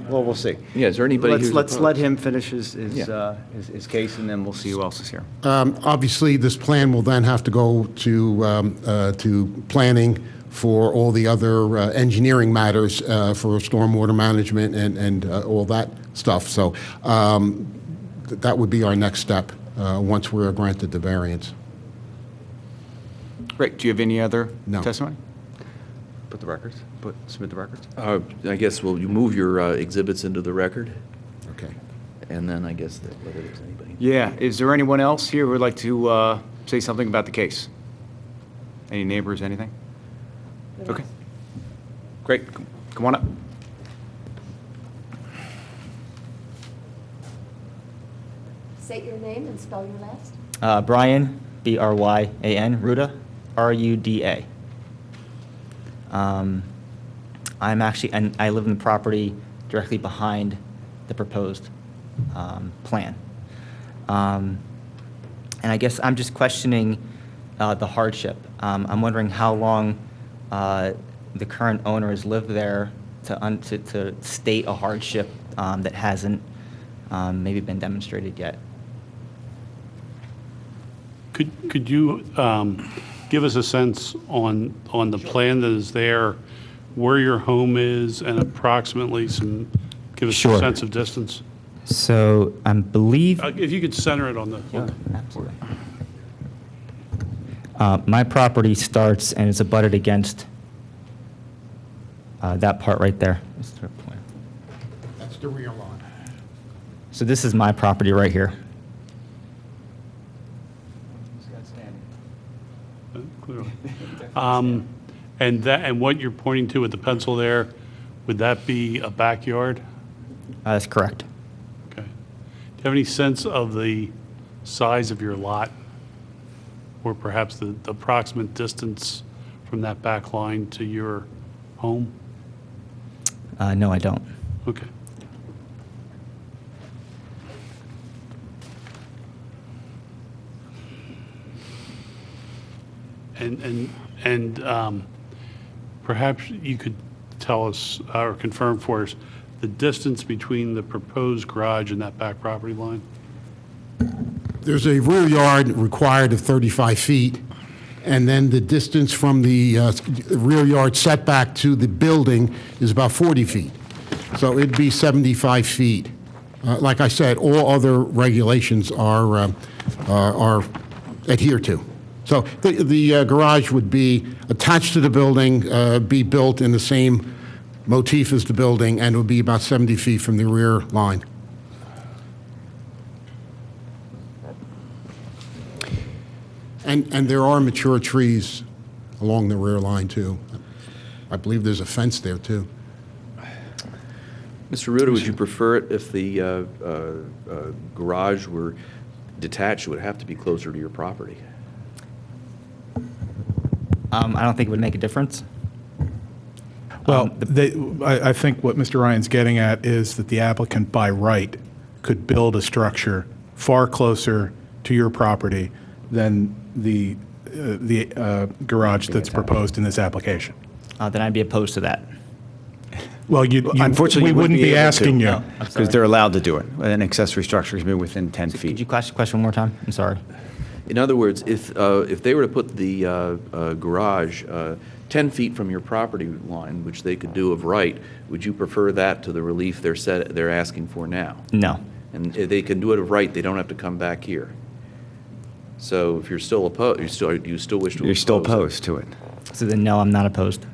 Well, we'll see. Yeah, is there anybody who's Let's let opposed? him finish his case, and then we'll see who else is here. Obviously, this plan will then have to go to planning for all the other engineering matters for stormwater management and all that stuff. So that would be our next step once we're granted the variance. Great. Do you have any other No. testimony? Submit the records. I guess, will you move your exhibits into the record? Okay. And then I guess whether there's anybody. Yeah. Is there anyone else here who would like to say something about the case? Any neighbors, anything? Okay. Great. Come on up. State your name and spell your last. Brian, B-R-Y-A-N, Ruda, R-U-D-A. I'm actually, and I live in the property directly behind the proposed plan. And I guess I'm just questioning the hardship. I'm wondering how long the current owner has lived there to state a hardship that hasn't maybe been demonstrated yet. Could you give us a sense on the plan that is there, where your home is, and approximately give us Sure. a sense of distance? So I believe. If you could center it on the. Absolutely. My property starts and it's abutted against that part right there. That's the rear line. So this is my property right here. Clearly. And what you're pointing to with the pencil there, would that be a backyard? That's correct. Okay. Do you have any sense of the size of your lot, or perhaps the approximate distance from that back line to your home? No, I don't. Okay. And perhaps you could tell us or confirm for us the distance between the proposed garage and that back property line? There's a rear yard required of 35 feet, and then the distance from the rear yard setback to the building is about 40 feet. So it'd be 75 feet. Like I said, all other regulations are adhered to. So the garage would be attached to the building, be built in the same motif as the building, and it would be about 70 feet from the rear line. And there are mature trees along the rear line, too. I believe there's a fence there, too. Mr. Ruda, would you prefer it if the garage were detached? It would have to be closer to your property. I don't think it would make a difference. Well, I think what Mr. Ryan's getting at is that the applicant by right could build a structure far closer to your property than the garage that's proposed in this application. Then I'd be opposed to that. Well, Unfortunately, we wouldn't be asking you. Because they're allowed to do it. An accessory structure is within 10 feet. Could you ask the question one more time? I'm sorry. In other words, if they were to put the garage 10 feet from your property line, which they could do of right, would you prefer that to the relief they're asking for now? No. And if they can do it of right, they don't have to come back here. So if you're still opposed, you still wish to. You're still oppose opposed to it. So then, no, I'm not opposed.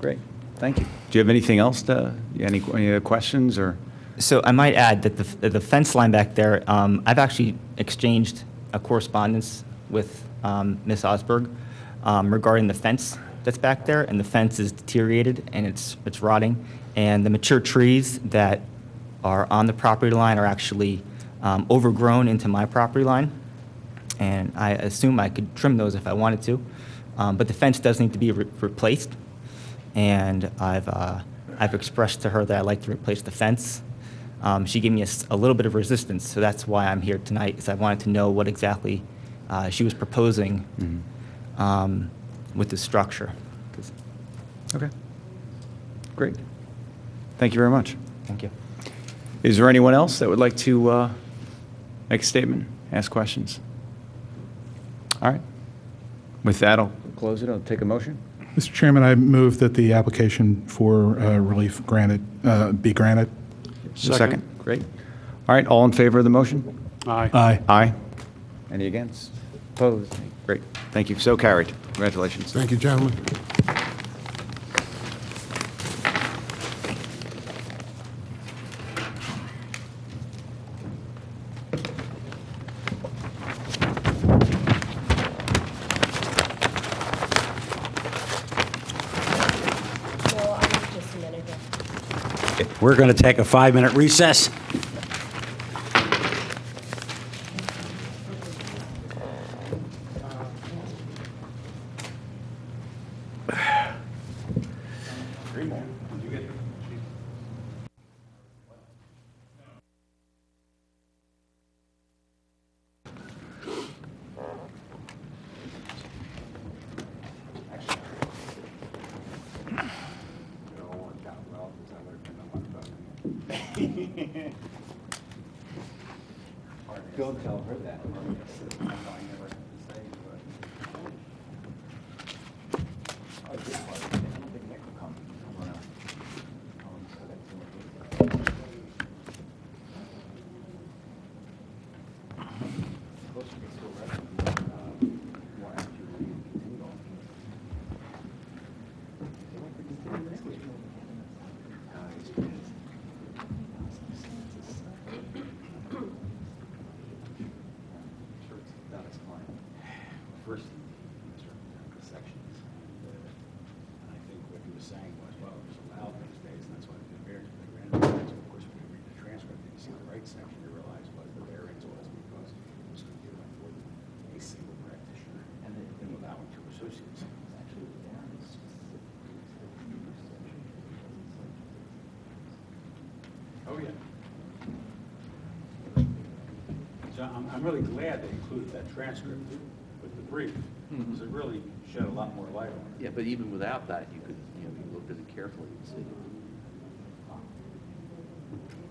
Great. Thank you. Do you have anything else any other questions or? So I might add that the fence line back there, I've actually exchanged a correspondence with Ms. Osberg. regarding the fence that's back there, and the fence is deteriorated and it's rotting. And the mature trees that are on the property line are actually overgrown into my property line. And I assume I could trim those if I wanted to. But the fence does need to be replaced. And I've expressed to her that I'd like to replace the fence. She gave me a little bit of resistance, so that's why I'm here tonight, is I wanted to know what exactly she was proposing with the structure. Okay. Great. Thank you very much. Thank you. Is there anyone else that would like to make a statement, ask questions? All right. With that, I'll close it. I'll take a motion. Mr. Chairman, I move that the application for relief be granted. Second. Great. All right. All in favor of the motion? Aye. Aye. Aye. Any against? Opposed? Great. Thank you. So carried. Congratulations. Thank you, gentlemen. Well, I was just a minute ago. We're going to take a 5-minute recess. Don't tell her that. First, the sections. And I think what he was saying was, well, it was allowed those days, and that's why the variance was granted. So of course, when you read the transcript, and you see the right section, you realize what the variance was because it was given for a single practitioner and then allowing two associates. Actually, the variance. Oh, yeah. So I'm really glad they included that transcript with the brief, because it really shed a lot more light on it. Yeah, but even without that, you could, you know, if you looked at it carefully and see.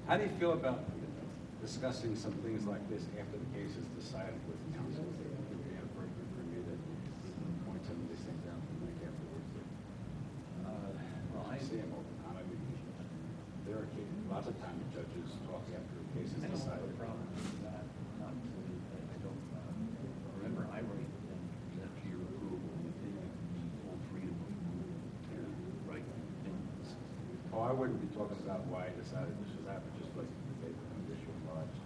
How do you feel about discussing some things like this after the case is decided with counsel? It would be appropriate for me to point some of these things out and make afterwards. Well, I see them all the time. I mean, there are lots of times judges talk after a case is decided. Remember, I write them after your approval, and they have full freedom of writing opinions. Oh, I wouldn't be talking about why I decided this was happening, just like the paper and visual lives.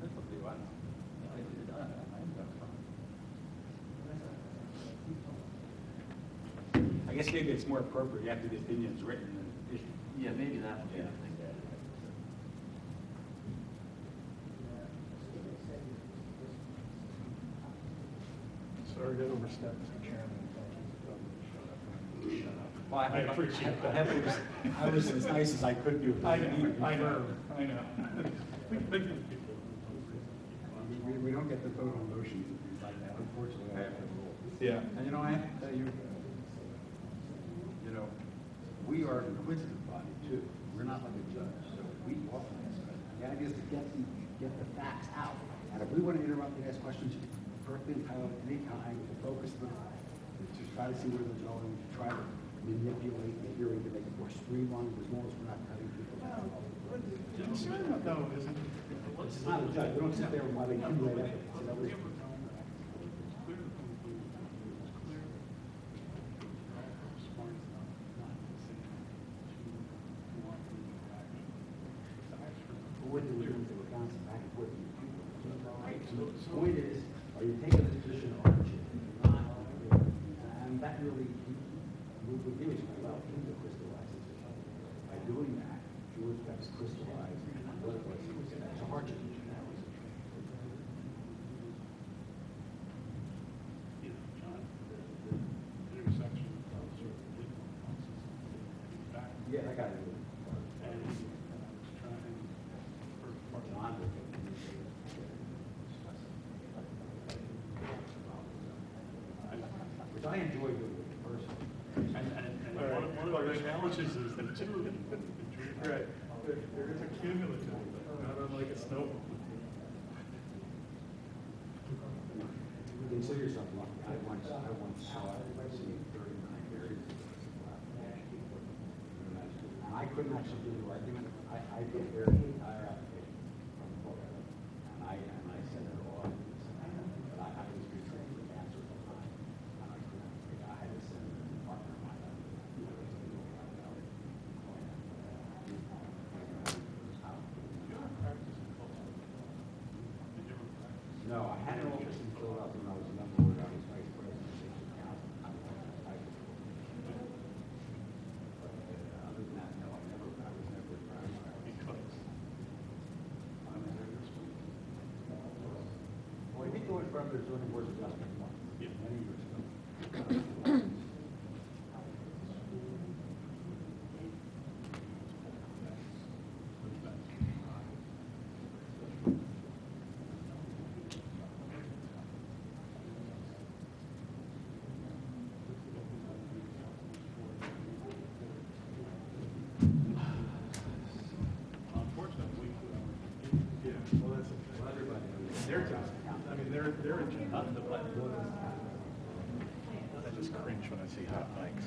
That's what they want. I guess maybe it's more appropriate after the opinion's written than issued. Yeah, maybe that would be the thing. Sorry to overstep, Mr. Chairman. Well, I appreciate that. I was as nice as I could do. I know. We don't get to vote on motions and things like that, unfortunately, I have to rule. Yeah. And I have to tell you, we are an inquisitive body too. We're not like a judge, so we often ask questions. The idea is to get the facts out. And if we want to interrupt and ask questions, perfectly entitled at any time, with a focus to try to see where they're going, to try to manipulate the hearing to make it more streamlined, as long as we're not cutting people down. It's not a judge. We don't sit there while they accumulate evidence. What do we do with the council back and forth? The point is, are Are you taking the position of hardship? And that really would give us well into crystallizing it. By doing that, George got to crystallize what it was. It's a hardship. Yeah, I got it. Which I enjoy doing with the person. And one of our challenges is that two of them, right, it's a cumulative, not unlike a snowball. Consider yourself lucky. I once saw seeing 39 areas. And I couldn't actually do the argument. I prepared the entire application from the book. And I said it all. But I was receiving the answer at the time. And I couldn't. I had to send a partner of mine. No, I had an office in Philadelphia when I was a member of the vice president of the council. Other than that, no, I was never proud. Well, he doing for others doing the worst adjustment once, many years ago. They're in not the black. I just cringe when I see hot mics.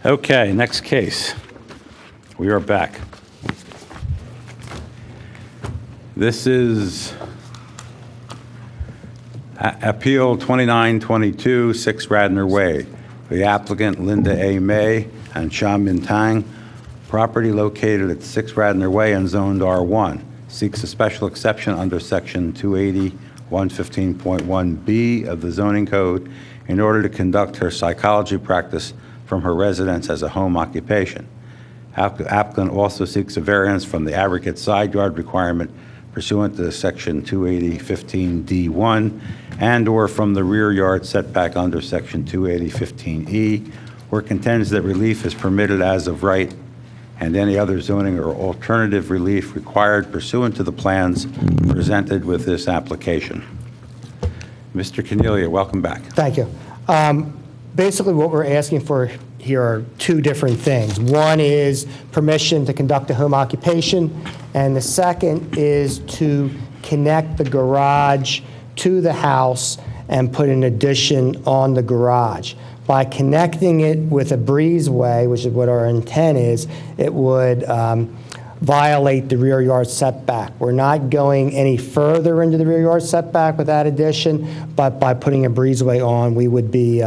Okay, next case. We are back. This is Appeal 2922, 6 Radnor Way. The applicant, Linda A. May and Sha Min Tang, property located at 6 Radnor Way and zoned R1, seeks a special exception under Section 280, 115.1B of the zoning code in order to conduct her psychology practice from her residence as a home occupation. Applicant also seeks a variance from the aggregate side yard requirement pursuant to Section 280-15D1 and/or from the rear yard setback under Section 280-15E, or contends that relief is permitted as of right and any other zoning or alternative relief required pursuant to the plans presented with this application. Mr. Cornelia, welcome back. Thank you. Basically, what we're asking for here are two different things. One is permission to conduct a home occupation, and the second is to connect the garage to the house and put an addition on the garage. By connecting it with a breezeway, which is what our intent is, it would violate the rear yard setback. We're not going any further into the rear yard setback with that addition, but by putting a breezeway on, we would be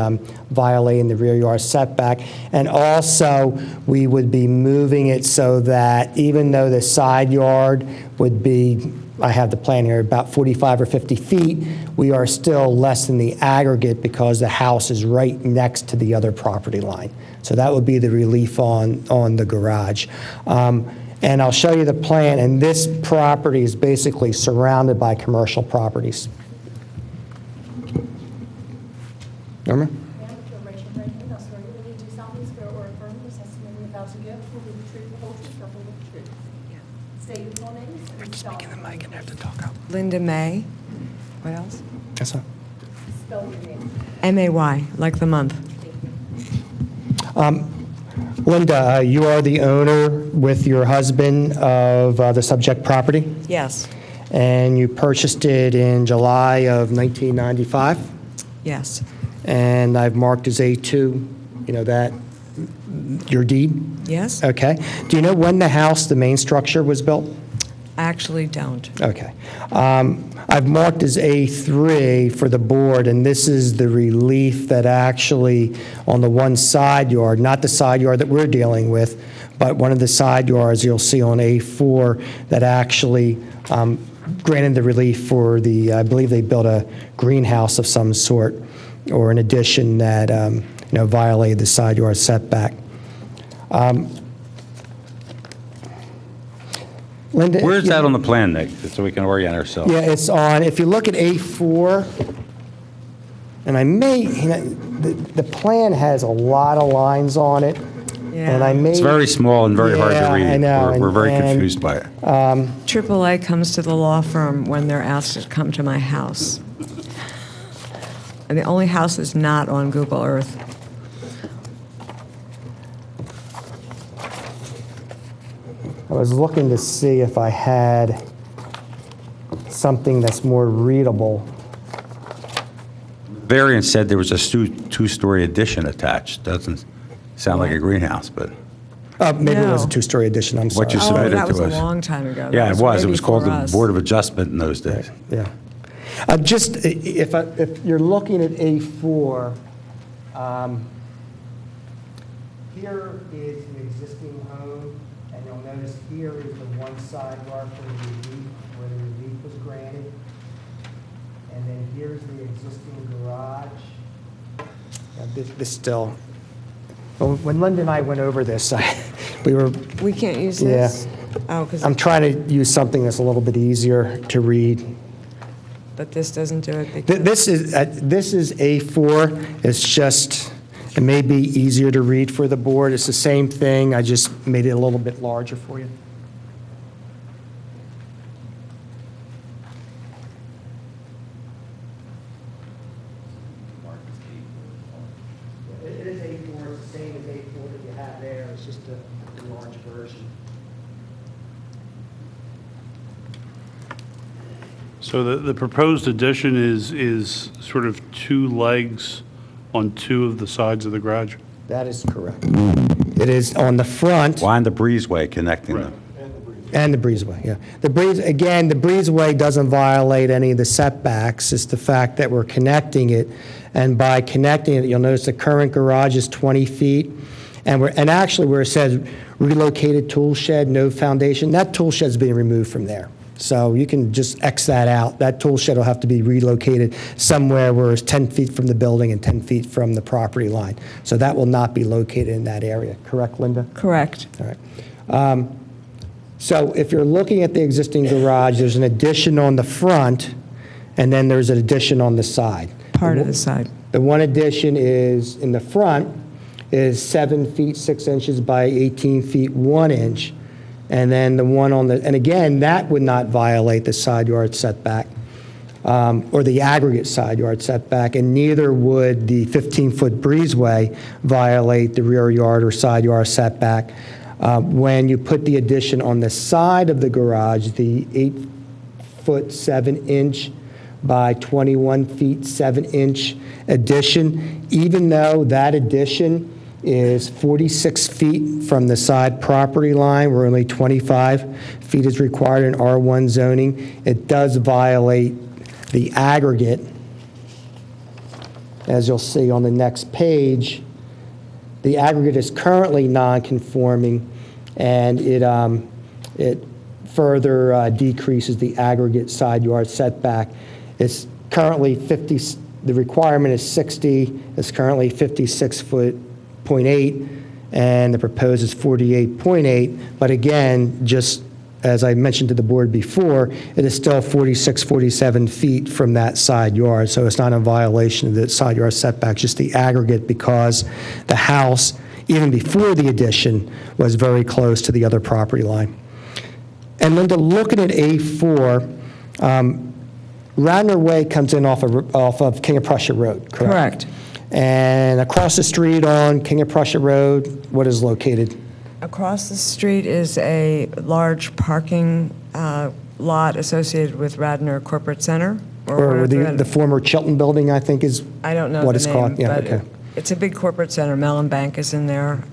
violating the rear yard setback. And also, we would be moving it so that even though the side yard would be, I have the plan here, about 45 or 50 feet, we are still less than the aggregate because the house is right next to the other property line. So that would be the relief on the garage. And I'll show you the plan, and this property is basically surrounded by commercial properties. Norma? Ma'am, if you'll raise your right hand, I'll swear you will do solemnly swear or affirm the testimony you're about to give will be the truth, the whole truth, nothing but the truth. State your full names and spell the mic and have to talk out. Linda May. What else? Yes, sir. Spell your name. M-A-Y, like the month. Linda, you are the owner with your husband of the subject property, Yes, and you purchased it in July of 1995, yes, and I've marked as A2, you know, that, your deed? yes. Okay. Do you know when the house, the main structure, was built? I actually don't. Okay. I've marked as A3 for the board, and this is the relief that actually, on the one side yard, not the side yard that we're dealing with, but one of the side yards you'll see on A4 that actually granted the relief for the, I believe they built a greenhouse of some sort, or an addition that, violated the side yard setback. Linda, Where's that on the plan, Nick, so we can orient ourselves? Yeah, it's on, if you look at A4, and I may, the plan has a lot of lines on it, and I may... It's very small and very hard to read. I know. We're very confused by it. AAA comes to the law firm when they're asked to come to my house. And the only house that's not on Google Earth. I was looking to see if I had something that's more readable. Variance said there was a two-story addition attached. Doesn't sound like a greenhouse, but Maybe it was a No. two-story addition, I'm sorry. what you submitted to us. That was a long time ago. Yeah, That it was. It way was called before the us. Board of Adjustment in those days. Yeah. Just, if you're looking at A4, here is the existing home, and you'll notice here is the one side yard for the relief, where the relief was granted. And then here's the existing garage. This still, when Linda and I went over this, We can't use yeah. this? Oh, because, I'm trying to use something that's a little bit easier to read. but this doesn't do it because... This is A4. It's just, it may be easier to read for the board. It's the same thing. I just made it a little bit larger for you. It is A4. It's the same as A4 that you have there. It's just a large version. So the proposed addition is sort of two legs on two of the sides of the garage? That is correct. It is on the front. Why in the breezeway connecting them? And the breezeway, yeah. The breezeway doesn't violate any of the setbacks. It's the fact that we're connecting it, and by connecting it, you'll notice the current garage is 20 feet, and actually where it says relocated tool shed, no foundation, that tool shed's being removed from there. So you can just X that out. That tool shed will have to be relocated somewhere where it's 10 feet from the building and 10 feet from the property line. So that will not be located in that area. Correct, Linda? Correct. All right. So if you're looking at the existing garage, there's an addition on the front, and then there's an addition on the side. Part of the side. The one addition is, in the front, is 7 feet 6 inches by 18 feet 1 inch. And then the one on the, and again, that would not violate the side yard setback, or the aggregate side yard setback, and neither would the 15-foot breezeway violate the rear yard or side yard setback. When you put the addition on the side of the garage, the 8-foot 7 inch by 21 feet 7 inch addition, even though that addition is 46 feet from the side property line, where only 25 feet is required in R1 zoning, it does violate the aggregate. As you'll see on the next page, the aggregate is currently non-conforming, and it further decreases the aggregate side yard setback. It's currently 50, the requirement is 60, it's currently 56.8, and the proposed is 48.8, but again, just as I mentioned to the board before, it is still 46, 47 feet from that side yard, so it's not a violation of the side yard setback, just the aggregate, because the house, even before the addition, was very close to the other property line. And Linda, looking at A4, Radnor Way comes in off of King of Prussia Road, correct? Correct. And across the street on King of Prussia Road, what is located? Across the street is a large parking lot associated with Radnor Corporate Center. Or the former Chilton Building, I think, is I don't know what the it's name, called. Yeah, but okay. it's a big corporate center. Mellon Bank is in there.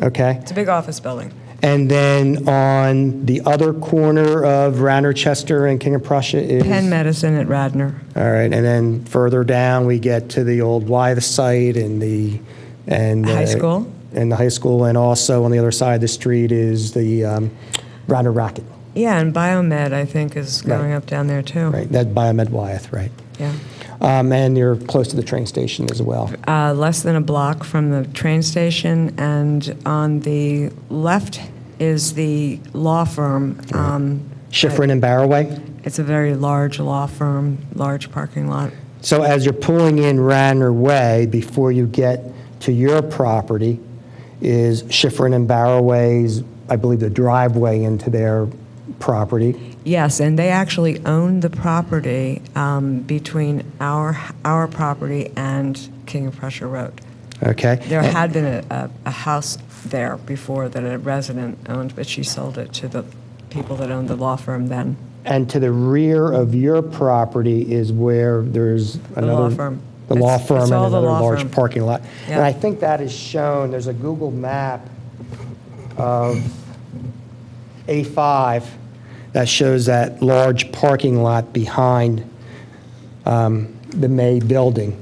Okay. It's a big office building. And then on the other corner of Radnor, Chester, and King of Prussia is? Penn Medicine at Radnor. All right, and then further down, we get to the old Wythe site and the High school. And the high school, and also on the other side of the street is the Radnor Racket. Yeah, and Biomed, I think, is going Right. up down there, too. Right, that Biomed Wythe, right. Yeah. And you're close to the train station as well. Less than a block from the train station, and on the left is the law firm. Schifrin and Barroway? It's a very large law firm, large parking lot. So as you're pulling in Radnor Way, before you get to your property, is Schifrin and Barroway's, I believe, the driveway into their property. Yes, and they actually own the property between our property and King of Prussia Road. Okay. There had been a house there before that a resident owned, but she sold it to the people that owned the law firm then. And to the rear of your property is where there's another... law firm. The law It's firm and all the another law large firm. parking lot. Yeah. And I think that is shown, there's a Google map of A5 that shows that large parking lot behind the May building.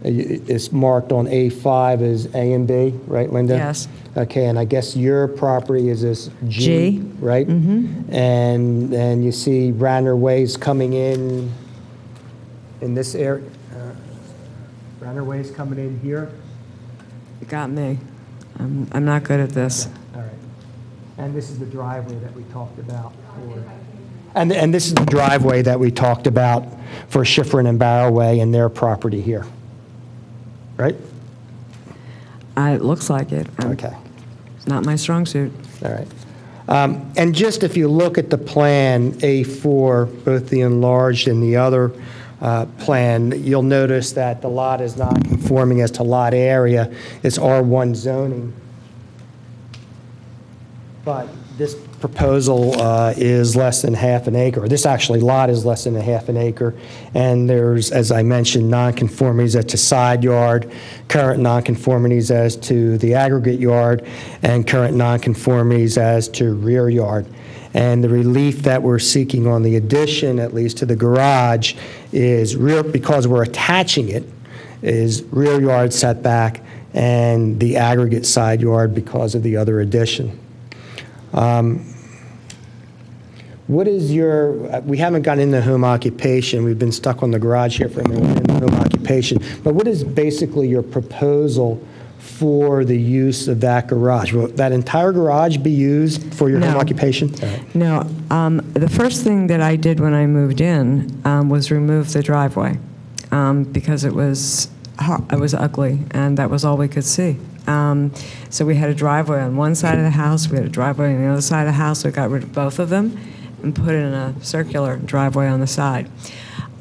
It's marked on A5 as A and B, right, Linda? Yes. Okay, and I guess your property is this G, G. right? Mm-hmm. And then you see Radnor Way's coming in this area. Radnor Way's coming in here. You got me. I'm not good at this. All right. And this is the driveway that we talked about. And this is the driveway that we talked about for Schifrin and Barroway and their property here. Right? It looks like it. Okay. It's not my strong suit. All right. And just if you look at the plan A4, both the enlarged and the other plan, you'll notice that the lot is not conforming as to lot area. It's R1 zoning. but this proposal is less than half an acre. This actually lot is less than a half an acre, and there's, as I mentioned, nonconformities as to side yard, current nonconformities as to the aggregate yard, and current nonconformities as to rear yard. And the relief that we're seeking on the addition, at least to the garage, is rear, because we're attaching it, is rear yard setback and the aggregate side yard because of the other addition. What is your, we haven't gotten into home occupation, we've been stuck on the garage here for a minute, in home occupation, but what is basically your proposal for the use of that garage? Will that entire garage be used for your home occupation? No. The first thing that I did when I moved in was remove the driveway because it was ugly, and that was all we could see. So we had a driveway on one side of the house, we had a driveway on the other side of the house, we got rid of both of them and put in a circular driveway on the side.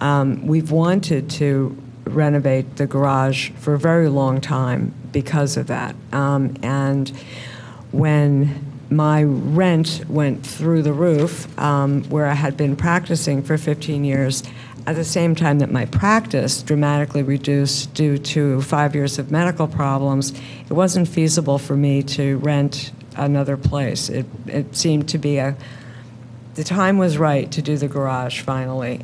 We've wanted to renovate the garage for a very long time because of that. And when my rent went through the roof, where I had been practicing for 15 years, at the same time that my practice dramatically reduced due to 5 years of medical problems, it wasn't feasible for me to rent another place. It seemed to be the time was right to do the garage finally.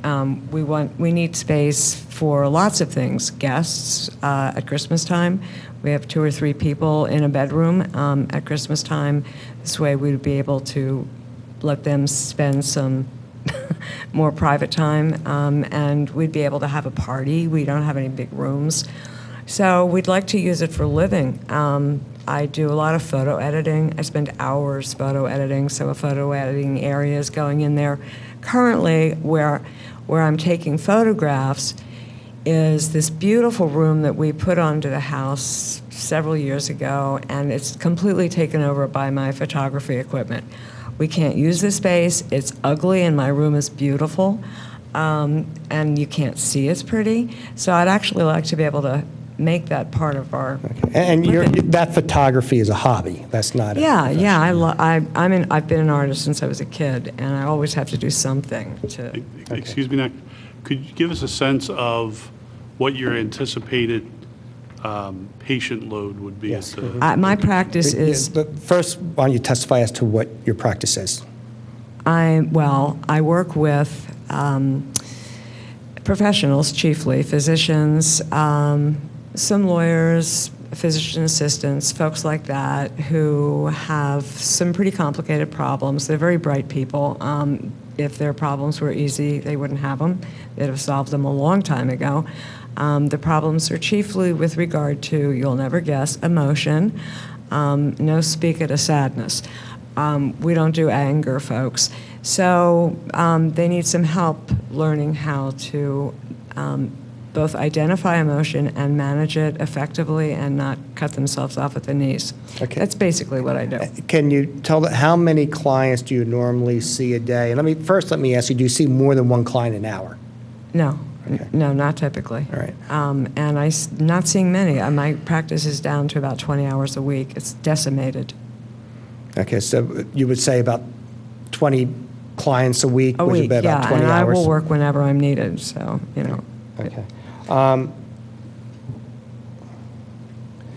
We need space for lots of things. Guests at Christmas time. We have 2 or 3 people in a bedroom at Christmas time. This way we'd be able to let them spend some more private time, and we'd be able to have a party. We don't have any big rooms. So we'd like to use it for living. I do a lot of photo editing. I spend hours photo editing, so a photo editing area is going in there. Currently, where I'm taking photographs is this beautiful room that we put onto the house several years ago, and it's completely taken over by my photography equipment. We can't use the space. It's ugly, and my room is beautiful, and you can't see it's pretty. So I'd actually like to be able to make that part of our. Okay. And that photography is a hobby. That's not. I've been an artist since I was a kid, and I always have to do something to. Excuse me, now, could you give us a sense of what your anticipated patient load would be? Yes. My practice is. But first, why don't you testify as to what your practice is? I work with professionals, chiefly physicians, some lawyers, physician assistants, folks like that who have some pretty complicated problems. They're very bright people. If their problems were easy, they wouldn't have them. They'd have solved them a long time ago. The problems are chiefly with regard to, you'll never guess, emotion. No speak at a sadness. We don't do anger, folks. So they need some help learning how to both identify emotion and manage it effectively and not cut themselves off at the knees. Okay. That's basically what I do. Can you tell how many clients do you normally see a day? And let me ask you, do you see more than one client an hour? No. Okay. No, not typically. All right. And I'm not seeing many. My practice is down to about 20 hours a week. It's decimated. Okay, so you would say about 20 clients a week? A week, about yeah, 20 and hours? I will work whenever I'm needed, so, you know. Okay.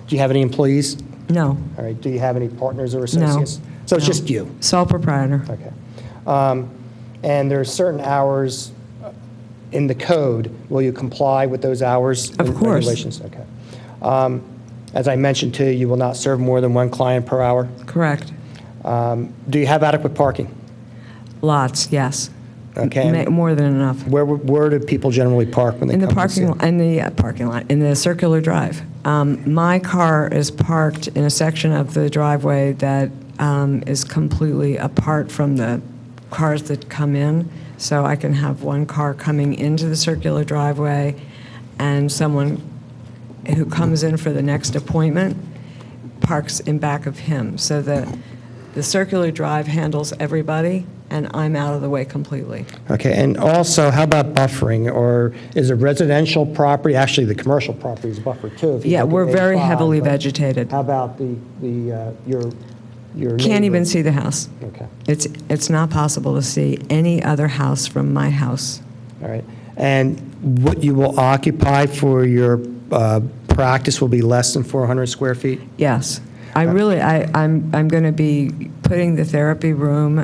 Do you have any employees? No. All right, do you have any partners or associates? No. So it's No. just you? Sole proprietor. Okay. And there are certain hours in the code. Will you comply with those hours? Of and course. Regulations? Okay. As I mentioned to you, you will not serve more than one client per hour? Correct. Do you have adequate parking? Lots, yes. Okay. More than enough. Where do people generally park when they come to see it? In the parking lot, in the circular drive. My car is parked in a section of the driveway that is completely apart from the cars that come in. So I can have one car coming into the circular driveway and someone who comes in for the next appointment parks in back of him. So the circular drive handles everybody, and I'm out of the way completely. Okay, and also, how about buffering? Or is a residential property, actually the commercial property is buffered too? If you Yeah, look at we're very A5, heavily but vegetated. How about your your Can't even neighbor? see the house. Okay, It's not possible to see any other house from my house. all right. And what you will occupy for your practice will be less than 400 square feet? Yes. I'm going to be putting the therapy room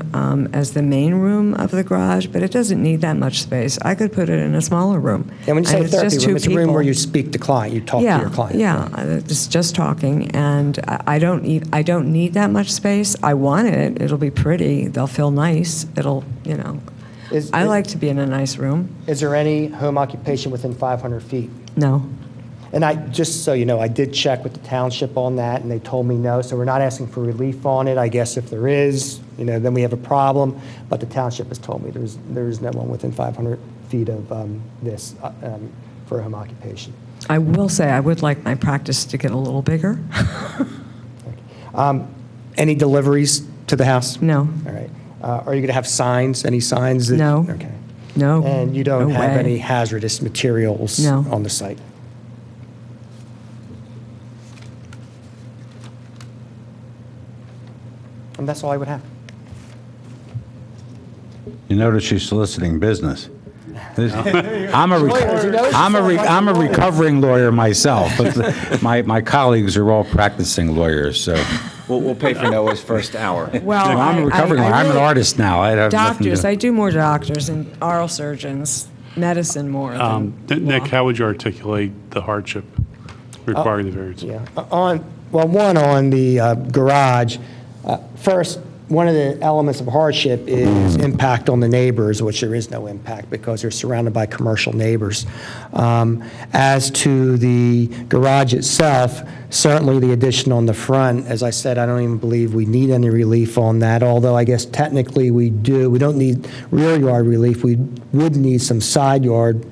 as the main room of the garage, but it doesn't need that much space. I could put it in a smaller room. And when you say it's therapy just room, two it's a room where people. you speak to client, you talk to your client? Yeah, it's just talking, and I don't need that much space. I want it. It'll be pretty. They'll feel nice. I like to be in a nice room. Is there any home occupation within 500 feet? No. And just so you know, I did check with the township on that, and they told me no, so we're not asking for relief on it. I guess if there is, then we have a problem, but the township has told me there's no one within 500 feet of this for a home occupation. I will say I would like my practice to get a little bigger. Any deliveries to the house? No. All right. Are you going to have signs, any signs? No. Okay. No. And you don't No have way. any hazardous materials No. on the site? And that's all I would have. You notice she's soliciting business. I'm a recovering lawyer myself, but my colleagues are all practicing lawyers, so. We'll pay for Noah's first hour. Well, I'm a recovering lawyer. I'm an artist now. I have nothing to Doctors, do. I do more doctors and oral surgeons, medicine more than Nick, law. how would you articulate the hardship requiring the variance? Yeah. On the garage, first, one of the elements of hardship is impact on the neighbors, which there is no impact because they're surrounded by commercial neighbors. As to the garage itself, certainly the addition on the front, as I said, I don't even believe we need any relief on that, although I guess technically we do. We don't need rear yard relief. We would need some side yard.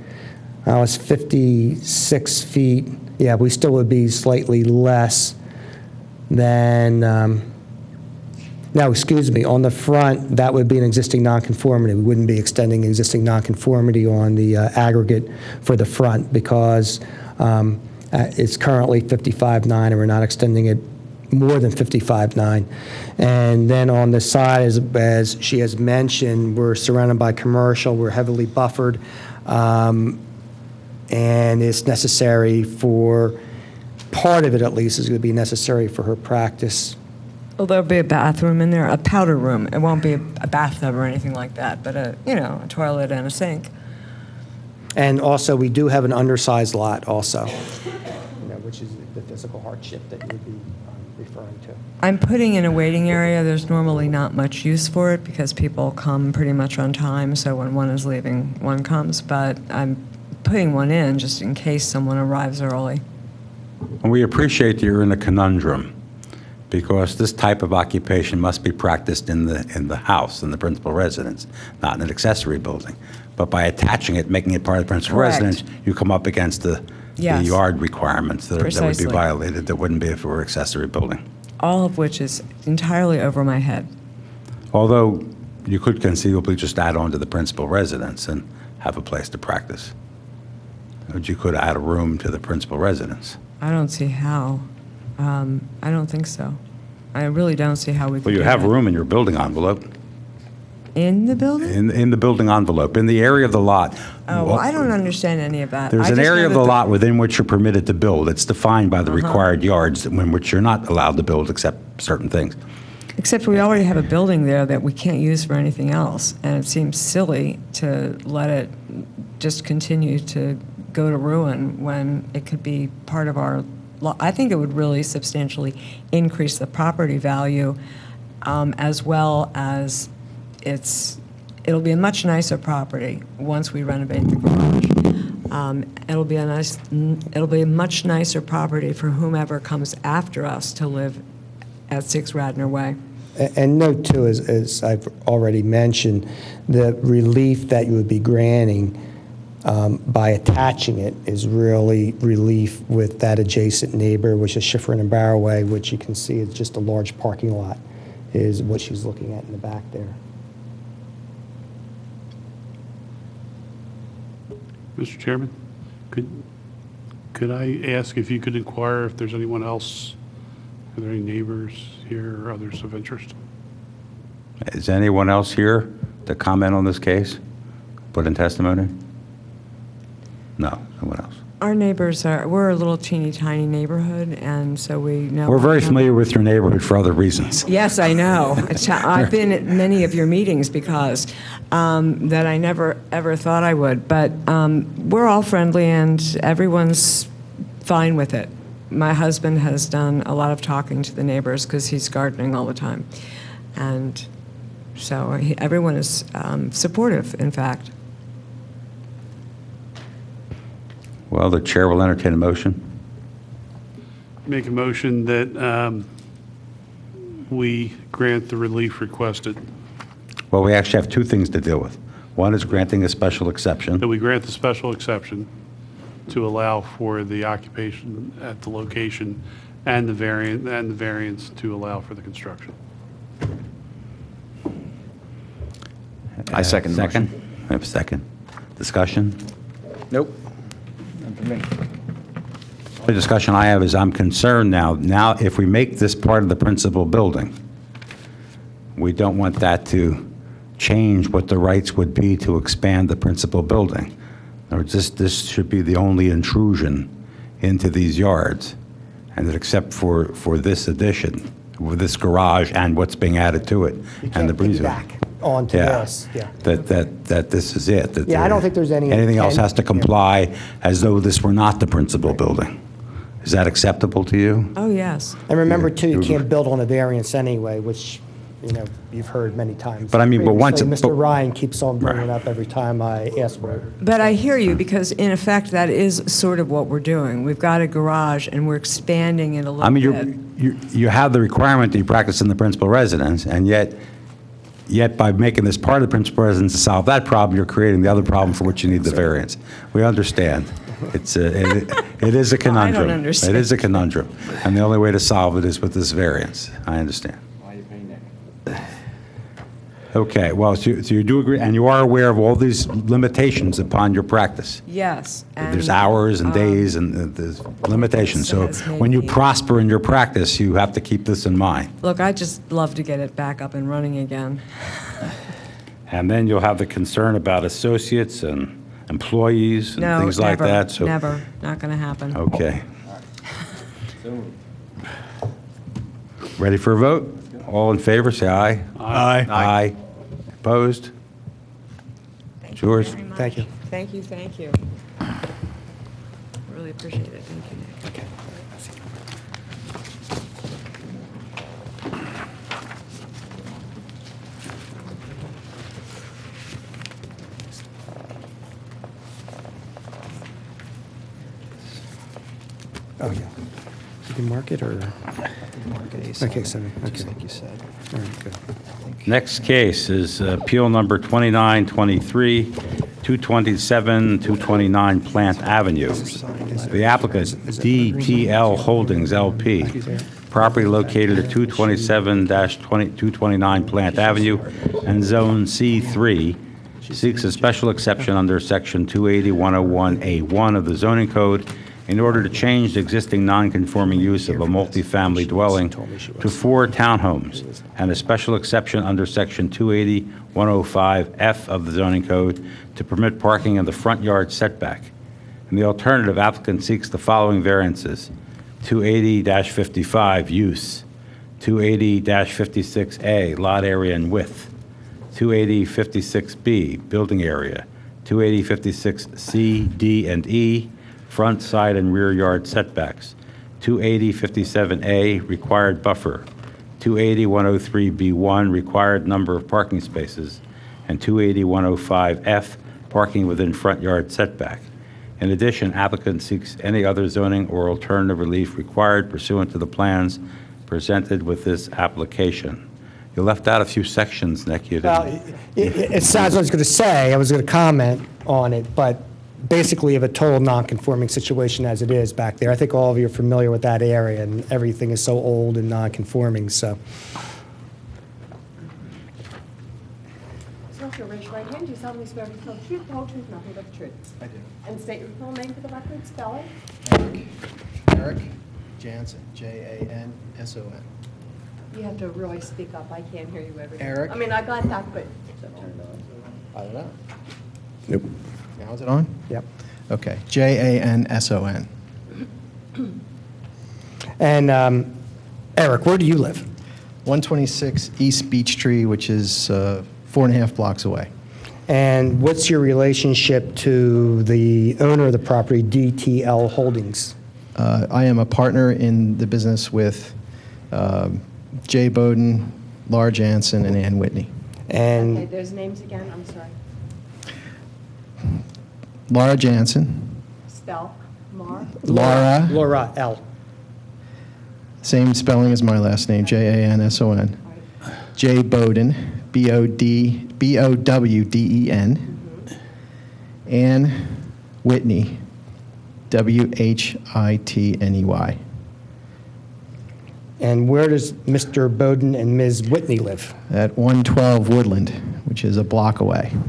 It's 56 feet. Yeah, we still would be slightly less than... No, excuse me, on the front, that would be an existing nonconformity. We wouldn't be extending existing nonconformity on the aggregate for the front because it's currently 55.9 and we're not extending it more than 55.9. And then on the side, as she has mentioned, we're surrounded by commercial, we're heavily buffered, and it's necessary for, part of it at least is going to be necessary for her practice. Well, there'll be a bathroom in there, a powder room. It won't be a bathtub or anything like that, but a toilet and a sink. And also, we do have an undersized lot also, which is the physical hardship that you would be referring to. I'm putting in a waiting area. There's normally not much use for it because people come pretty much on time, so when one is leaving, one comes. But I'm putting one in just in case someone arrives early. And we appreciate that you're in a conundrum, because this type of occupation must be practiced in the house, in the principal residence, not in an accessory building. But by attaching it, making it part of the principal Correct. residence, you come up against the Yes. yard requirements that would be Precisely. violated, that wouldn't be if it were accessory building. All of which is entirely over my head. Although you could conceivably just add on to the principal residence and have a place to practice. But you could add a room to the principal residence. I don't see how. I don't think so. I really don't see how we could Well, you do have that. room in your building envelope. In the building? In the building envelope, in the area of the lot. Oh, well, I don't understand any of that. There's I an just area know of that the lot within which you're permitted to build. It's defined by the Uh-huh. required yards in which you're not allowed to build except certain things. Except we already have a building there that we can't use for anything else, and it seems silly to let it just continue to go to ruin when it could be part of our I think it would really substantially increase the property value, as well as it'll be a much nicer property once we renovate the garage. It'll be a much nicer property for whomever comes after us to live at 6 Radnor Way. And note too, as I've already mentioned, the relief that you would be granting by attaching it is really relief with that adjacent neighbor, which is Schifrin and Barroway, which you can see is just a large parking lot, is what she's looking at in the back there. Mr. Chairman, could I ask if you could inquire if there's anyone else Are there any neighbors here or others of interest? Is anyone else here to comment on this case? Put in testimony? No, no one else. Our neighbors we're a little teeny tiny neighborhood, and so we know. We're very familiar with your neighborhood for other reasons. Yes, I know. I've been at many of your meetings because that I never ever thought I would. But we're all friendly and everyone's fine with it. My husband has done a lot of talking to the neighbors because he's gardening all the time. And so everyone is supportive, in fact. Well, the chair will entertain a motion. Make a motion that we grant the relief requested. Well, we actually have two things to deal with. One is granting a special exception. That we grant the special exception to allow for the occupation at the location and the variance to allow for the construction. I second the motion. Second? I have a second. Discussion? Nope. None for me. The discussion I have is I'm concerned now if we make this part of the principal building, we don't want that to change what the rights would be to expand the principal building. In other words, this should be the only intrusion into these yards, and that except for this addition, with this garage and what's being added to it, and the breezeway. Back onto this, yeah. That this is it. That Yeah, I don't think there's any anything else intent- has to comply as though this were not the principal building. Is that acceptable to you? Oh, yes. And remember, too, you can't build on a variance anyway, which, you've heard many times. But I mean, but once previously. it- Mr. Ryan keeps on bringing it up every time I ask for it. But I hear you, because in effect, that is sort of what we're doing. We've got a garage, and we're expanding it a little I bit. mean, you have the requirement that you practice in the principal residence, and yet by making this part of the principal residence to solve that problem, you're creating the other problem for which you need the variance. We understand. It is a conundrum. understand. It is a conundrum, and the only way to solve it is with this variance. I understand. Okay, well, so you do agree, and you are aware of all these limitations upon your practice. Yes. There's hours and days and there's limitations. So has made when you me- prosper in your practice, you have to keep this in mind. Look, I just love to get it back up and running again. And then you'll have the concern about associates and employees and No, things like never, that. So never. Not going to happen. Okay. Ready for a vote? All in favor, say aye. Aye. Aye. Opposed? It's yours. Thank you. Thank you, thank you. Really appreciate it. Thank you, Nick. Okay. Oh, yeah. You can mark it, or? Okay, sorry. Okay. Like you said. All right, good. Next case is appeal number 2923, 227, 229 Plant Avenue. The applicant, DTL Holdings LP, property located at 227-229 Plant Avenue and Zone C3, seeks a special exception under Section 280-101A1 of the zoning code in order to change the existing non-conforming use of a multifamily dwelling to 4 townhomes, and a special exception under Section 280-105F of the zoning code to permit parking in the front yard setback. In the alternative, applicant seeks the following variances: 280-55 use, 280-56A lot area and width, 280-56B building area, 280-56C, D, and E front, side, and rear yard setbacks, 280-57A required buffer, 280-103B1 required number of parking spaces, and 280-105F parking within front yard setback. In addition, applicant seeks any other zoning or alternative relief required pursuant to the plans presented with this application. You left out a few sections, Nick. You Well, didn't. it sounds what I was going to say. I was going to comment on it, but basically you have a total non-conforming situation as it is back there. I think all of you are familiar with that area, and everything is so old and non-conforming, so. So if you'll raise your right hand, do you solemnly swear to tell the truth, the whole truth, nothing but the truth? I do. And state your full name for the record, spell it. Eric, Jansen, Janson. You have to really speak up. I can't hear you every Eric? I mean, I got that, but I don't know. Nope. Now is it on? Yep. Okay, Janson. And Eric, where do you live? 126 East Beech Tree, which is 4.5 blocks away. And what's your relationship to the owner of the property, DTL Holdings? I am a partner in the business with Jay Bowden, Laura Jansen, and Ann Whitney. And okay, those names again, I'm sorry. Laura Jansen, Spell, Mar. Laura L. Same spelling as my last name, Janson. Jay Bowden, Bowden. Ann Whitney, Whitney. And where does Mr. Bowden and Ms. Whitney live? At 112 Woodland, which is a block away. All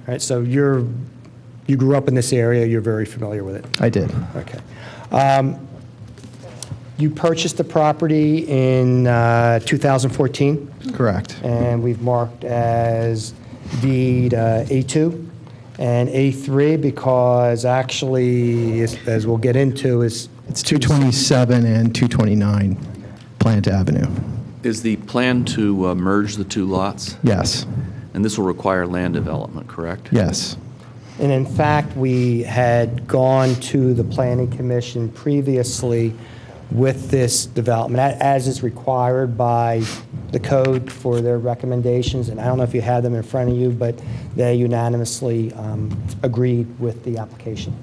right, so you grew up in this area, you're very familiar with it. I did. Okay. You purchased the property in 2014? Correct. And we've marked as deed A2 and A3 because actually, as we'll get into, it's 227 and 229 Plant Avenue. Is the plan to merge the two lots? Yes. And this will require land development, correct? Yes. And in fact, we had gone to the Planning Commission previously with this development, as is required by the code for their recommendations. And I don't know if you had them in front of you, but they unanimously agreed with the application.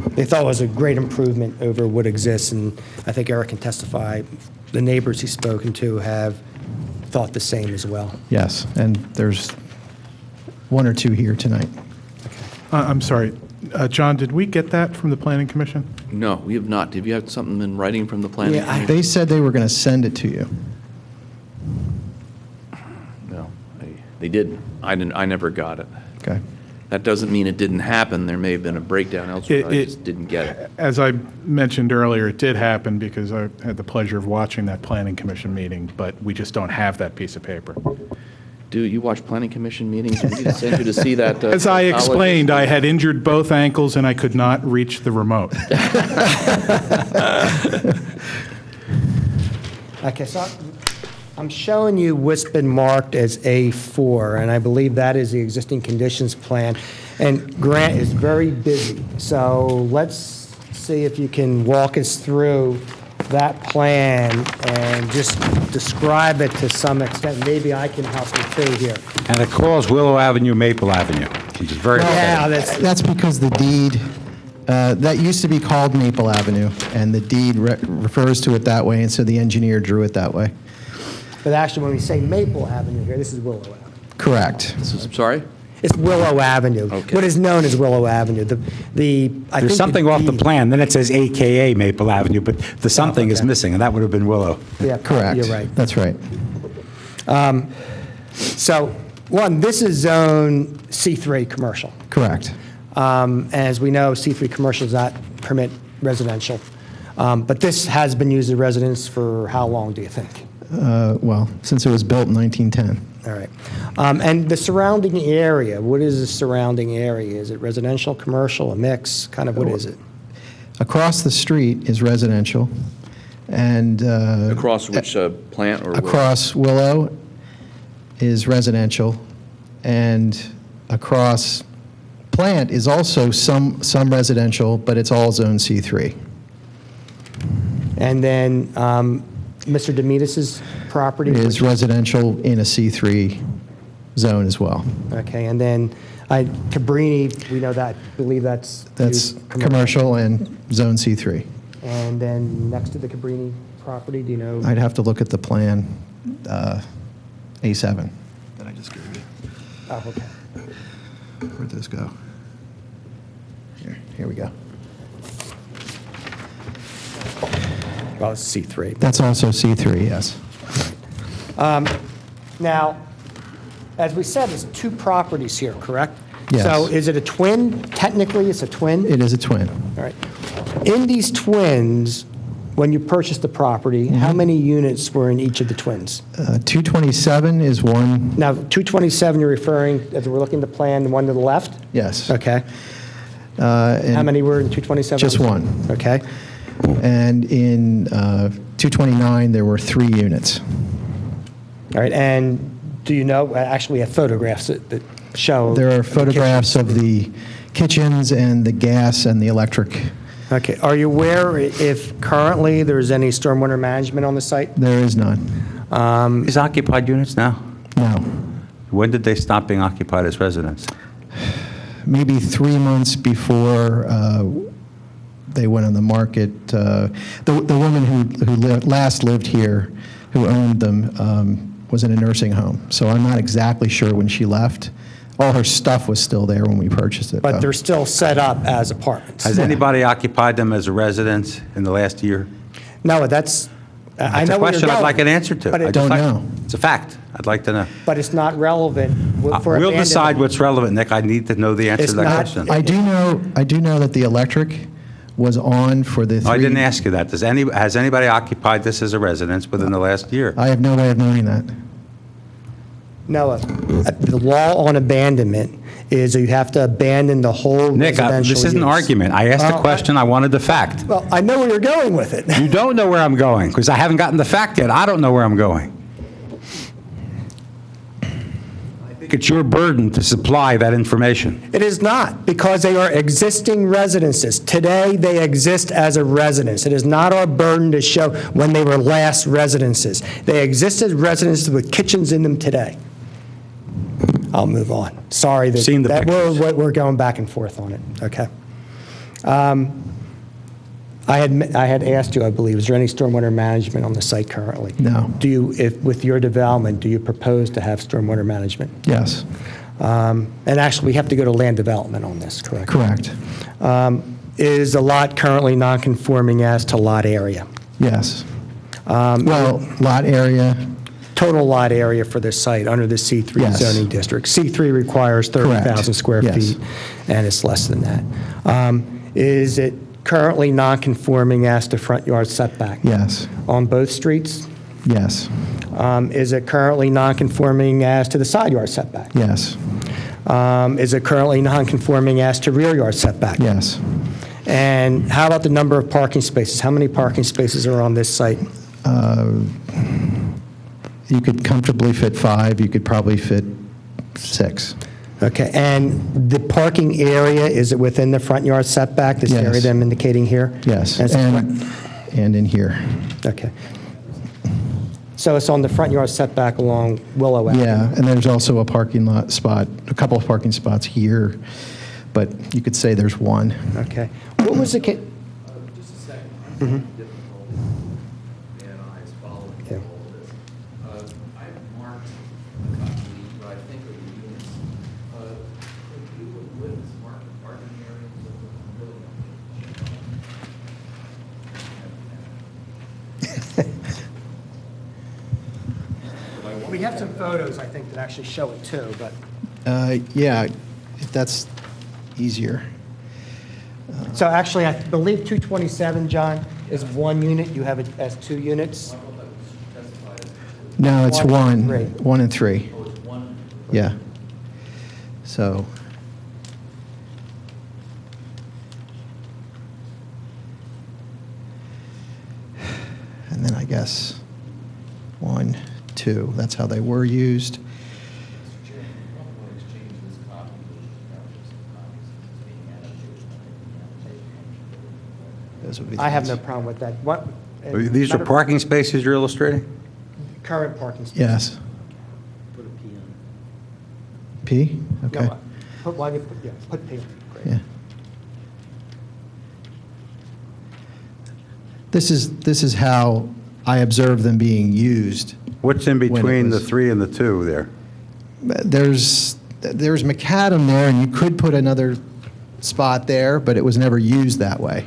They thought it was a great improvement over what exists, and I think Eric can testify. The neighbors he's spoken to have thought the same as well. Yes, and there's one or two here tonight. I'm sorry. John, did we get that from the Planning Commission? No, we have not. Have you had something in writing from the planning? Yeah, they said they were going to send it to you. No, they didn't. I never got it. Okay. That doesn't mean it didn't happen. There may have been a breakdown elsewhere. I just didn't get it. As I mentioned earlier, it did happen because I had the pleasure of watching that Planning Commission meeting, but we just don't have that piece of paper. Do you watch planning commission meetings? We didn't send you to see that. As I explained, I had injured both ankles and I could not reach the remote. Okay, so I'm showing you what's been marked as A4, and I believe that is the existing conditions plan. And Grant is very busy, so let's see if you can walk us through that plan and just describe it to some extent. Maybe I can help you too here. And it calls Willow Avenue Maple Avenue, which is very Yeah, upsetting. That's because the deed, that used to be called Maple Avenue, and the deed refers to it that way, and so the engineer drew it that way. But actually, when we say Maple Avenue here, this is Willow Avenue. Correct. I'm sorry? It's Willow Avenue. Okay. What is known as Willow Avenue. I There's think something off the plan, then it says AKA Maple Avenue, but the something is okay. missing, and that would have been Willow. Yeah, Correct. You're right. That's right. So, one, this is zone C3 commercial. Correct. As we know, C3 commercial does not permit residential. But this has been used as residence for how long, do you think? Well, since it was built in 1910. All right. And the surrounding area, what is the surrounding area? Is it residential, commercial, a mix? Kind of what is it? Across the street is residential, and Across which plant or? across Willow is residential, and across Plant is also some residential, but it's all zone C3. And then Mr. Demetis's property? Is residential in a C3 zone as well. Okay, and then Cabrini, we know that, believe that's That's used commercial and zone C3. And then next to the Cabrini property, do you know? I'd have to look at the plan, A7 that I just gave you. Oh, okay. Where'd those go? Here we go. Well, it's C3. That's also C3, yes. Now, as we said, there's two properties here, correct? Yes. So is it a twin? Technically, it's a twin? It is a twin. All right. In these twins, when you purchased the property, how many units were in each of the twins? 227 is one, Now, 227, you're referring, as we're looking at the plan, the one to the left? yes. Okay. And How many were in 227? Just one. Okay. And in 229, there were 3 units. All right, and do you know, actually, we have photographs that show. There are the photographs of the kitchens and the gas and the electric. kitchen. Okay, are you aware if currently there's any stormwater management on the site? There is none. These occupied units now? No. When did they stop being occupied as residents? Maybe 3 months before they went on the market. The woman who last lived here, who owned them, was in a nursing home. So I'm not exactly sure when she left. All her stuff was still there when we purchased it. But though. they're still set up as apartments? Has anybody occupied them as a residence in the last year? No, that's, I That's know a where you're question I'd going, like an answer to. but it- I Don't just like- know. It's a fact. I'd like to know. But it's not relevant for We'll decide abandonment. what's relevant, Nick. I need to know the answer It's to that not- question. I do know that the electric was on for the 3. No, I didn't ask you that. Has anybody occupied this as a residence within the last year? I have no way of knowing that. No, the law on abandonment is you have to abandon the whole Nick, residential this isn't an use. argument. I asked a Well, question. I wanted the fact. Well, I know where you're going with it. You don't know where I'm going because I haven't gotten the fact yet. I don't know where I'm going. I think it's your burden to supply that information. It is not, because they are existing residences. Today, they exist as a residence. It is not our burden to show when they were last residences. They exist as residences with kitchens in them today. I'll move on. Sorry that Seen the that pictures. we're going back and forth on it, okay? I had asked you, I believe, is there any stormwater management on the site currently? No. Do you, with your development, do you propose to have stormwater management? Yes, And actually, we have to go to land development on this, correct? correct. Is the lot currently non-conforming as to lot area? Yes. Well, lot area, Total lot area for this site under the C3 Yes. zoning district. C3 requires 30,000 Correct. square Yes. feet, and it's less than that. Is it currently non-conforming as to front yard setback? yes, On both streets? yes, Is it currently non-conforming as to the side yard setback? yes, Is it currently non-conforming as to rear yard setback? yes. And how about the number of parking spaces? How many parking spaces are on this site? You could comfortably fit 5, you could probably fit 6. Okay, and the parking area, is it within the front yard setback, this Yes. area that I'm indicating here? Yes, And and in here. Okay. So it's on the front yard setback along Willow Avenue? Yeah, and there's also a parking lot spot, a couple of parking spots here, but you could say there's one. Okay. What was the, Just a second. I'm having difficulty, and I is following Yeah. all of this. I've marked a couple of these, but I think are the units. Could you, with this mark the parking areas, so we really we have some photos, I think, that actually show it too, but. Yeah, if that's easier. So actually, I believe 227, John, is one unit, you have it as 2 units? No, it's 1 and 1, 3. 1 and 3. Oh, it's one. Yeah. So, and then I guess 1, 2, that's how they were used. Mr. Chairman, you probably want to exchange this copy with the townships and copies since it's being annotated. Those would be I have no these. problem with that. What? These are parking spaces you're illustrating? Current parking spaces? Yes. Put a P on it. P? Okay. No, why do you put, yeah, put P. Great. Yeah. This is how I observe them being used. What's in When it between the was- 3 and the 2 there? There's macadam there, and you could put another spot there, but it was never used that way.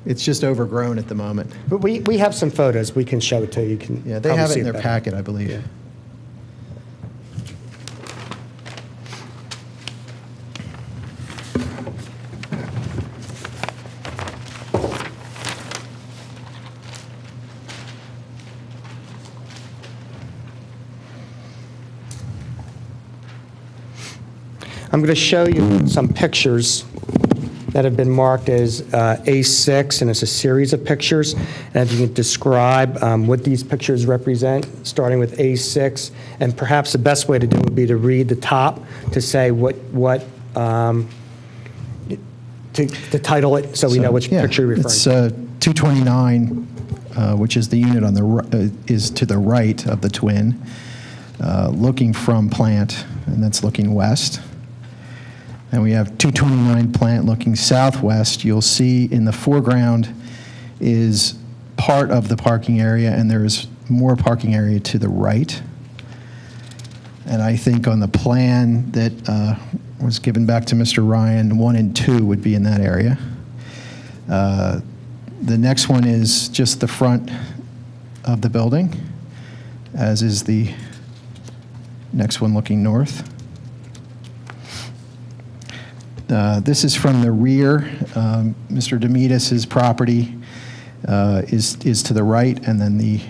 It's just overgrown at the moment. But we have some photos, we can show it to you. You can Yeah, they probably have it see in their better. packet, I believe. I'm going to show you some pictures that have been marked as A6, and it's a series of pictures. And if you can describe what these pictures represent, starting with A6, and perhaps the best way to do it would be to read the top to say to title it so we know which picture you're referring it's to. 229, which is the unit on the is to the right of the twin, looking from plant, and that's looking west. And we have 229 plant looking southwest. You'll see in the foreground is part of the parking area, and there is more parking area to the right. And I think on the plan that was given back to Mr. Ryan, 1 and 2 would be in that area. The next one is just the front of the building, as is the next one looking north. This is from the rear. Mr. Demetis' property is to the right, and then the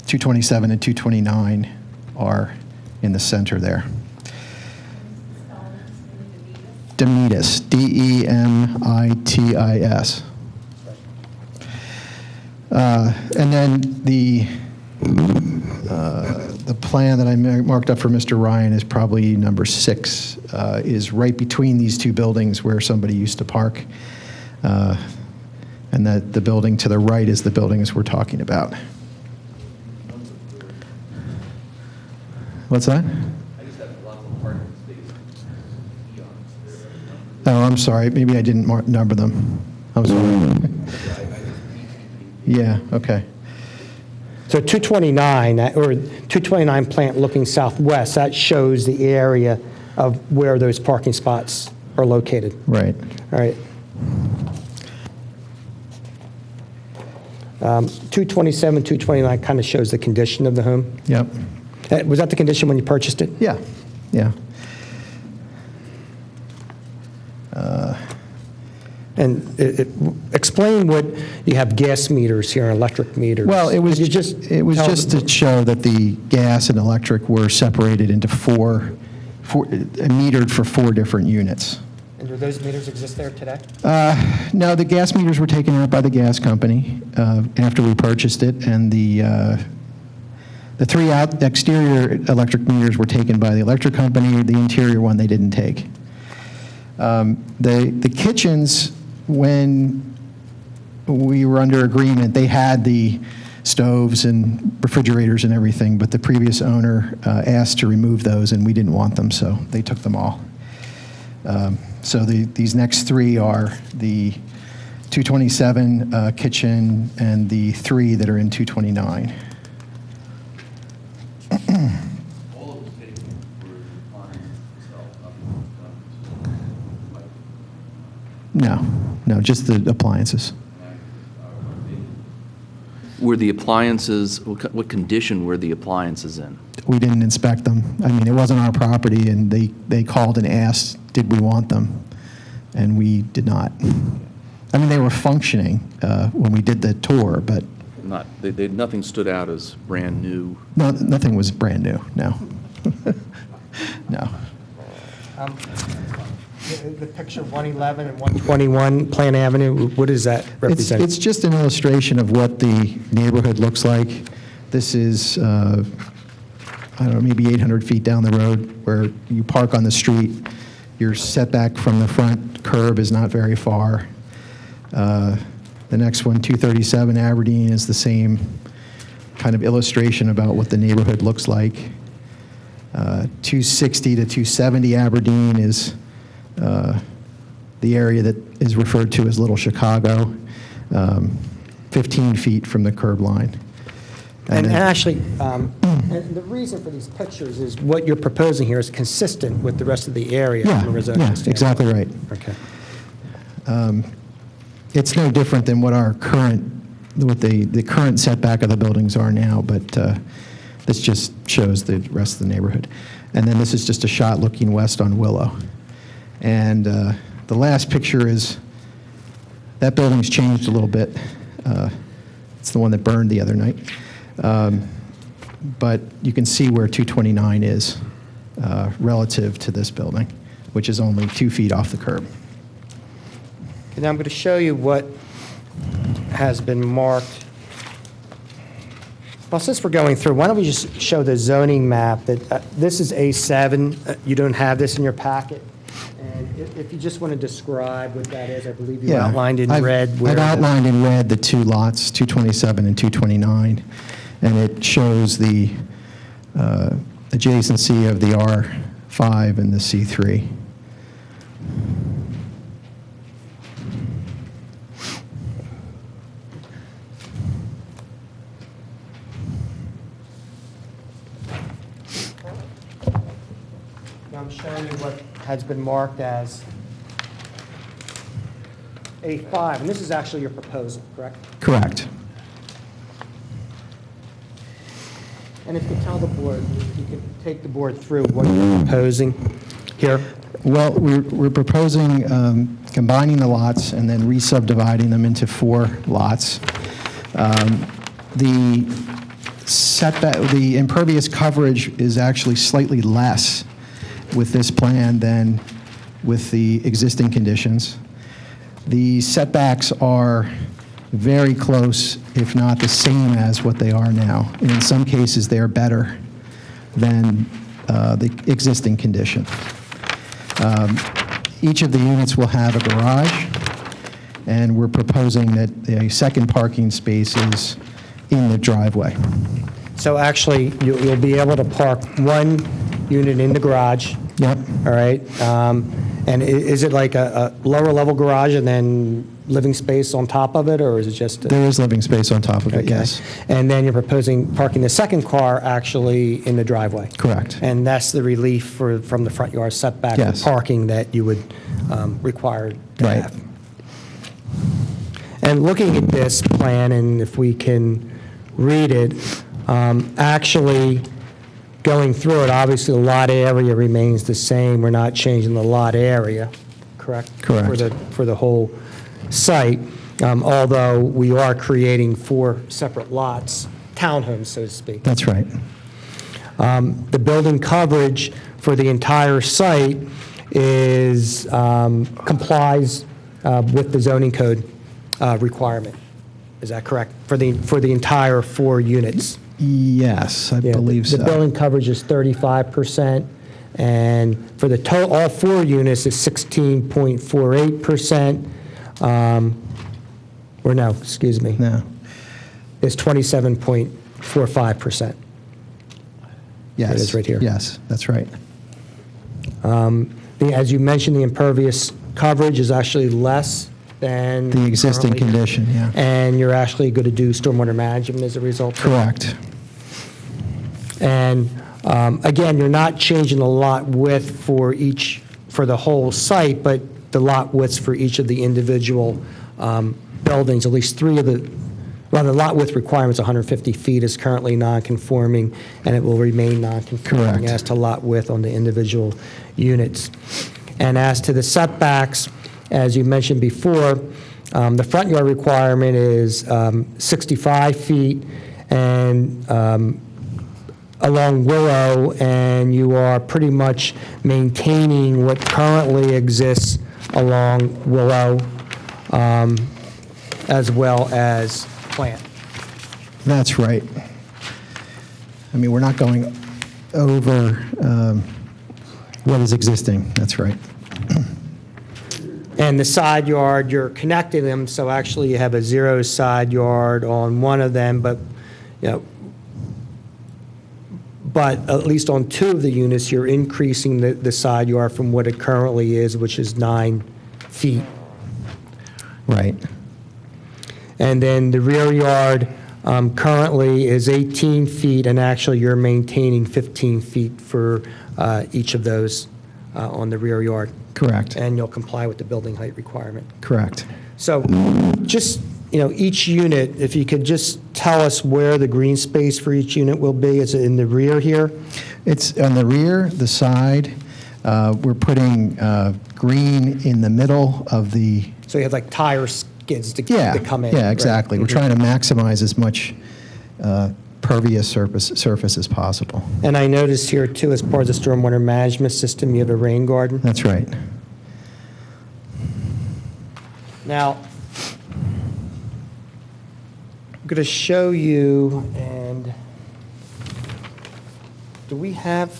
227 and 229 are in the center there. Demetis, D-E-M-I-T-I-S. And then the plan that I marked up for Mr. Ryan is probably number 6, is right between these two buildings where somebody used to park. And that the building to the right is the buildings we're talking about. What's that? Oh, I'm sorry. Maybe I didn't number them. I'm sorry. Yeah, okay. So 229, or 229 plant looking southwest, that shows the area of where those parking spots are located. Right. All right. 227, 229 kind of shows the condition of the home. Yep. Was that the condition when you purchased it? Yeah, yeah. And explain what you have gas meters here and electric meters. Well, it was Could you just tell to show that the gas and electric were separated into metered for 4 different units. And do those meters exist there today? No, the gas meters were taken out by the gas company after we purchased it, and the 3 exterior electric meters were taken by the electric company. The interior one they didn't take. The kitchens, when we were under agreement, they had the stoves and refrigerators and everything, but the previous owner asked to remove those, and we didn't want them, so they took them all. So these next 3 are the 227 kitchen and the 3 that are in 229. No, just the appliances. Were the appliances, what condition were the appliances in? We didn't inspect them. I mean, it wasn't our property, and they called and asked, did we want them? And we did not. I mean, they were functioning when we did the tour, but... Nothing stood out as brand new? No, nothing was brand new, no. No. The picture 111 and 121 Plant Avenue, what does that represent? It's just an illustration of what the neighborhood looks like. This is, I don't know, maybe 800 feet down the road where you park on the street. Your setback from the front curb is not very far. The next one, 237 Aberdeen, is the same kind of illustration about what the neighborhood looks like. 260 to 270 Aberdeen is the area that is referred to as Little Chicago, 15 feet from the curb line. And actually, and the reason for these pictures is what you're proposing here is consistent with the rest of the area from a residential standpoint. Exactly right. Okay. It's no different than what the current setback of the buildings are now, but this just shows the rest of the neighborhood. And then this is just a shot looking west on Willow. And the last picture is, that building's changed a little bit. It's the one that burned the other night. But you can see where 229 is. relative to this building, which is only 2 feet off the curb. And now I'm going to show you what has been marked. Well, since we're going through, why don't we just show the zoning map that this is A7. You don't have this in your packet. And if you just want to describe what that is, I believe you outlined in red. I've outlined in red the 2 lots, 227 and 229, and it shows the adjacency of the R5 and the C3. I'm showing you what has been marked as A5, and this is actually your proposal, correct? Correct. And if you tell the board, if you could take the board through what you're proposing here. Well, we're proposing combining the lots and then re-subdividing them into 4 lots. The setback, the impervious coverage is actually slightly less with this plan than with the existing conditions. The setbacks are very close, if not the same as what they are now. And in some cases, they are better than the existing condition. Each of the units will have a garage, and we're proposing that a second parking space is in the driveway. So actually, you'll be able to park 1 unit in the garage. Yep. All right. And is it like a lower level garage and then living space on top of it, or is it just? There is living space on top of it, yes. And then you're proposing parking the second car actually in the driveway? Correct. And that's the relief from the front yard setback Yes. for parking that you would require to have. And looking at this plan, and if we can read it, actually, going through it, obviously the lot area remains the same. We're not changing the lot area, correct? Correct. For the whole site, although we are creating 4 separate lots, townhomes, so to speak. That's right. The building coverage for the entire site is, complies with the zoning code requirement. Is that correct? For the entire 4 units? Yes, I believe so. The building coverage is 35%, and for the total, all 4 units is 16.48%. Or no, excuse me. No. It's 27.45%. Yes. It is right here. Yes, that's right. As you mentioned, the impervious coverage is actually less than The existing currently. condition, yeah. And you're actually going to do stormwater management as a result? Correct. And again, you're not changing the lot width for the whole site, but the lot widths for each of the individual buildings, at least 3 of the lot width requirement's 150 feet is currently non-conforming, and it will remain non-conforming Correct. as to lot width on the individual units. And as to the setbacks, as you mentioned before, the front yard requirement is 65 feet, and along Willow, and you are pretty much maintaining what currently exists along Willow, as well as Plant. That's right. I mean, we're not going over what is existing. That's right. And the side yard, you're connecting them, so actually you have a 0 side yard on one of them, but, you know, but at least on 2 of the units, you're increasing the side yard from what it currently is, which is 9 feet. Right. And then the rear yard currently is 18 feet, and actually you're maintaining 15 feet for each of those on the rear yard. Correct. And you'll comply with the building height requirement. Correct. So just, you know, each unit, if you could just tell us where the green space for each unit will be. Is it in the rear here? It's on the rear, the side. We're putting green in the middle of the... So you have like tire skids to come in. Yeah, exactly. Right? We're trying to maximize as much pervious surface as possible. And I noticed here, too, as part of the stormwater management system, you have a rain garden. That's right. Now, I'm going to show you, and do we have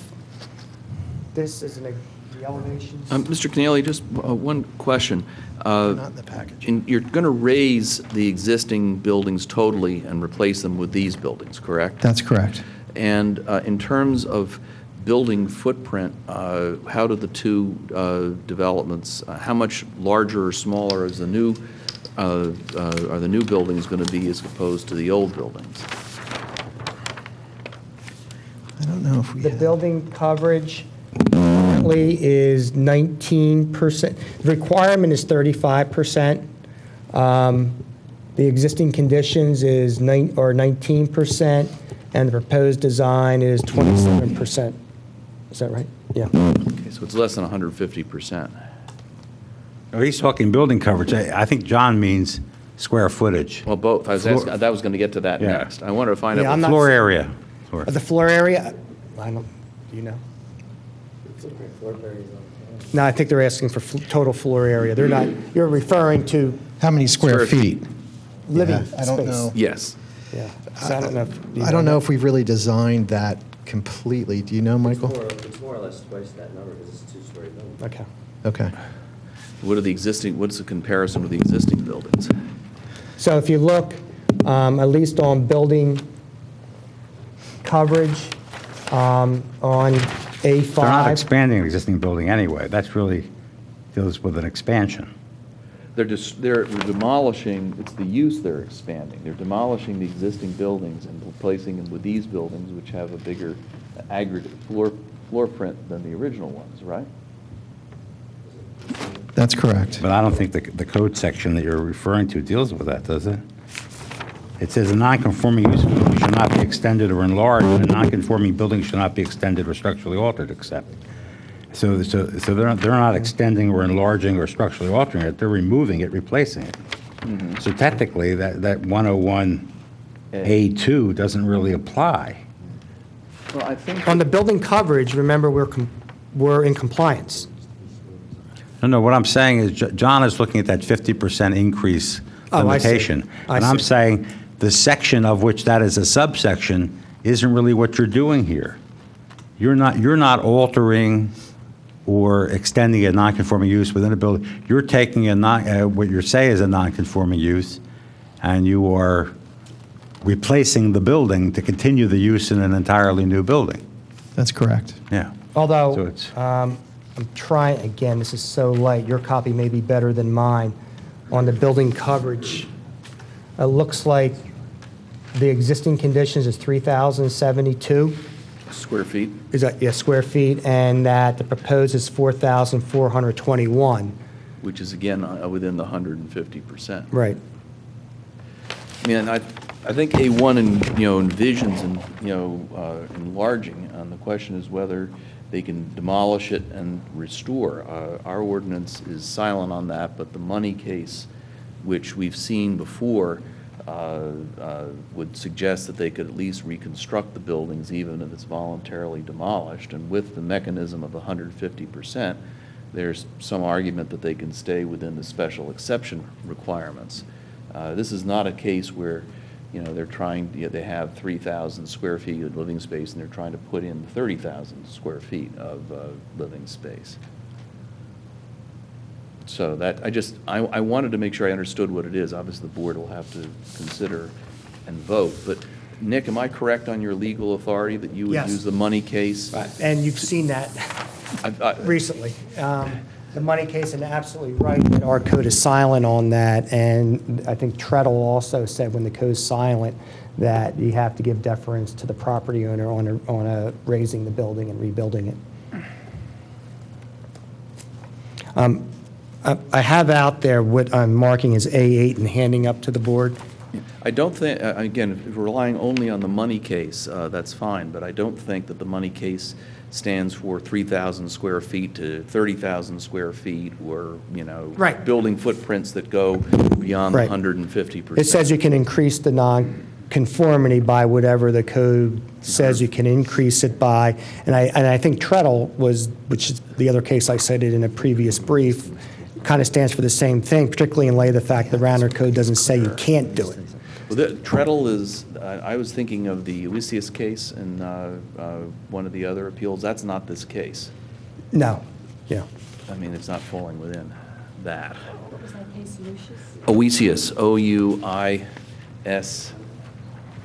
this as the elevations? Mr. Keneally, just one question. Not in the package. You're going to raise the existing buildings totally and replace them with these buildings, correct? That's correct. And in terms of building footprint, how do the two developments, how much larger or smaller is the new, are the new buildings going to be as opposed to the old buildings? I don't know if we The have. building coverage currently is 19%. The requirement is 35%. The existing conditions is 19%, and the proposed design is 27%. Is that right? Yeah. Okay, so it's less than 150%. Oh, he's talking building coverage. I think John means square footage. Well, both. I was Floor- asking, that was going to get to that Yeah. next. I wanted to find Yeah, out. I'm not- Floor area. The floor area, I don't, do you know? No, I think they're asking for total floor area. They're not, you're referring to How many square Square feet? living Yeah, I don't space. know. Yes. Yeah. So I don't know. I don't know if we've really designed that completely. Do you know, Michael? It's more or less twice that number because it's a two-story building. Okay. Okay. What are the existing, what's the comparison with the existing buildings? So if you look, at least on building coverage, on A5. They're not expanding an existing building anyway. That's really deals with an expansion. They're demolishing, it's the use they're expanding. They're demolishing the existing buildings and replacing them with these buildings, which have a bigger aggregate floor print than the original ones, right? That's correct. But I don't think the code section that you're referring to deals with that, does it? It says a non-conforming use building shall not be extended or enlarged, and a non-conforming building shall not be extended or structurally altered except. So they're not extending or enlarging or structurally altering it. They're removing it, replacing it. So technically, that 101A2 doesn't really apply. Well, I think. On the building coverage, remember, we're in compliance. No, what I'm saying is John is looking at that 50% increase Oh, I see. limitation. I And I'm see. saying the section of which that is a subsection isn't really what you're doing here. You're not altering or extending a non-conforming use within a building. You're taking what you say is a non-conforming use, and you are replacing the building to continue the use in an entirely new building. That's correct. Yeah. Although, So it's- I'm trying, again, this is so light, your copy may be better than mine. On the building coverage, it looks like the existing conditions is 3,072. Square feet? Is that, yeah, square feet, and that the proposed is 4,421. Which is again within the 150%. Right. I mean, I think A1 envisions enlarging, and the question is whether they can demolish it and restore. Our ordinance is silent on that, but the money case, which we've seen before, would suggest that they could at least reconstruct the buildings even if it's voluntarily demolished. And with the mechanism of 150%, there's some argument that they can stay within the special exception requirements. This is not a case where, they have 3,000 square feet of living space and they're trying to put in 30,000 square feet of living space. So that, I wanted to make sure I understood what it is. Obviously, the board will have to consider and vote. But Nick, am I correct on your legal authority that you would Yes. use the money case? And you've seen that recently. The money case, and absolutely right, that our code is silent on that. And I think Treadle also said when the code's silent, that you have to give deference to the property owner on raising the building and rebuilding it. I have out there what I'm marking as A8 and handing up to the board. I don't think, again, if we're relying only on the money case, that's fine, but I don't think that the money case stands for 3,000 square feet to 30,000 square feet or, Right. building footprints that go beyond the Right. 150%. It says you can increase the conformity by whatever the code says you can increase it by. And I think Treadle was, which is the other case I cited in a previous brief, kind of stands for the same thing, particularly in light of the fact the Radnor code doesn't say you can't do it. Well, Treadle is, I was thinking of the Ulysses case and one of the other appeals. That's not this case. No, yeah. I mean, it's not falling within that. What was that case, Lucius? Oisius, O-U-I-S,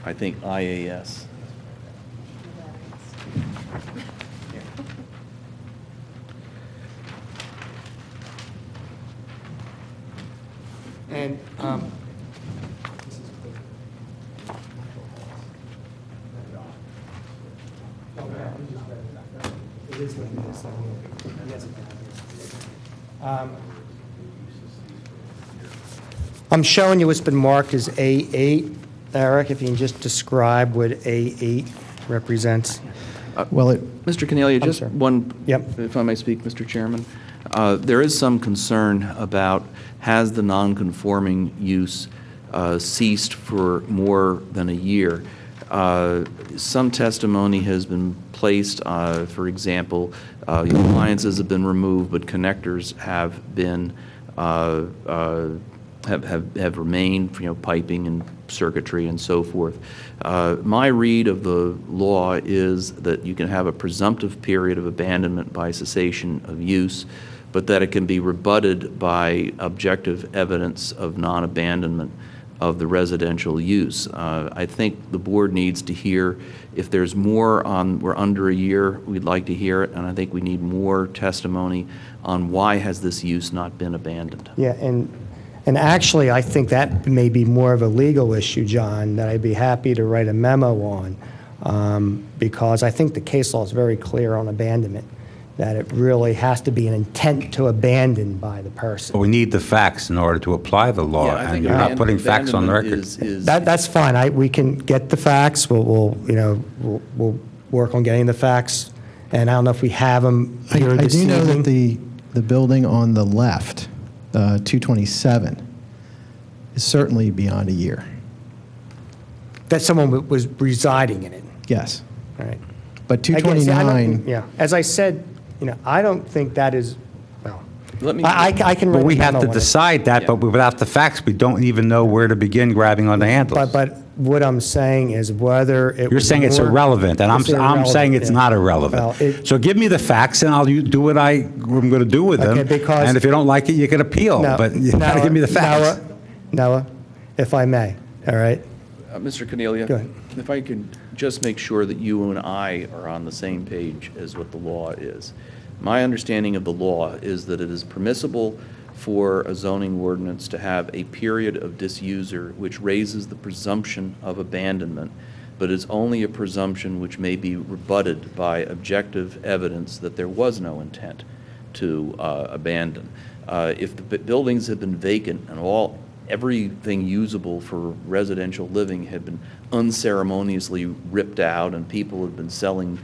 I think I-A-S. And I'm showing you what's been marked as A8. Eric, if you can just describe what A8 represents. Well, Mr. Cornelia, I'm just sorry. one, Yep. if I may speak, Mr. Chairman. There is some concern about has the non-conforming use ceased for more than a year. Some testimony has been placed, for example, appliances have been removed, but connectors have been have remained, piping and circuitry and so forth. My read of the law is that you can have a presumptive period of abandonment by cessation of use, but that it can be rebutted by objective evidence of non-abandonment of the residential use. I think the board needs to hear, if there's more on, we're under a year, we'd like to hear it, and I think we need more testimony on why has this use not been abandoned. Yeah, and actually, I think that may be more of a legal issue, John, that I'd be happy to write a memo on, because I think the case law is very clear on abandonment, that it really has to be an intent to abandon by the person. But we need the facts in order to apply the law, Yeah, I and think you're not putting facts on the record. That's fine. We can get the facts. We'll work on getting the facts, and I don't know if we have them here I this do know evening. that the building on the left, 227, is certainly beyond a year. That someone was residing in it. Yes. All right. But Again, see, I don't- 229, Yeah, as I said, I don't think that is, well, Let me, I can write But we a have memo to on it. decide that, but without the facts, we don't even know where to begin grabbing on the handles. But what I'm saying is whether it You're was saying it's more- irrelevant, and It's I'm saying it's irrelevant, not yeah. irrelevant. Well, it- So give me the facts, and I'll do what I'm going to do with them. Okay, because- And if you don't like it, you can appeal, No, but you got to give me the facts. Noah, if I may, all right? Mr. Cornelia, Go ahead. if I could just make sure that you and I are on the same page as what the law is. My understanding of the law is that it is permissible for a zoning ordinance to have a period of disusure which raises the presumption of abandonment, but is only a presumption which may be rebutted by objective evidence that there was no intent to abandon. If the buildings had been vacant and everything usable for residential living had been unceremoniously ripped out and people had been selling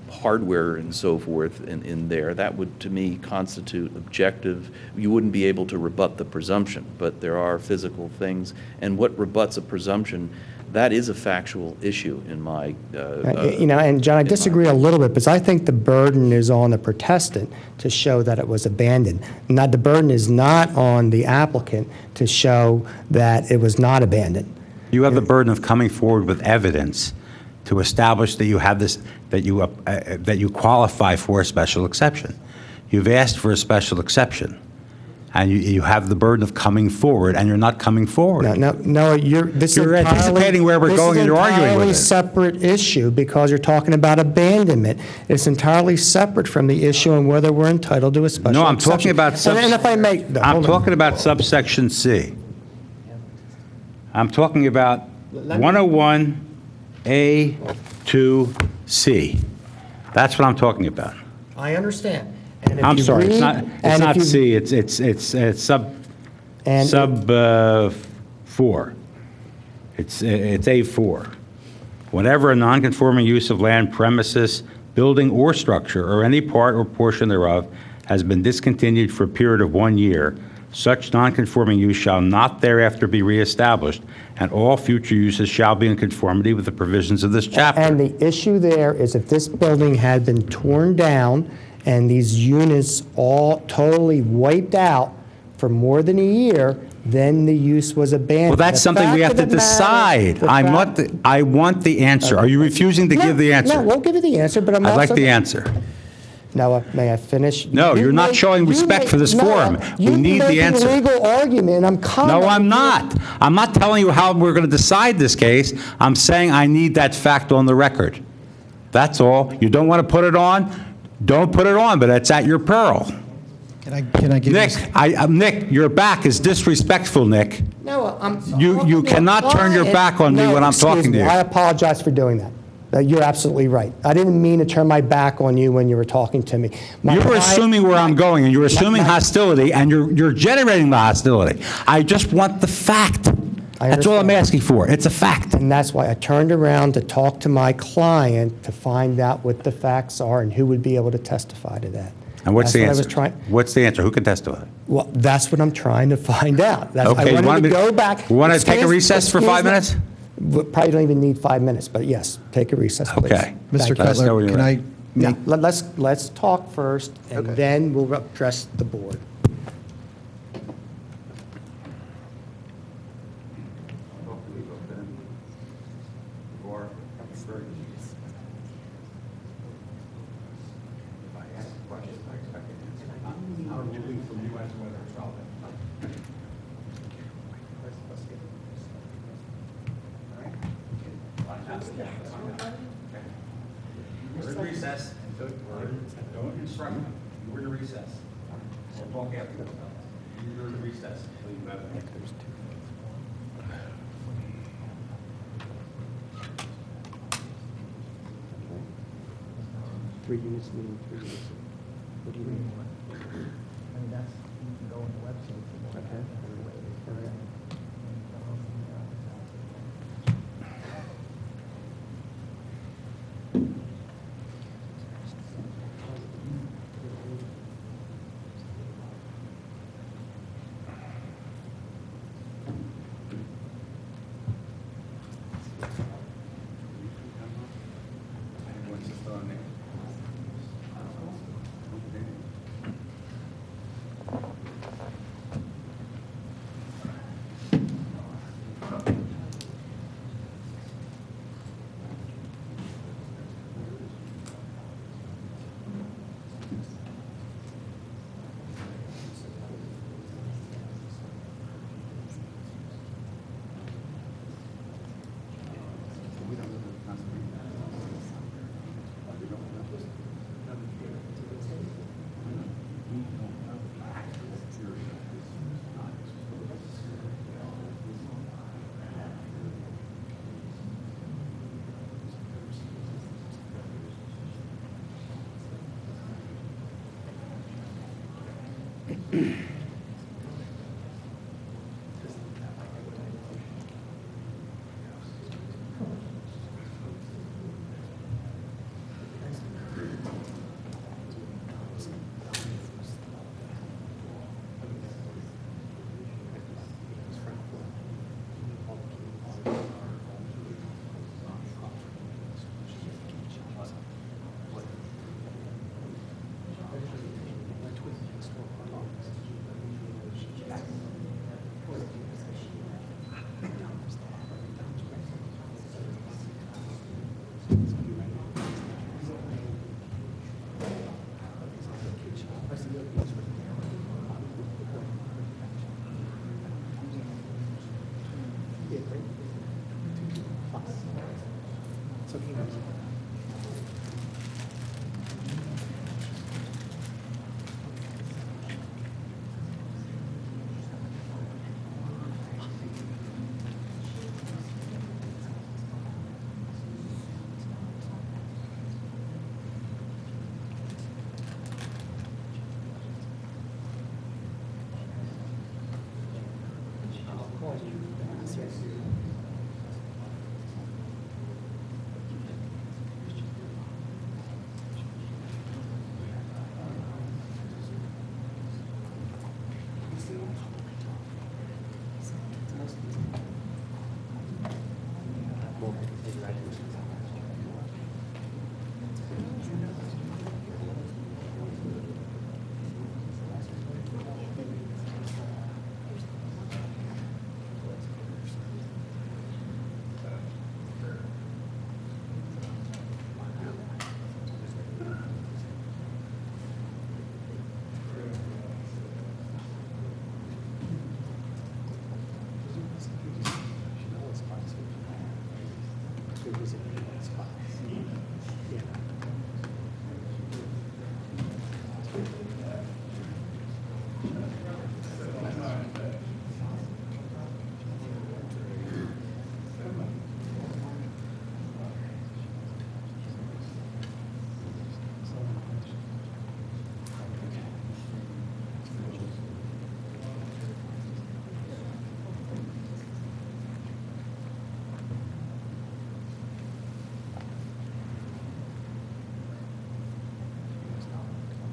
hardware and so forth in there, that would, to me, constitute objective. You wouldn't be able to rebut the presumption, but there are physical things. And what rebuts a presumption, that is a factual issue in my And John, I disagree a little bit, because I think the burden is on the protestant to show that it was abandoned. The burden is not on the applicant to show that it was not abandoned. You have the burden of coming forward with evidence to establish that you have this, that you qualify for a special exception. You've asked for a special exception, and you have the burden of coming forward, and you're not coming forward. No, you're anticipating where we're going, and you're arguing with it. This is an entirely separate issue, because you're talking about abandonment. It's entirely separate from the issue on whether we're entitled to a special exception. No, I'm talking about And if I may, no, I'm hold on. talking about subsection C. I'm talking about 101A2C. That's what I'm talking about. I understand. And if I'm you sorry, it's read- not C, it's sub 4. It's A4. Whenever a non-conforming use of land, premises, building, or structure, or any part or portion thereof has been discontinued for a period of 1 year, Such nonconforming use shall not thereafter be reestablished, and all future uses shall be in conformity with the provisions of this chapter. And the issue there is if this building had been torn down and these units all totally wiped out for more than a year, then the use was abandoned. Well, that's something we have to decide. I want the answer. Are you refusing to give the answer? No, we'll give you the answer, but I'm I'd like also- the answer. Now, may I finish? No, you're not showing respect for this forum. We need the answer. You make a legal argument, I'm commenting. No, I'm not. I'm not telling you how we're going to decide this case. I'm saying I need that fact on the record. That's all. You don't want to put it on? Don't put it on, but it's at your peril. Can I give Nick, Nick, your back is disrespectful, Nick. No, I'm. You cannot turn your back on me when I'm talking to you. I apologize for doing that. You're absolutely right. I didn't mean to turn my back on you when you were talking to me. You're assuming where I'm going, and you're assuming hostility, and you're generating the hostility. I just want the fact. That's all I'm asking for. It's a fact. And that's why I turned around to talk to my client to find out what the facts are and who would be able to testify to that. And what's the That's answer? what I was trying. What's the answer? Who can testify? Well, that's what I'm trying to find out. Okay, I wanted to go back. You want to take a recess for 5 minutes? We probably don't even need 5 minutes, but yes, take a recess, please. Okay. Mr. Thank you. Cutler, can I Yeah, make, let's talk first, and then we'll address the board. We're in recess. Don't instruct me. We're in recess. We'll talk afterwards. You're in recess. Three units meaning 3 units. What do you mean? I mean, that's, you can go on the website. Okay.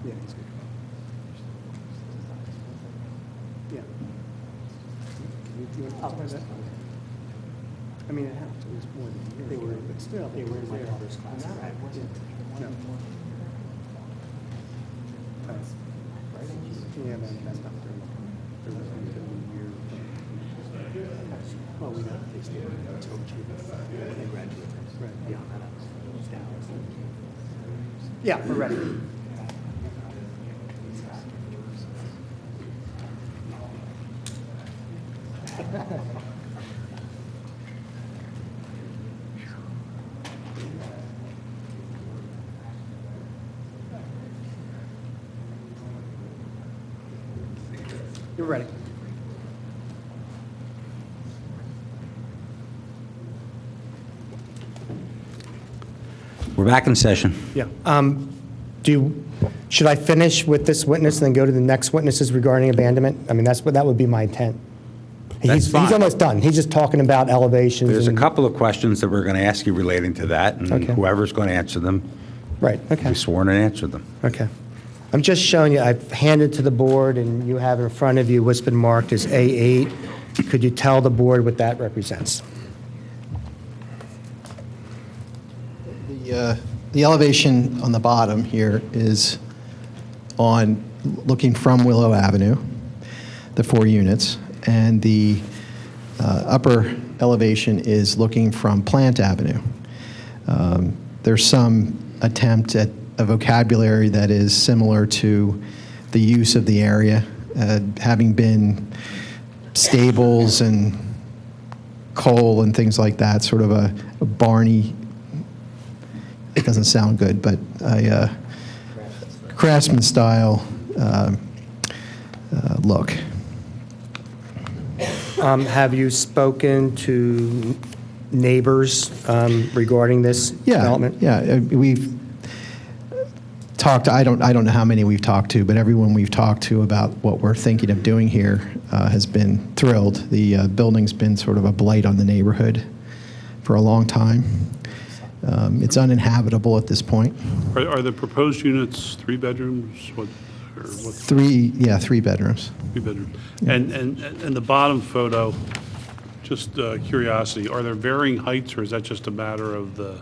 Yeah, he's good. Yeah. You want to talk about that? I mean, it helped. It was more than a year. They were, but still, they were in my daughter's class. No. Yeah, that's not fair. There was only a year. Well, we got they stayed until they graduated. Right. Yeah, yeah, we're ready. You're ready. We're back in session. Yeah. Should I finish with this witness and then go to the next witnesses regarding abandonment? I mean, that would be my intent. He's almost done. He's just talking about elevations. There's a and- couple of questions that we're going to ask you relating to that, and Okay. whoever's going to answer them, Right, okay. be sworn and answer them. Okay. I'm just showing you, I've handed to the board, and you have in front of you what's been marked as A8. Could you tell the board what that represents? The elevation on the bottom here is on, looking from Willow Avenue, the 4 units, and the upper elevation is looking from Plant Avenue. There's some attempt at a vocabulary that is similar to the use of the area, having been stables and coal and things like that, sort of a barny, it doesn't sound good, but a craftsman style look. Have you spoken to neighbors regarding this development? Yeah, we've talked, I don't know how many we've talked to, but everyone we've talked to about what we're thinking of doing here has been thrilled. The building's been sort of a blight on the neighborhood for a long time. It's uninhabitable at this point. Are the proposed units 3 bedrooms? What? 3 bedrooms. 3 bedrooms. And the bottom photo, just curiosity, are there varying heights, or is that just a matter of the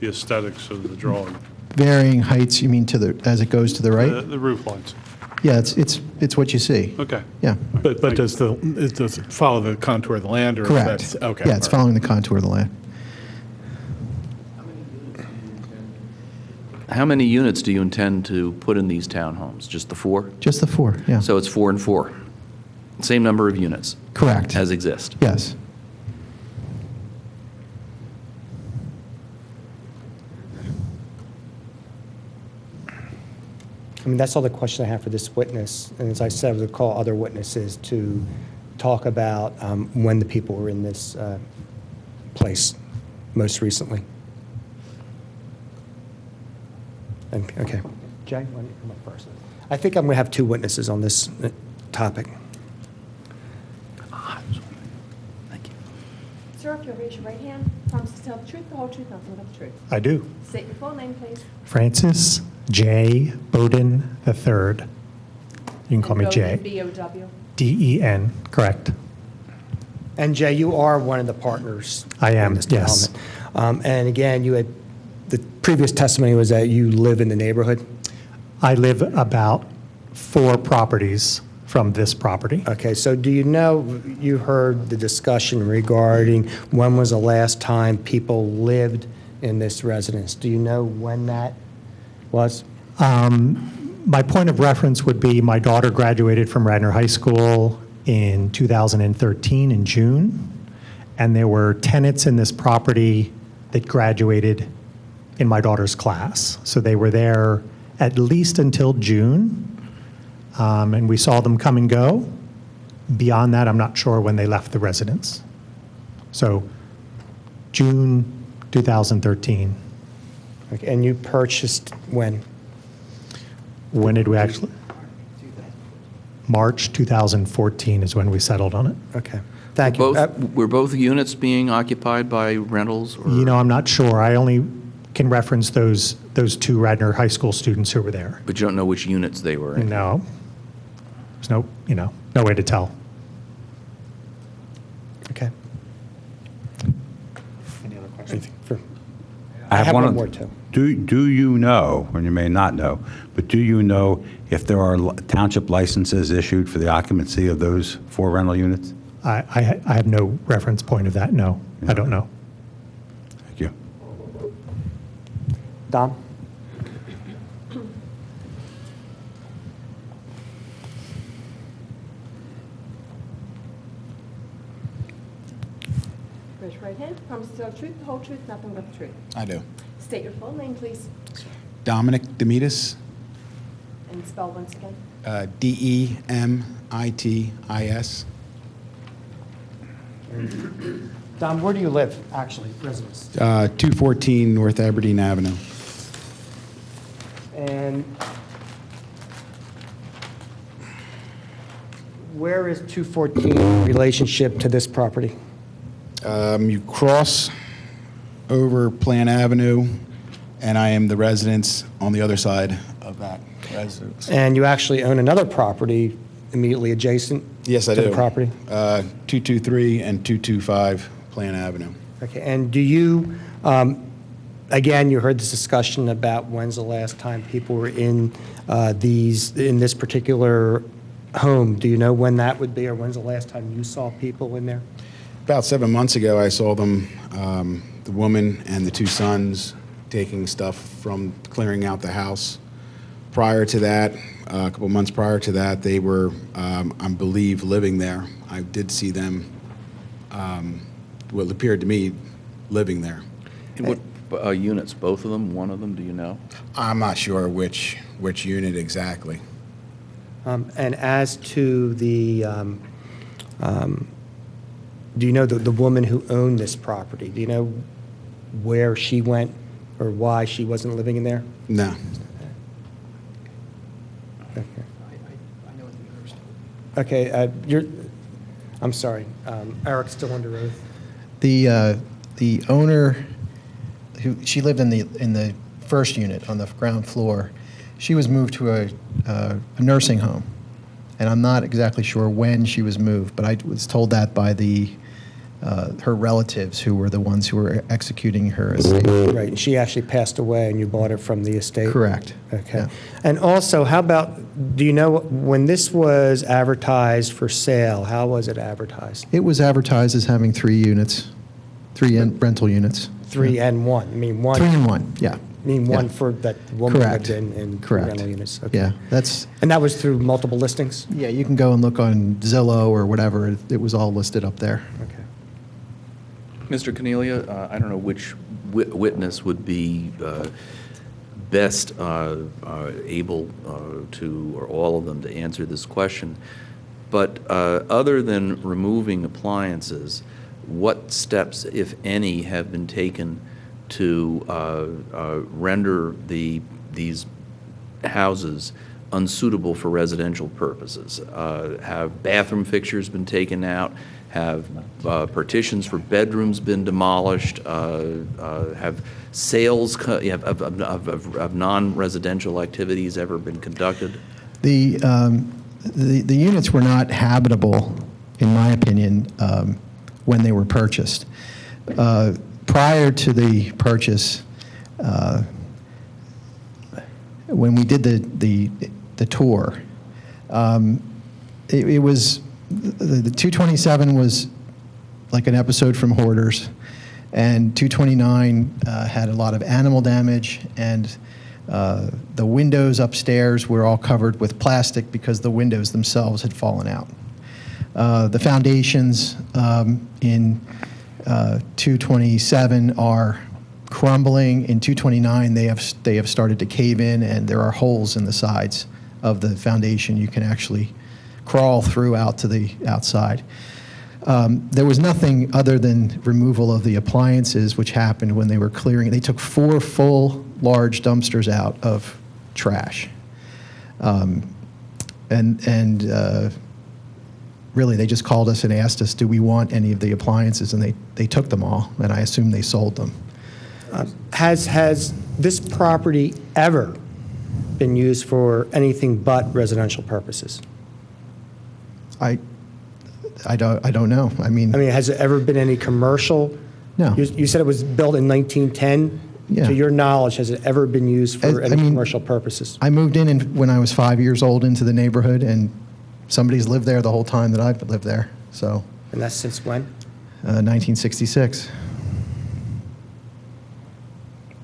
aesthetics of the drawing? Varying heights, you mean as it goes to the right? The roof lines. Yeah, it's what you see. Okay. Yeah. But does it follow the contour of the land? Or Correct. Is that, okay. Yeah, it's following the contour of the land. How many units do you intend to put in these townhomes? Just the 4? Just the 4, yeah. So it's 4 and 4. Same number of units? Correct. As exist? Yes. I mean, that's all the question I have for this witness. And as I said, I was going to call other witnesses to talk about when the people were in this place most recently. Okay. Jay, why don't you come up first? I think I'm going to have 2 witnesses on this topic. Sir, if you'll raise your right hand, promise to tell the truth, the whole truth, nothing but the truth. I do. State your full name, please. Francis J. Bowden III. You can call me Jay. B-O-W. D-E-N, correct. And Jay, you are one of the partners. I am, in this yes. development. And again, the previous testimony was that you live in the neighborhood? I live about 4 properties from this property. Okay, so do you know, you heard the discussion regarding when was the last time people lived in this residence? Do you know when that was? My point of reference would be my daughter graduated from Radnor High School in 2013 in June, and there were tenants in this property that graduated in my daughter's class. So they were there at least until June, and we saw them come and go. Beyond that, I'm not sure when they left the residence. So June 2013. Okay, and you purchased when? When did we actually? March 2014 is when we settled on it. Okay, thank you. Were both units being occupied by rentals? Or? You know, I'm not sure. I only can reference those two Radnor High School students who were there. But you don't know which units they were in? No. There's no way to tell. Okay. Any other questions? I have one more, too. Do you know, and you may not know, but do you know if there are township licenses issued for the occupancy of those 4 rental units? I have no reference point of that, no. I don't know. Thank you. Dom? Raise your right hand. Promise to tell the truth, the whole truth, nothing but the truth. I do. State your full name, please, Dominic Demitis, and spell once again. Demitis. Dom, where do you live, actually, residence? 214 North Aberdeen Avenue. And where is 214 in relationship to this property? You cross over Plant Avenue, and I am the residence on the other side of that residence. And you actually own another property immediately adjacent Yes, I to do. the property? 223 and 225 Plant Avenue. Okay, and do you, again, you heard this discussion about when's the last time people were in this particular home. Do you know when that would be, or when's the last time you saw people in there? About 7 months ago, I saw them, the woman and the 2 sons, taking stuff from clearing out the house. Prior to that, a couple months prior to that, they were, I believe, living there. I did see them, well, it appeared to me, living there. And what units, both of them, one of them, do you know? I'm not sure which unit exactly. And as to the, do you know the woman who owned this property? Do you know where she went or why she wasn't living in there? No. Okay, I'm sorry, Eric's still under oath. The owner, she lived in the first unit on the ground floor. She was moved to a nursing home, and I'm not exactly sure when she was moved, but I was told that by her relatives, who were the ones who were executing her estate. Right, and she actually passed away, and you bought it from the estate? Correct. Okay. Yeah. And also, how about, do you know, when this was advertised for sale, how was it advertised? It was advertised as having 3 units, 3 rental units. 3 and 1, I mean 1? 3 and 1, yeah. I mean, one Yeah. for that woman Correct. lived in Correct. rental units? Okay. Yeah, that's... And that was through multiple listings? Yeah, you can go and look on Zillow or whatever. It was all listed up there. Okay. Mr. Cornelia, I don't know which witness would be best able to, or all of them, to answer this question. But other than removing appliances, what steps, if any, have been taken to render these houses unsuitable for residential purposes? Have bathroom fixtures been taken out? Have partitions for bedrooms been demolished? Have sales of non-residential activities ever been conducted? The units were not habitable, in my opinion, when they were purchased. Prior to the purchase, when we did the tour, it was, the 227 was like an episode from Hoarders, and 229 had a lot of animal damage, and the windows upstairs were all covered with plastic because the windows themselves had fallen out. The foundations in 227 are crumbling. In 229, they have started to cave in, and there are holes in the sides of the foundation. You can actually crawl through out to the outside. There was nothing other than removal of the appliances, which happened when they were clearing. They took 4 full large dumpsters out of trash. Really, they just called us and asked us, do we want any of the appliances? And they took them all, and I assume they sold them. Has this property ever been used for anything but residential purposes? I don't know. I mean, has it ever been any commercial? No. You said it was built in 1910? Yeah. To your knowledge, has it ever been used for I any mean, commercial purposes? I moved in when I was 5 years old into the neighborhood, and somebody's lived there the whole time that I've lived there. So, And that's since when? 1966.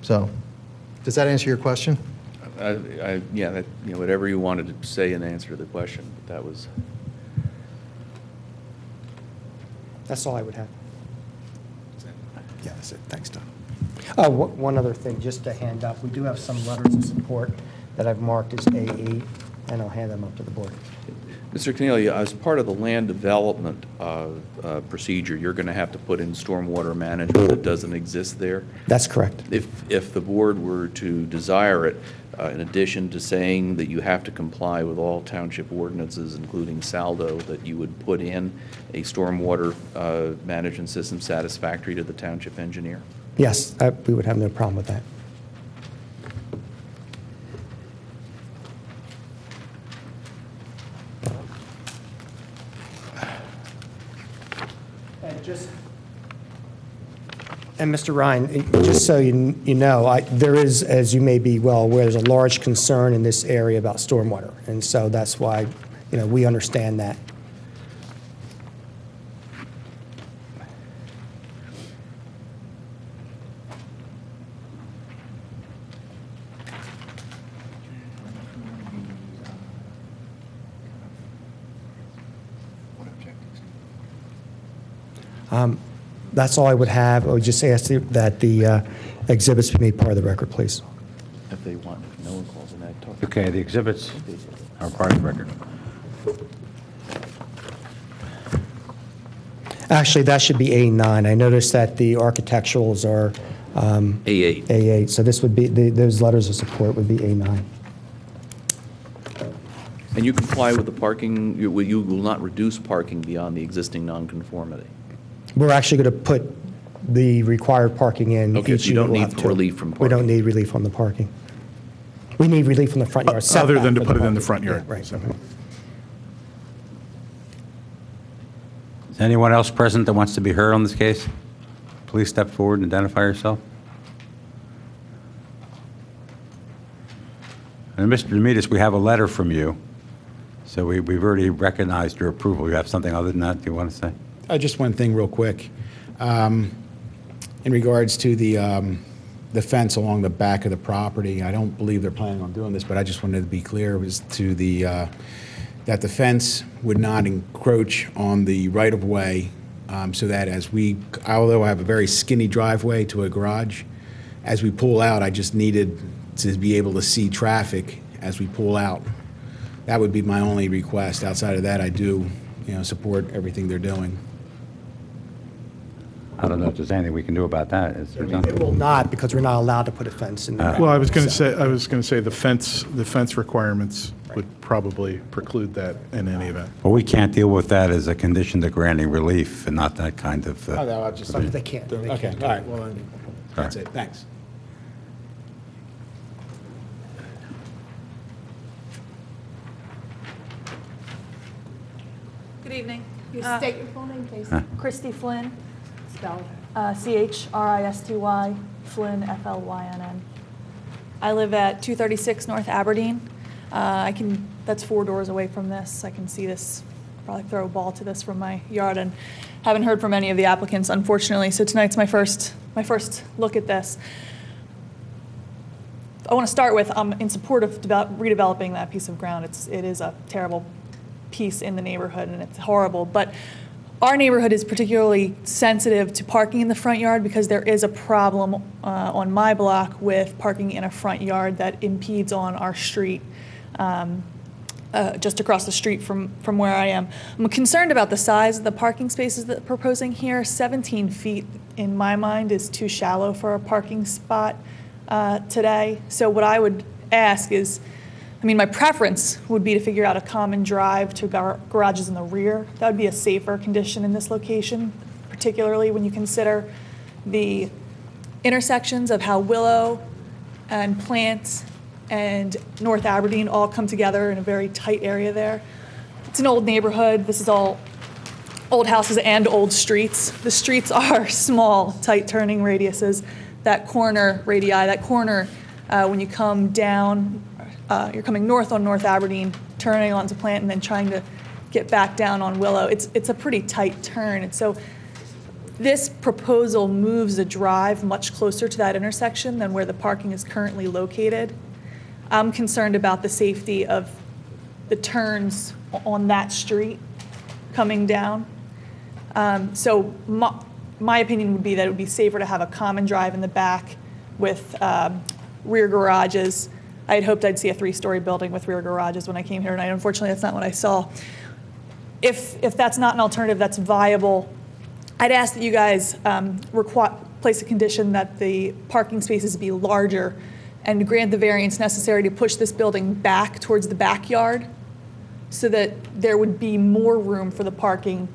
So, does that answer your question? Yeah, that, whatever you wanted to say and answer the question, but that was. That's all I would have. Yeah, that's it. Thanks, Tom. Oh, one other thing, just to hand up. We do have some letters of support that I've marked as A8, and I'll hand them up to the board. Mr. Cornelia, as part of the land development procedure, you're going to have to put in stormwater management that doesn't exist there. That's correct. If the board were to desire it, in addition to saying that you have to comply with all township ordinances, including saldo, that you would put in a stormwater management system satisfactory to the township engineer? Yes, we would have no problem with that. And Mr. Ryan, just so you know, there is, as you may be well aware, there's a large concern in this area about stormwater, and so that's why, we understand that. That's all I would have. I would just ask that the exhibits be made part of the record, please. If they want, if no one calls in that talk. Okay, the exhibits are part of the record. Actually, that should be A9. I noticed that the architecturals are A8. A8, so this would be, those letters of support would be A9. And you comply with the parking, you will not reduce parking beyond the existing nonconformity? We're actually going to put the required parking in. Okay, Each so you don't unit will need have two. relief from parking? We don't need relief on the parking. We need relief from the front yard Other setback than to for put it in the parking. front yard. Yeah, right. So- Is anyone else present that wants to be heard on this case? Please step forward and identify yourself. And Mr. Demetis, we have a letter from you, so we've already recognized your approval. You have something other than that you want to say? Just one thing real quick. In regards to the fence along the back of the property, I don't believe they're planning on doing this, but I just wanted to be clear as to that the fence would not encroach on the right-of-way, so that although I have a very skinny driveway to a garage, as we pull out, I just needed to be able to see traffic as we pull out. That would be my only request. Outside of that, I do, support everything they're doing. I don't know if there's anything we can do about that. Is there It will not, because we're not allowed to put a fence in there. Well, I was going to say the fence requirements would probably preclude that in any event. Well, we can't deal with that as a condition to granting relief and not that kind of... Oh, no, I'll just... They can't. Okay, all right, well, then, that's it, thanks. Good evening. You state your full name, please. Christy Flynn, Spell. Christy, Flynn, Flynn. I live at 236 North Aberdeen. That's 4 doors away from this. I can see this, probably throw a ball to this from my yard, and haven't heard from any of the applicants, unfortunately. So tonight's my first look at this. I want to start with, I'm in support of redeveloping that piece of ground. It is a terrible piece in the neighborhood, and it's horrible. But our neighborhood is particularly sensitive to parking in the front yard because there is a problem on my block with parking in a front yard that impedes on our street, just across the street from where I am. I'm concerned about the size of the parking spaces that they're proposing here. 17 feet, in my mind, is too shallow for a parking spot today. So what I would ask is, my preference would be to figure out a common drive to garages in the rear. That would be a safer condition in this location, particularly when you consider the intersections of how Willow and Plant and North Aberdeen all come together in a very tight area there. It's an old neighborhood. This is all old houses and old streets. The streets are small, tight turning radiuses. That corner radii, that corner, when you come down, you're coming north on North Aberdeen, turning onto Plant, and then trying to get back down on Willow. It's a pretty tight turn. And so this proposal moves the drive much closer to that intersection than where the parking is currently located. I'm concerned about the safety of the turns on that street coming down. So my opinion would be that it would be safer to have a common drive in the back with rear garages. I had hoped I'd see a 3-story building with rear garages when I came here tonight. Unfortunately, that's not what I saw. If that's not an alternative that's viable, I'd ask that you guys place a condition that the parking spaces be larger and grant the variance necessary to push this building back towards the backyard so that there would be more room for the parking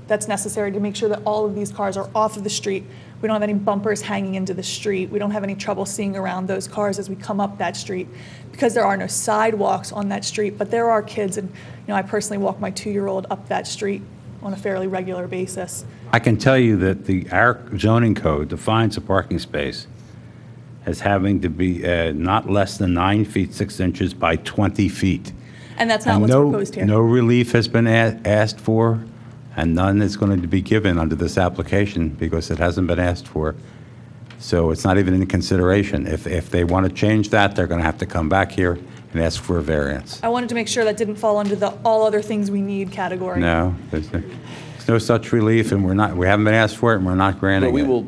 that's necessary to make sure that all of these cars are off of the street. We don't have any bumpers hanging into the street. We don't have any trouble seeing around those cars as we come up that street because there are no sidewalks on that street, but there are kids, and I personally walk my 2-year-old up that street on a fairly regular basis. I can tell you that our zoning code defines a parking space as having to be not less than 9 feet 6 inches by 20 feet. And that's not what's proposed here. No relief has been asked for, and none is going to be given under this application because it hasn't been asked for. So it's not even in consideration. If they want to change that, they're going to have to come back here and ask for a variance. I wanted to make sure that didn't fall under the all other things we need category. No, there's no such relief, and we haven't been asked for it, and we're not granting But we it. will,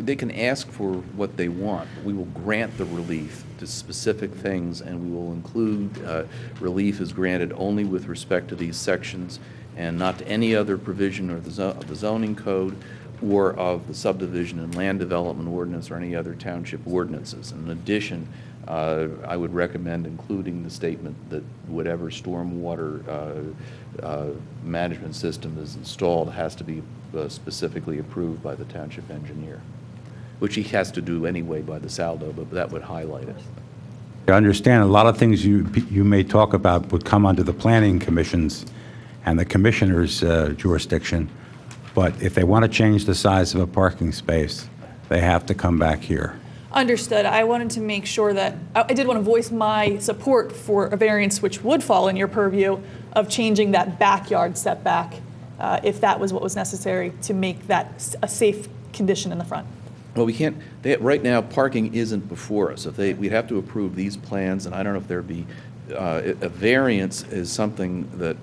they can ask for what they want. We will grant the relief to specific things, and we will include relief is granted only with respect to these sections and not to any other provision of the zoning code or of the subdivision and land development ordinance or any other township ordinances. In addition, I would recommend including the statement that whatever stormwater management system is installed has to be specifically approved by the township engineer, which he has to do anyway by the SALDO, but that would highlight it. I understand a lot of things you may talk about would come under the planning commissions and the commissioner's jurisdiction, but if they want to change the size of a parking space, they have to come back here. Understood. I wanted to make sure that, I did want to voice my support for a variance which would fall in your purview of changing that backyard setback if that was what was necessary to make that a safe condition in the front. Well, we can't, right now, parking isn't before us. We'd have to approve these plans, and I don't know if there'd be, a variance is something that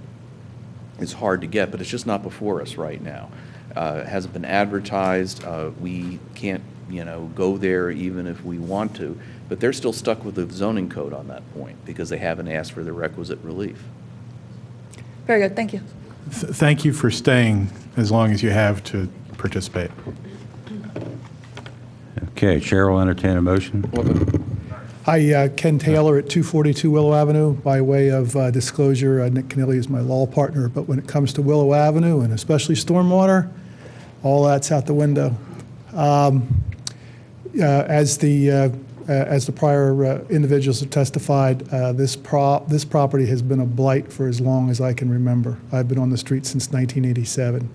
is hard to get, but it's just not before us right now. It hasn't been advertised. We can't, go there even if we want to, but they're still stuck with the zoning code on that point because they haven't asked for the requisite relief. Very good. Thank you. Thank you for staying as long as you have to participate. Okay, Chair will entertain a motion. Hi, Ken Taylor at 242 Willow Avenue. By way of disclosure, Nick Canilli is my law partner, but when it comes to Willow Avenue, and especially stormwater, all that's out the window. As the prior individuals have testified, this property has been a blight for as long as I can remember. I've been on the street since 1987.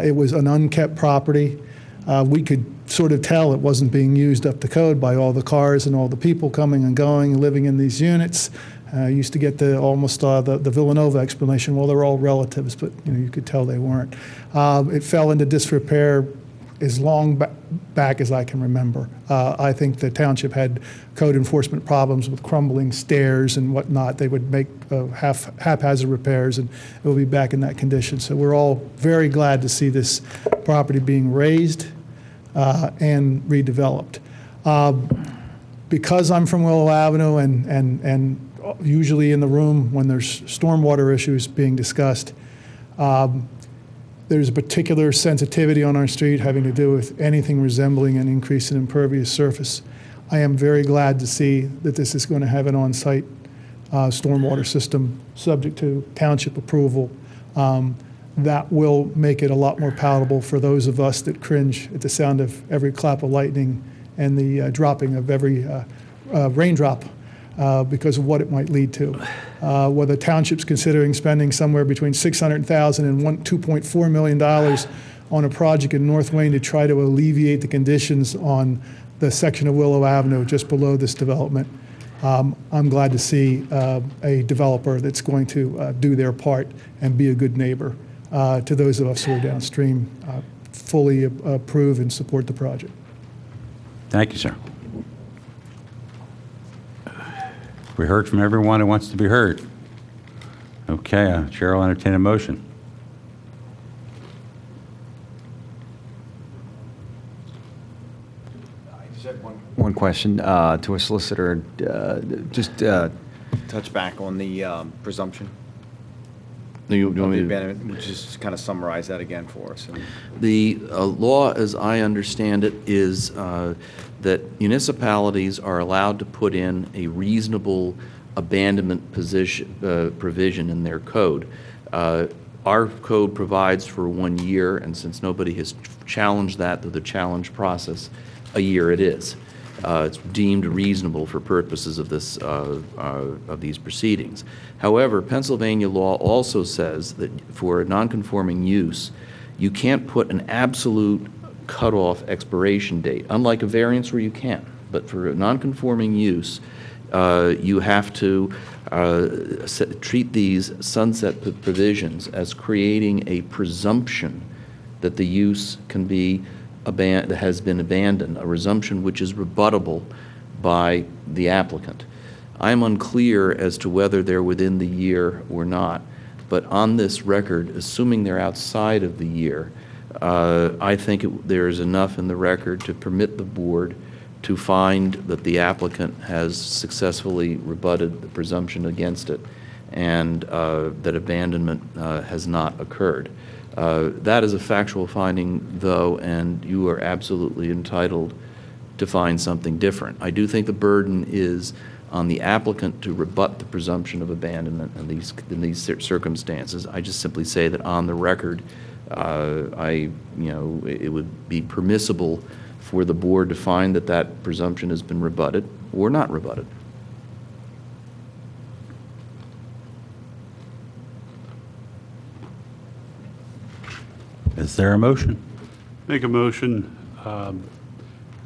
It was an unkept property. We could sort of tell it wasn't being used up to code by all the cars and all the people coming and going and living in these units. Used to get almost the Villanova explanation, well, they're all relatives, but you could tell they weren't. It fell into disrepair as long back as I can remember. I think the township had code enforcement problems with crumbling stairs and whatnot. They would make haphazard repairs, and it will be back in that condition. So we're all very glad to see this property being raised and redeveloped. Because I'm from Willow Avenue and usually in the room when there's stormwater issues being discussed, there's a particular sensitivity on our street having to do with anything resembling an increase in impervious surface. I am very glad to see that this is going to have an on-site stormwater system subject to township approval. that will make it a lot more palatable for those of us that cringe at the sound of every clap of lightning and the dropping of every raindrop because of what it might lead to. Whether the township's considering spending somewhere between $600,000 and $2.4 million on a project in North Wayne to try to alleviate the conditions on the section of Willow Avenue just below this development. I'm glad to see a developer that's going to do their part and be a good neighbor to those of us who are downstream, fully approve and support the project. Thank you, sir. We heard from everyone who wants to be heard. Okay, Chair will entertain a motion. I just had one question to a solicitor. Just touch back on the presumption. Do you want me to- We'll just kind of summarize that again for us. The law, as I understand it, is that municipalities are allowed to put in a reasonable abandonment provision in their code. Our code provides for 1 year, and since nobody has challenged that through the challenge process, a year it is. It's deemed reasonable for purposes of this of these proceedings. However, Pennsylvania law also says that for a nonconforming use, you can't put an absolute cutoff expiration date, unlike a variance where you can. But for a nonconforming use, you have to treat these sunset provisions as creating a presumption that the use can be has been abandoned, a presumption which is rebuttable by the applicant. I'm unclear as to whether they're within the year or not, but on this record, assuming they're outside of the year, I think there is enough in the record to permit the board to find that the applicant has successfully rebutted the presumption against it and that abandonment has not occurred. That is a factual finding, though, and you are absolutely entitled to find something different. I do think the burden is on the applicant to rebut the presumption of abandonment in these circumstances. I just simply say that on the record, it would be permissible for the board to find that that presumption has been rebutted or not rebutted. Is there a motion? Make a motion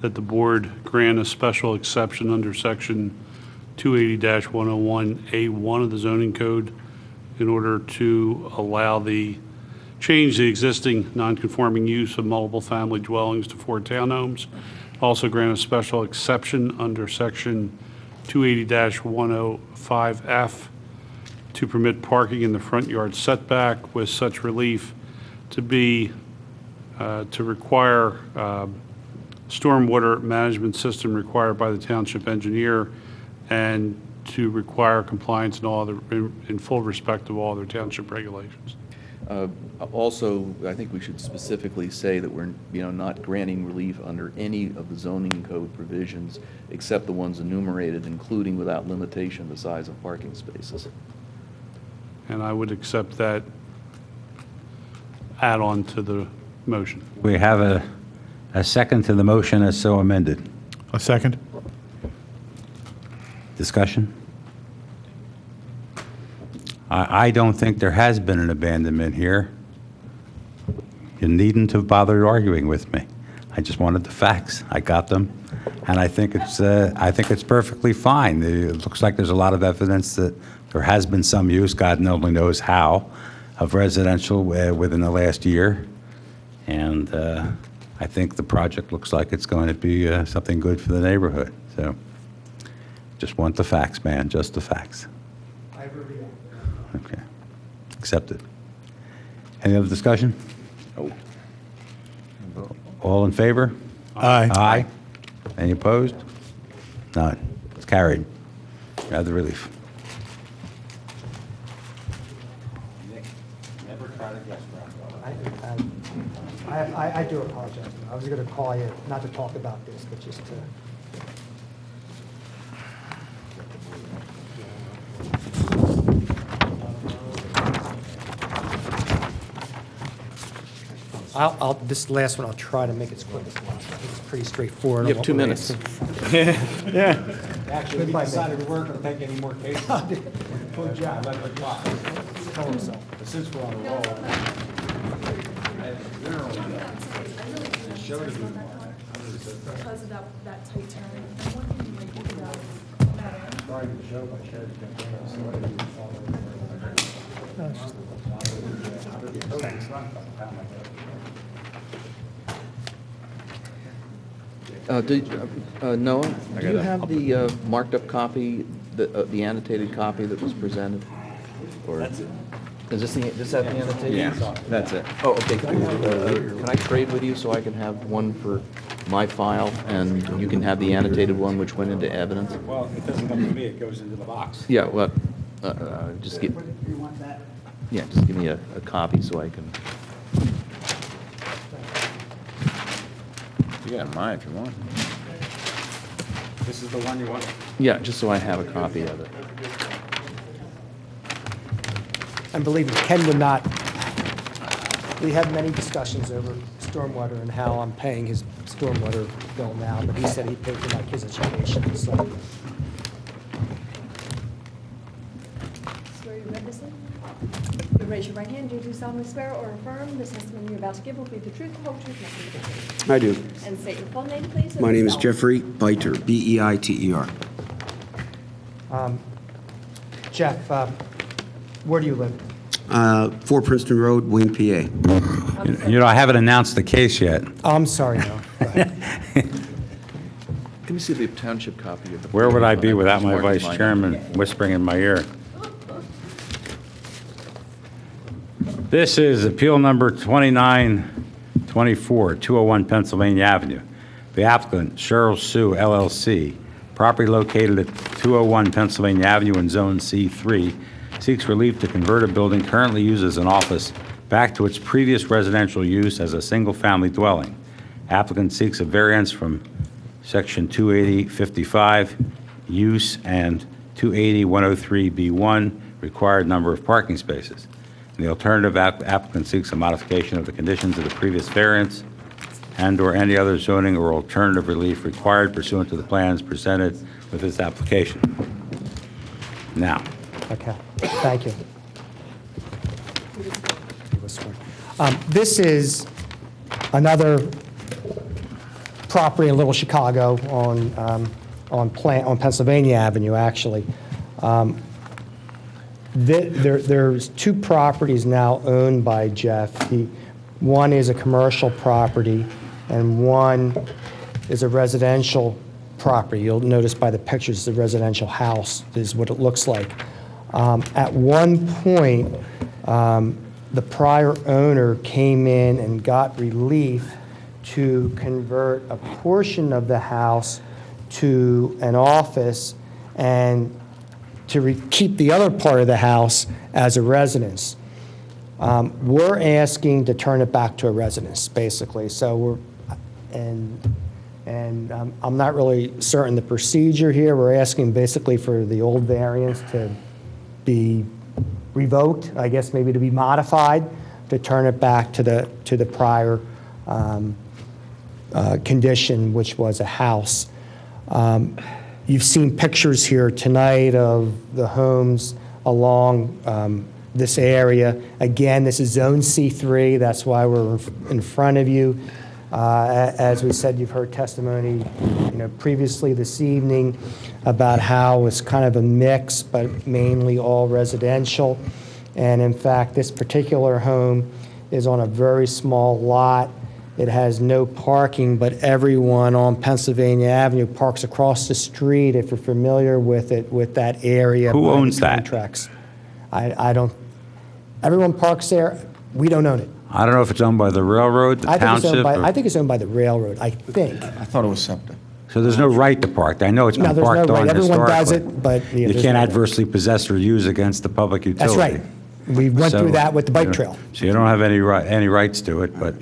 that the board grant a special exception under section 280-101A1 of the zoning code in order to allow change the existing nonconforming use of multiple family dwellings to 4 townhomes. Also grant a special exception under section 280-105F to permit parking in the front yard setback with such relief to be to require stormwater management system required by the township engineer and to require compliance in full respect of all other township regulations. Also, I think we should specifically say that we're not granting relief under any of the zoning code provisions except the ones enumerated, including without limitation the size of parking spaces. And I would accept that add on to the motion. We have a second to the motion as so amended. A second. Discussion? I don't think there has been an abandonment here. You needn't have bothered arguing with me. I just wanted the facts. I got them, and I think it's perfectly fine. It looks like there's a lot of evidence that there has been some use, God only knows how, of residential within the last year, and I think the project looks like it's going to be something good for the neighborhood. So, just want the facts, man, just the facts. I agree. Okay, accepted. Any other discussion? No. All in favor? Aye. Aye. Any opposed? None. It's carried. You have the relief. I do apologize. I was going to call you, not to talk about this, but just to... This last one, I'll try to make it as quick as possible. It's pretty straightforward. You have 2 minutes. Yeah. Actually, we decided to work, or take any more cases. Good job. Tell him so. Since we're on a roll. Because of that tight turn. Noah, do you have the marked up copy, the annotated copy that was presented? That's it. Does this have the annotated? Yeah, that's it. Oh, okay. Can I trade with you so I can have one for my file and you can have the annotated one which went into evidence? Well, it doesn't come to me, it goes into the box. Yeah, well, just give, yeah, just give me a copy so I can. You got mine if you want. This is the one you want? Yeah, just so I have a copy of it. And believe me, Ken would not, we had many discussions over stormwater and how I'm paying his stormwater bill now, but he said he'd pay for like his education, so. Swear you're witnessing? You raise your right hand. Do you solemnly swear or affirm the testimony you're about to give will be the truth, the whole truth, nothing but the truth? I do. And state your full name, please. and My name is spell. Jeffrey Beiter, B-E-I-T-E-R. Jeff, where do you live? 4 Princeton Road, Wayne, PA. You know, I haven't announced the case yet. Oh, I'm sorry, no. Let me see the township copy of the. Where would I be without my Mark vice mine. chairman whispering in my ear? This is appeal number 2924, 201 Pennsylvania Avenue. The applicant, Cheryl Sue LLC, property located at 201 Pennsylvania Avenue in Zone C3, seeks relief to convert a building currently used as an office back to its previous residential use as a single-family dwelling. Applicant seeks a variance from Section 280-55, use, and 280-103B1, required number of parking spaces. In the alternative, applicant seeks a modification of the conditions of the previous variance and/or any other zoning or alternative relief required pursuant to the plans presented with this application. Now. Okay, thank you. This is another property in Little Chicago on Pennsylvania Avenue, actually. There's 2 properties now owned by Jeff. One is a commercial property, and one is a residential property. You'll notice by the pictures, the residential house is what it looks like. At one point, the prior owner came in and got relief to convert a portion of the house to an office and to keep the other part of the house as a residence. We're asking to turn it back to a residence, basically. So I'm not really certain the procedure here. We're asking basically for the old variance to be revoked, I guess maybe to be modified, to turn it back to the prior condition, which was a house. You've seen pictures here tonight of the homes along this area. Again, this is Zone C3. That's why we're in front of you. As we said, you've heard testimony, previously this evening about how it's kind of a mix, but mainly all residential. And in fact, this particular home is on a very small lot. It has no parking, but everyone on Pennsylvania Avenue parks across the street, if you're familiar with it, with that area. Who owns that? Contracts. I don't, everyone parks there. We don't own it. I don't know if it's owned by the railroad, the township. I think it's owned by the railroad, I think. I thought it was SEPTA. So there's no right to park. I know it's been No, there's no parked right. on Everyone does historically. it, but yeah, You there's can't no right. adversely possess or use against the public utility. That's right. We went So, through that with the bike you know, trail. So you don't have any rights to it, but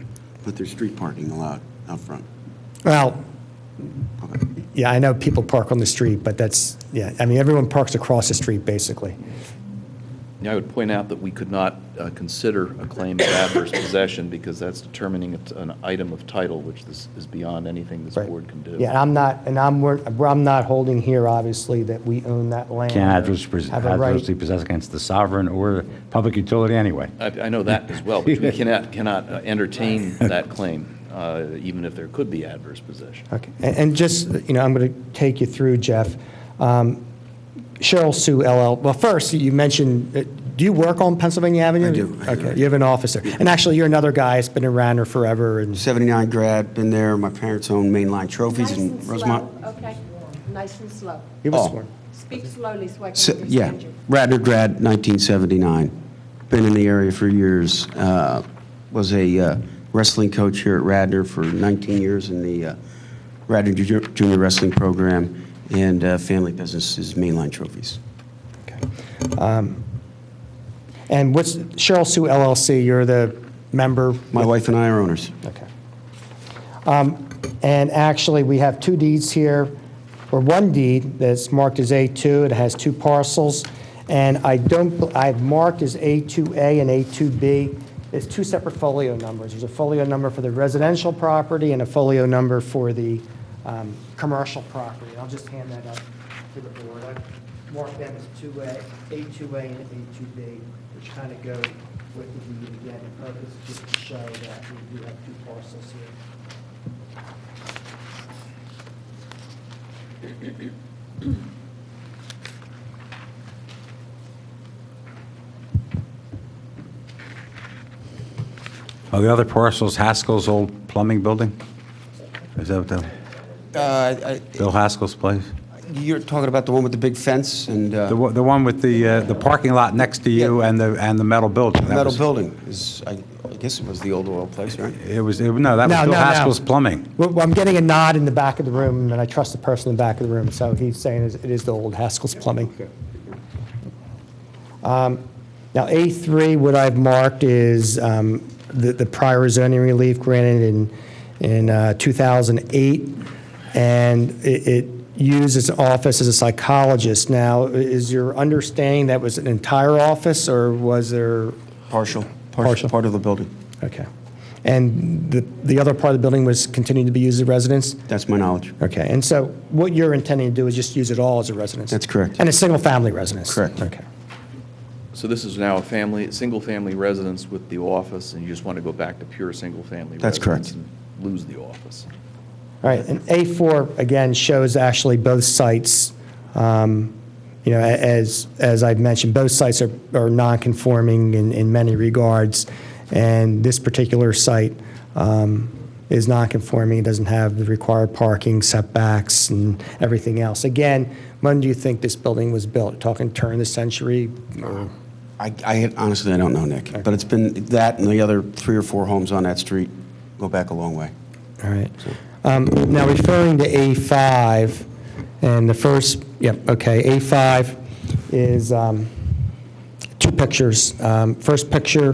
But there's street parking allowed out front. Well, yeah, I know people park on the street, but that's, yeah, I mean, everyone parks across the street, basically. Yeah, I would point out that we could not consider a claim of adverse possession because that's determining an item of title, which this is beyond anything this board can do. Yeah, I'm not holding here, obviously, that we own that land. Can't or adversely have a right. adversely possess against the sovereign or public utility anyway. I know that as well, but we cannot entertain that claim, even if there could be adverse possession. Okay, and just, I'm going to take you through, Jeff. Cheryl Sue LL, well, first, you mentioned, do you work on Pennsylvania Avenue? I do. Okay, you have an office there. And actually, you're another guy that's been in Radnor forever. And 79 grad, been there. My parents own Mainline Trophies Nice in and Rosemont. slow, okay? Nice and slow. He was Oh. sworn. Speak slowly so I So, can yeah, understand you. Radnor grad, 1979. Been in the area for years. Was a wrestling coach here at Radnor for 19 years in the Radnor Junior Wrestling Program, and family business is Mainline Trophies. And what's Cheryl Sue LLC? You're the member? My wife and I are owners. Okay. And actually, we have two deeds here, or one deed that's marked as A2. It has two parcels. And I've marked as A2A and A2B. It's two separate folio numbers. There's a folio number for the residential property and a folio number for the commercial property. I'll just hand that up to the board. I've marked them as A2A and A2B, which kind of go with the deed again. The purpose is just to show that we do have two parcels here. Are the other parcels Haskell's old plumbing building? Is that what Bill Haskell's place? You're talking about the one with the big fence and The one with the parking lot next to you and the metal building. That metal was- building is, I guess it was the old oil place, right? No, that was Bill Haskell's plumbing. Well, I'm getting a nod in the back of the room, and I trust the person in the back of the room, so he's saying it is the old Haskell's Plumbing. Now, A3, what I've marked is the prior zoning relief granted in 2008, and it used its office as a psychologist. Now, is your understanding that was an entire office, or was there? Partial part of the building. Okay. And the other part of the building was continuing to be used as a residence? That's my knowledge. Okay. And so what you're intending to do is just use it all as a residence? That's correct. And a single-family residence? Correct. Okay. So this is now single-family residence with the office, and you just want to go back to pure single-family That's residence correct. and lose the office. All right. And A4, again, shows actually both sites. As I've mentioned, both sites are non-conforming in many regards, and this particular site is non-conforming. It doesn't have the required parking, setbacks, and everything else. Again, when do you think this building was built? Talking turn of the century? Or? Honestly, I don't know, Nick. Okay. But it's been that and the other 3 or 4 homes on that street go back a long way. All right. Now, referring to A5, and the first, A5 is 2 pictures. First picture,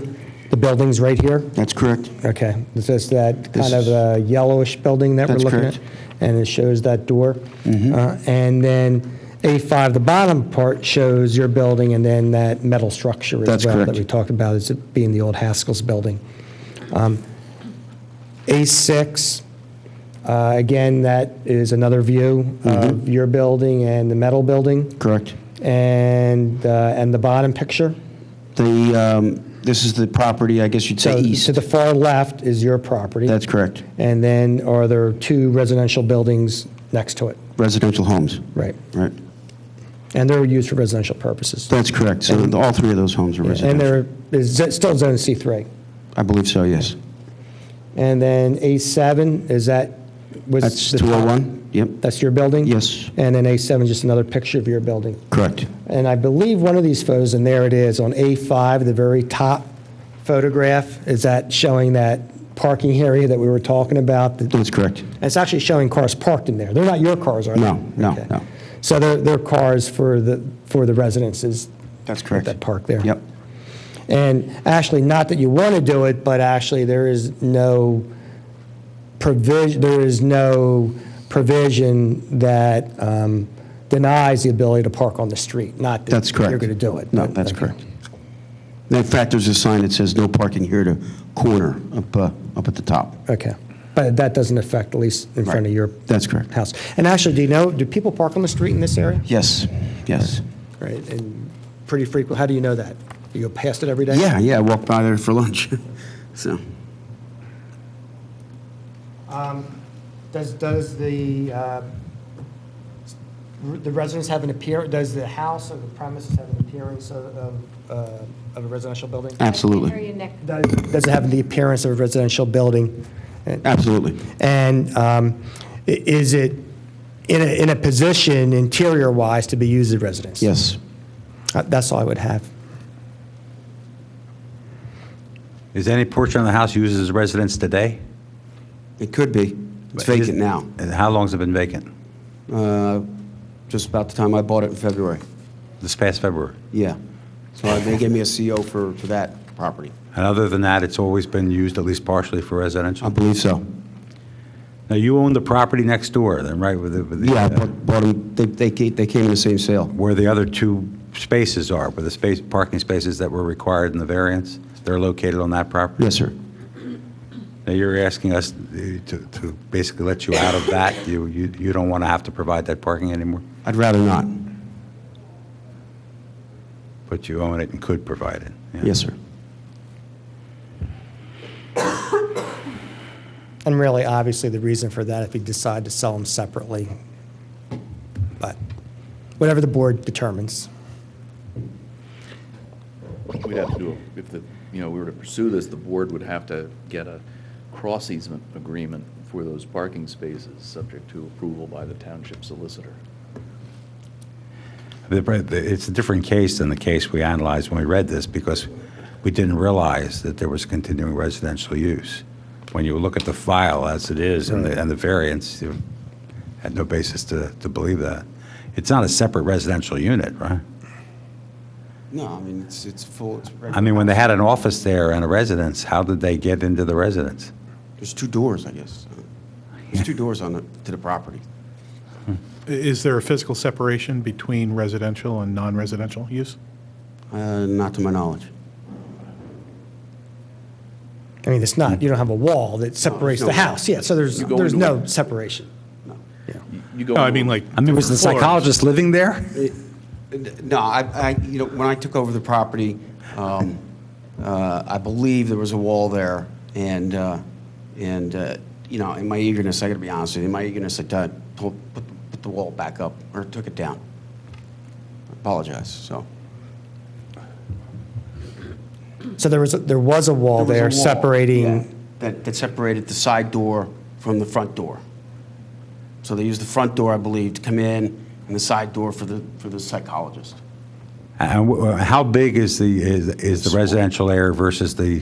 the building's right here? That's correct. Okay. This is that kind of a yellowish building that we're That's looking correct. at? And it shows that door? And then A5, the bottom part shows your building and then that metal structure as That's well correct. that we talked about as it being the old Haskell's building. A6, again, that is another view of your building and the metal building. Correct. And the bottom picture? This is the property, I guess you'd say east. To the far left is your property. That's correct. And then are there 2 residential buildings next to it? Residential homes. Right. Right. And they're used for residential purposes? That's correct. So all 3 of those homes are And residential. is it still zone C3? I believe so, yes. And then A7, is that? That's 201. Yep. That's your building? Yes. And then A7 is just another picture of your building? Correct. And I believe one of these photos, and there it is, on A5, the very top photograph, is that showing that parking area that we were talking about? That's correct. And it's actually showing cars parked in there. They're not your cars, are they? No. So they're cars for the residences? That's correct. That park there? Yep. And actually, not that you want to do it, but actually there is no provision that denies the ability to park on the street. Not that That's correct. you're going to do it. No, but- that's okay. correct. In fact, there's a sign that says no parking here to corner up at the top. Okay. But that doesn't affect, at least in front of your That's correct. house. And actually, do people park on the street in this area? Yes, yes. Right, and pretty frequent. How do you know that? You go past it every day? Yeah, I walk by there for lunch. So, Does the residence have an appearance, does the house or the premises have an appearance of a residential building? absolutely. Does it have the appearance of a residential building? Absolutely. And is it in a position, interior-wise, to be used as a residence? Yes. That's all I would have. Is any portion of the house used as a residence today? It could be. It's vacant now. And how long's it been vacant? Just about the time I bought it in February. This past February? Yeah. So they gave me a CO for that property. And other than that, it's always been used at least partially for residential? I believe so. Now, you own the property next door, then, right? With the, Yeah, I bought them, they came in the same sale. where the other two spaces are, where the parking spaces that were required in the variance, they're located on that property? Yes, sir. Now, you're asking us to basically let you out of that? You don't want to have to provide that parking anymore? I'd rather not. But you own it and could provide it? Yeah. Yes, sir. And really, obviously, the reason for that, if you decide to sell them separately, but whatever the board determines. We'd have to do, if we were to pursue this, the board would have to get a cross easement agreement for those parking spaces, subject to approval by the township solicitor. It's a different case than the case we analyzed when we read this, because we didn't realize that there was continuing residential use. When you look at the file as it is and the variance, you had no basis to believe that. It's not a separate residential unit, right? No, I mean, it's full. It's I mean, when they had an office there and a residence, how did they get into the residence? There's two doors, I guess. There's two doors to the property. Is there a physical separation between residential and non-residential use? Not to my knowledge. I mean, it's not, you don't have a wall that separates no the wall. house. Yeah, so there's no separation. You go. No, I mean, like. I mean, was the floors. psychologist living there? No, when I took over the property, I believe there was a wall there, and in my eagerness, I got to be honest with you, in my eagerness, I put the wall back up or took it down. I apologize. So there was a wall There there was a wall, separating. yeah, that separated the side door from the front door. So they used the front door, I believe, to come in, and the side door for the psychologist. And how big is the residential area versus the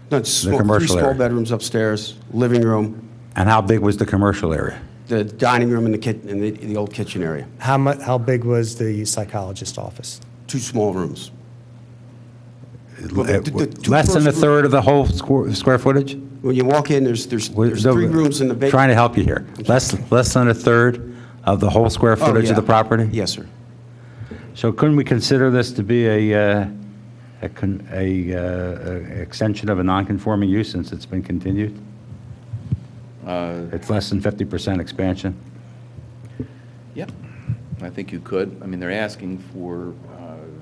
commercial Three small area? bedrooms upstairs, living room, And how big was the commercial area? the dining room, and the old kitchen area. How big was the psychologist's office? Two small rooms. Less than a third of the whole square footage? When you walk in, there's three rooms in the basement. Trying to help you here. Less than a third of the whole square footage of the property? Yes, sir. So couldn't we consider this to be a extension of a non-conforming use since it's been continued? It's less than 50% expansion? Yeah, I think you could. I mean, they're asking for,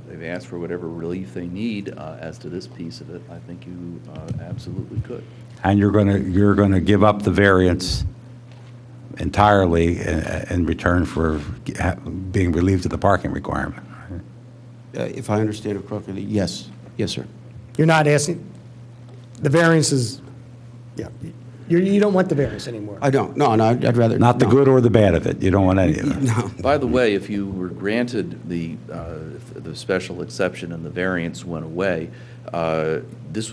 they've asked for whatever relief they need as to this piece of it. I think you absolutely could. And you're going to give up the variance entirely in return for being relieved of the parking requirement? If I understand it correctly, yes. Yes, sir. You're not asking, the variance is, yeah, you don't want the variance anymore. I don't. No, I'd rather. Not the good or the bad of it? You don't want any of it? No. By the way, if you were granted the special exception and the variance went away, this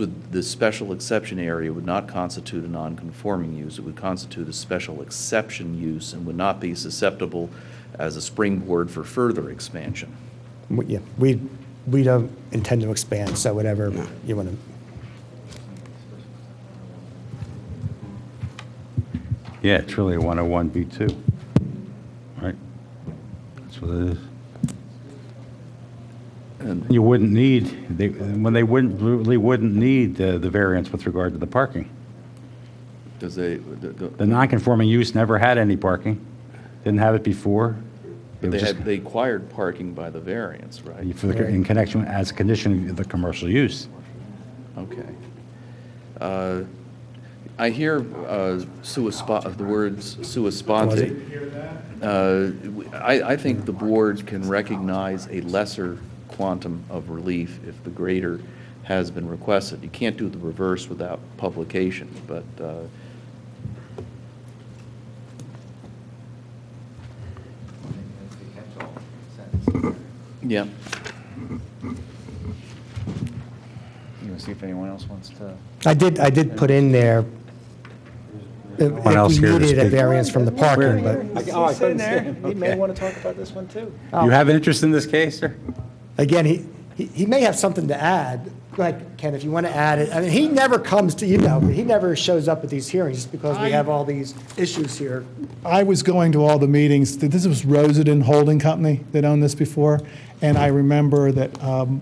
special exception area would not constitute a non-conforming use. It would constitute a special exception use and would not be susceptible as a springboard for further expansion. Yeah, we don't intend to expand, so whatever you want to. Yeah, it's really a 101B2, right? That's what it is. You wouldn't need, when they really wouldn't need the variance with regard to the parking. Does they, The non-conforming use never had any parking, didn't have it before. It was just they acquired parking by the variance, right? in connection, as a condition of the commercial use. Okay. I hear the words sua sponte. I think the board can recognize a lesser quantum of relief if the greater has been requested. You can't do the reverse without publication, but yeah. You want to see if anyone else wants to? I did put in there if else we here to needed a speak? variance from the parking, but I couldn't stand. He may want to talk about this one, too. You have an interest in this case, sir? again, he may have something to add. Like, Ken, if you want to add it, I mean, he never comes to, he never shows up at these hearings because we have all these issues here. I was going to all the meetings. This was Rosedden Holding Company that owned this before, and I remember that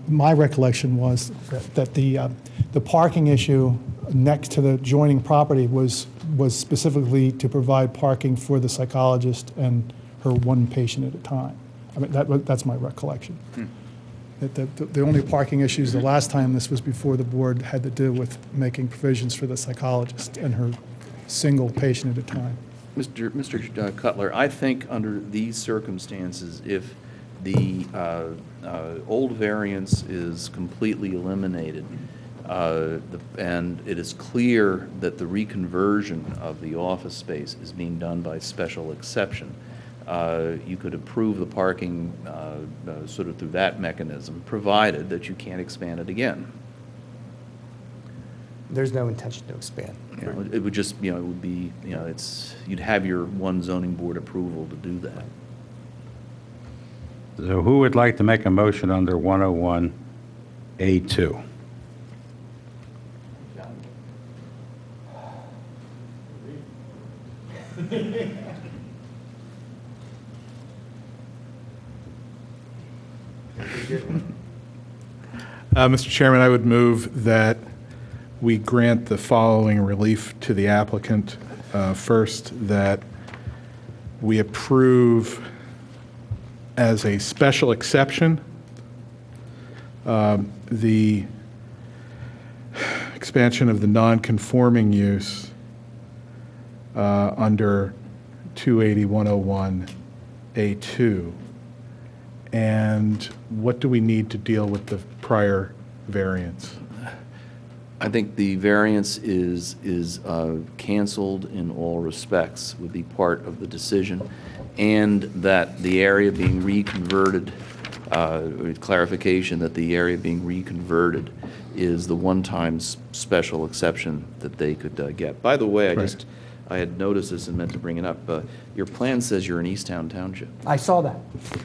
my recollection was that the parking issue next to the adjoining property was specifically to provide parking for the psychologist and her one patient at a time. I mean, that's my recollection. The only parking issues the last time this was before the board had to do with making provisions for the psychologist and her single patient at a time. Mr. Cutler, I think under these circumstances, if the old variance is completely eliminated, and it is clear that the reconversion of the office space is being done by special exception, you could approve the parking sort of through that mechanism, provided that you can't expand it again. There's no intention to expand. You know, it would just, it would be, you'd have your one zoning board approval to do that. So who would like to make a motion under 101A2? Mr. Chairman, I would move that we grant the following relief to the applicant. First, that we approve as a special exception the expansion of the non-conforming use under 280-101A2. And what do we need to deal with the prior variance? I think the variance is canceled in all respects, would be part of the decision, and that the area being reconverted, clarification that the area being reconverted is the one-time special exception that they could get. By the way, I had noticed this and meant to bring it up. Your plan says you're in Easttown Township. I saw that.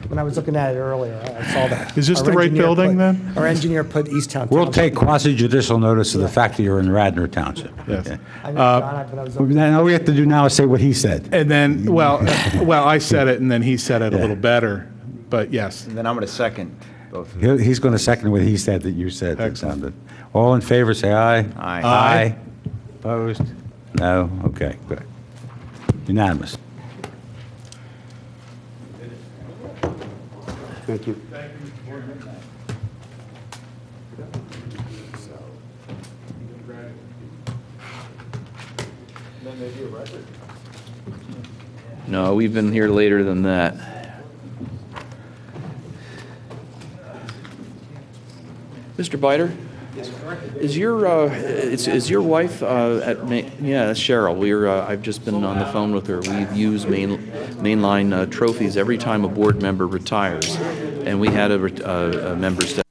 When I was looking at it earlier, I saw that. Is this the right building, then? Our engineer put Easttown. We'll take quasi-judicial notice of the fact that you're in Radnor Township. Yes. Okay. I know, John, but I was looking. All we have to do now is say what he said. And then, well, I said it, and then he said it a little better, but yes. And then I'm going to second both of them. He's going to second what he said that you said. That sounded. All in favor, say aye. Aye. Aye. Opposed? No? Okay, good. Unanimous. Thank you. No, we've been here later than that. Mr. Biter? Is your wife at yeah, that's Cheryl. I've just been on the phone with her. We've used mainline trophies every time a board member retires, and we had a member step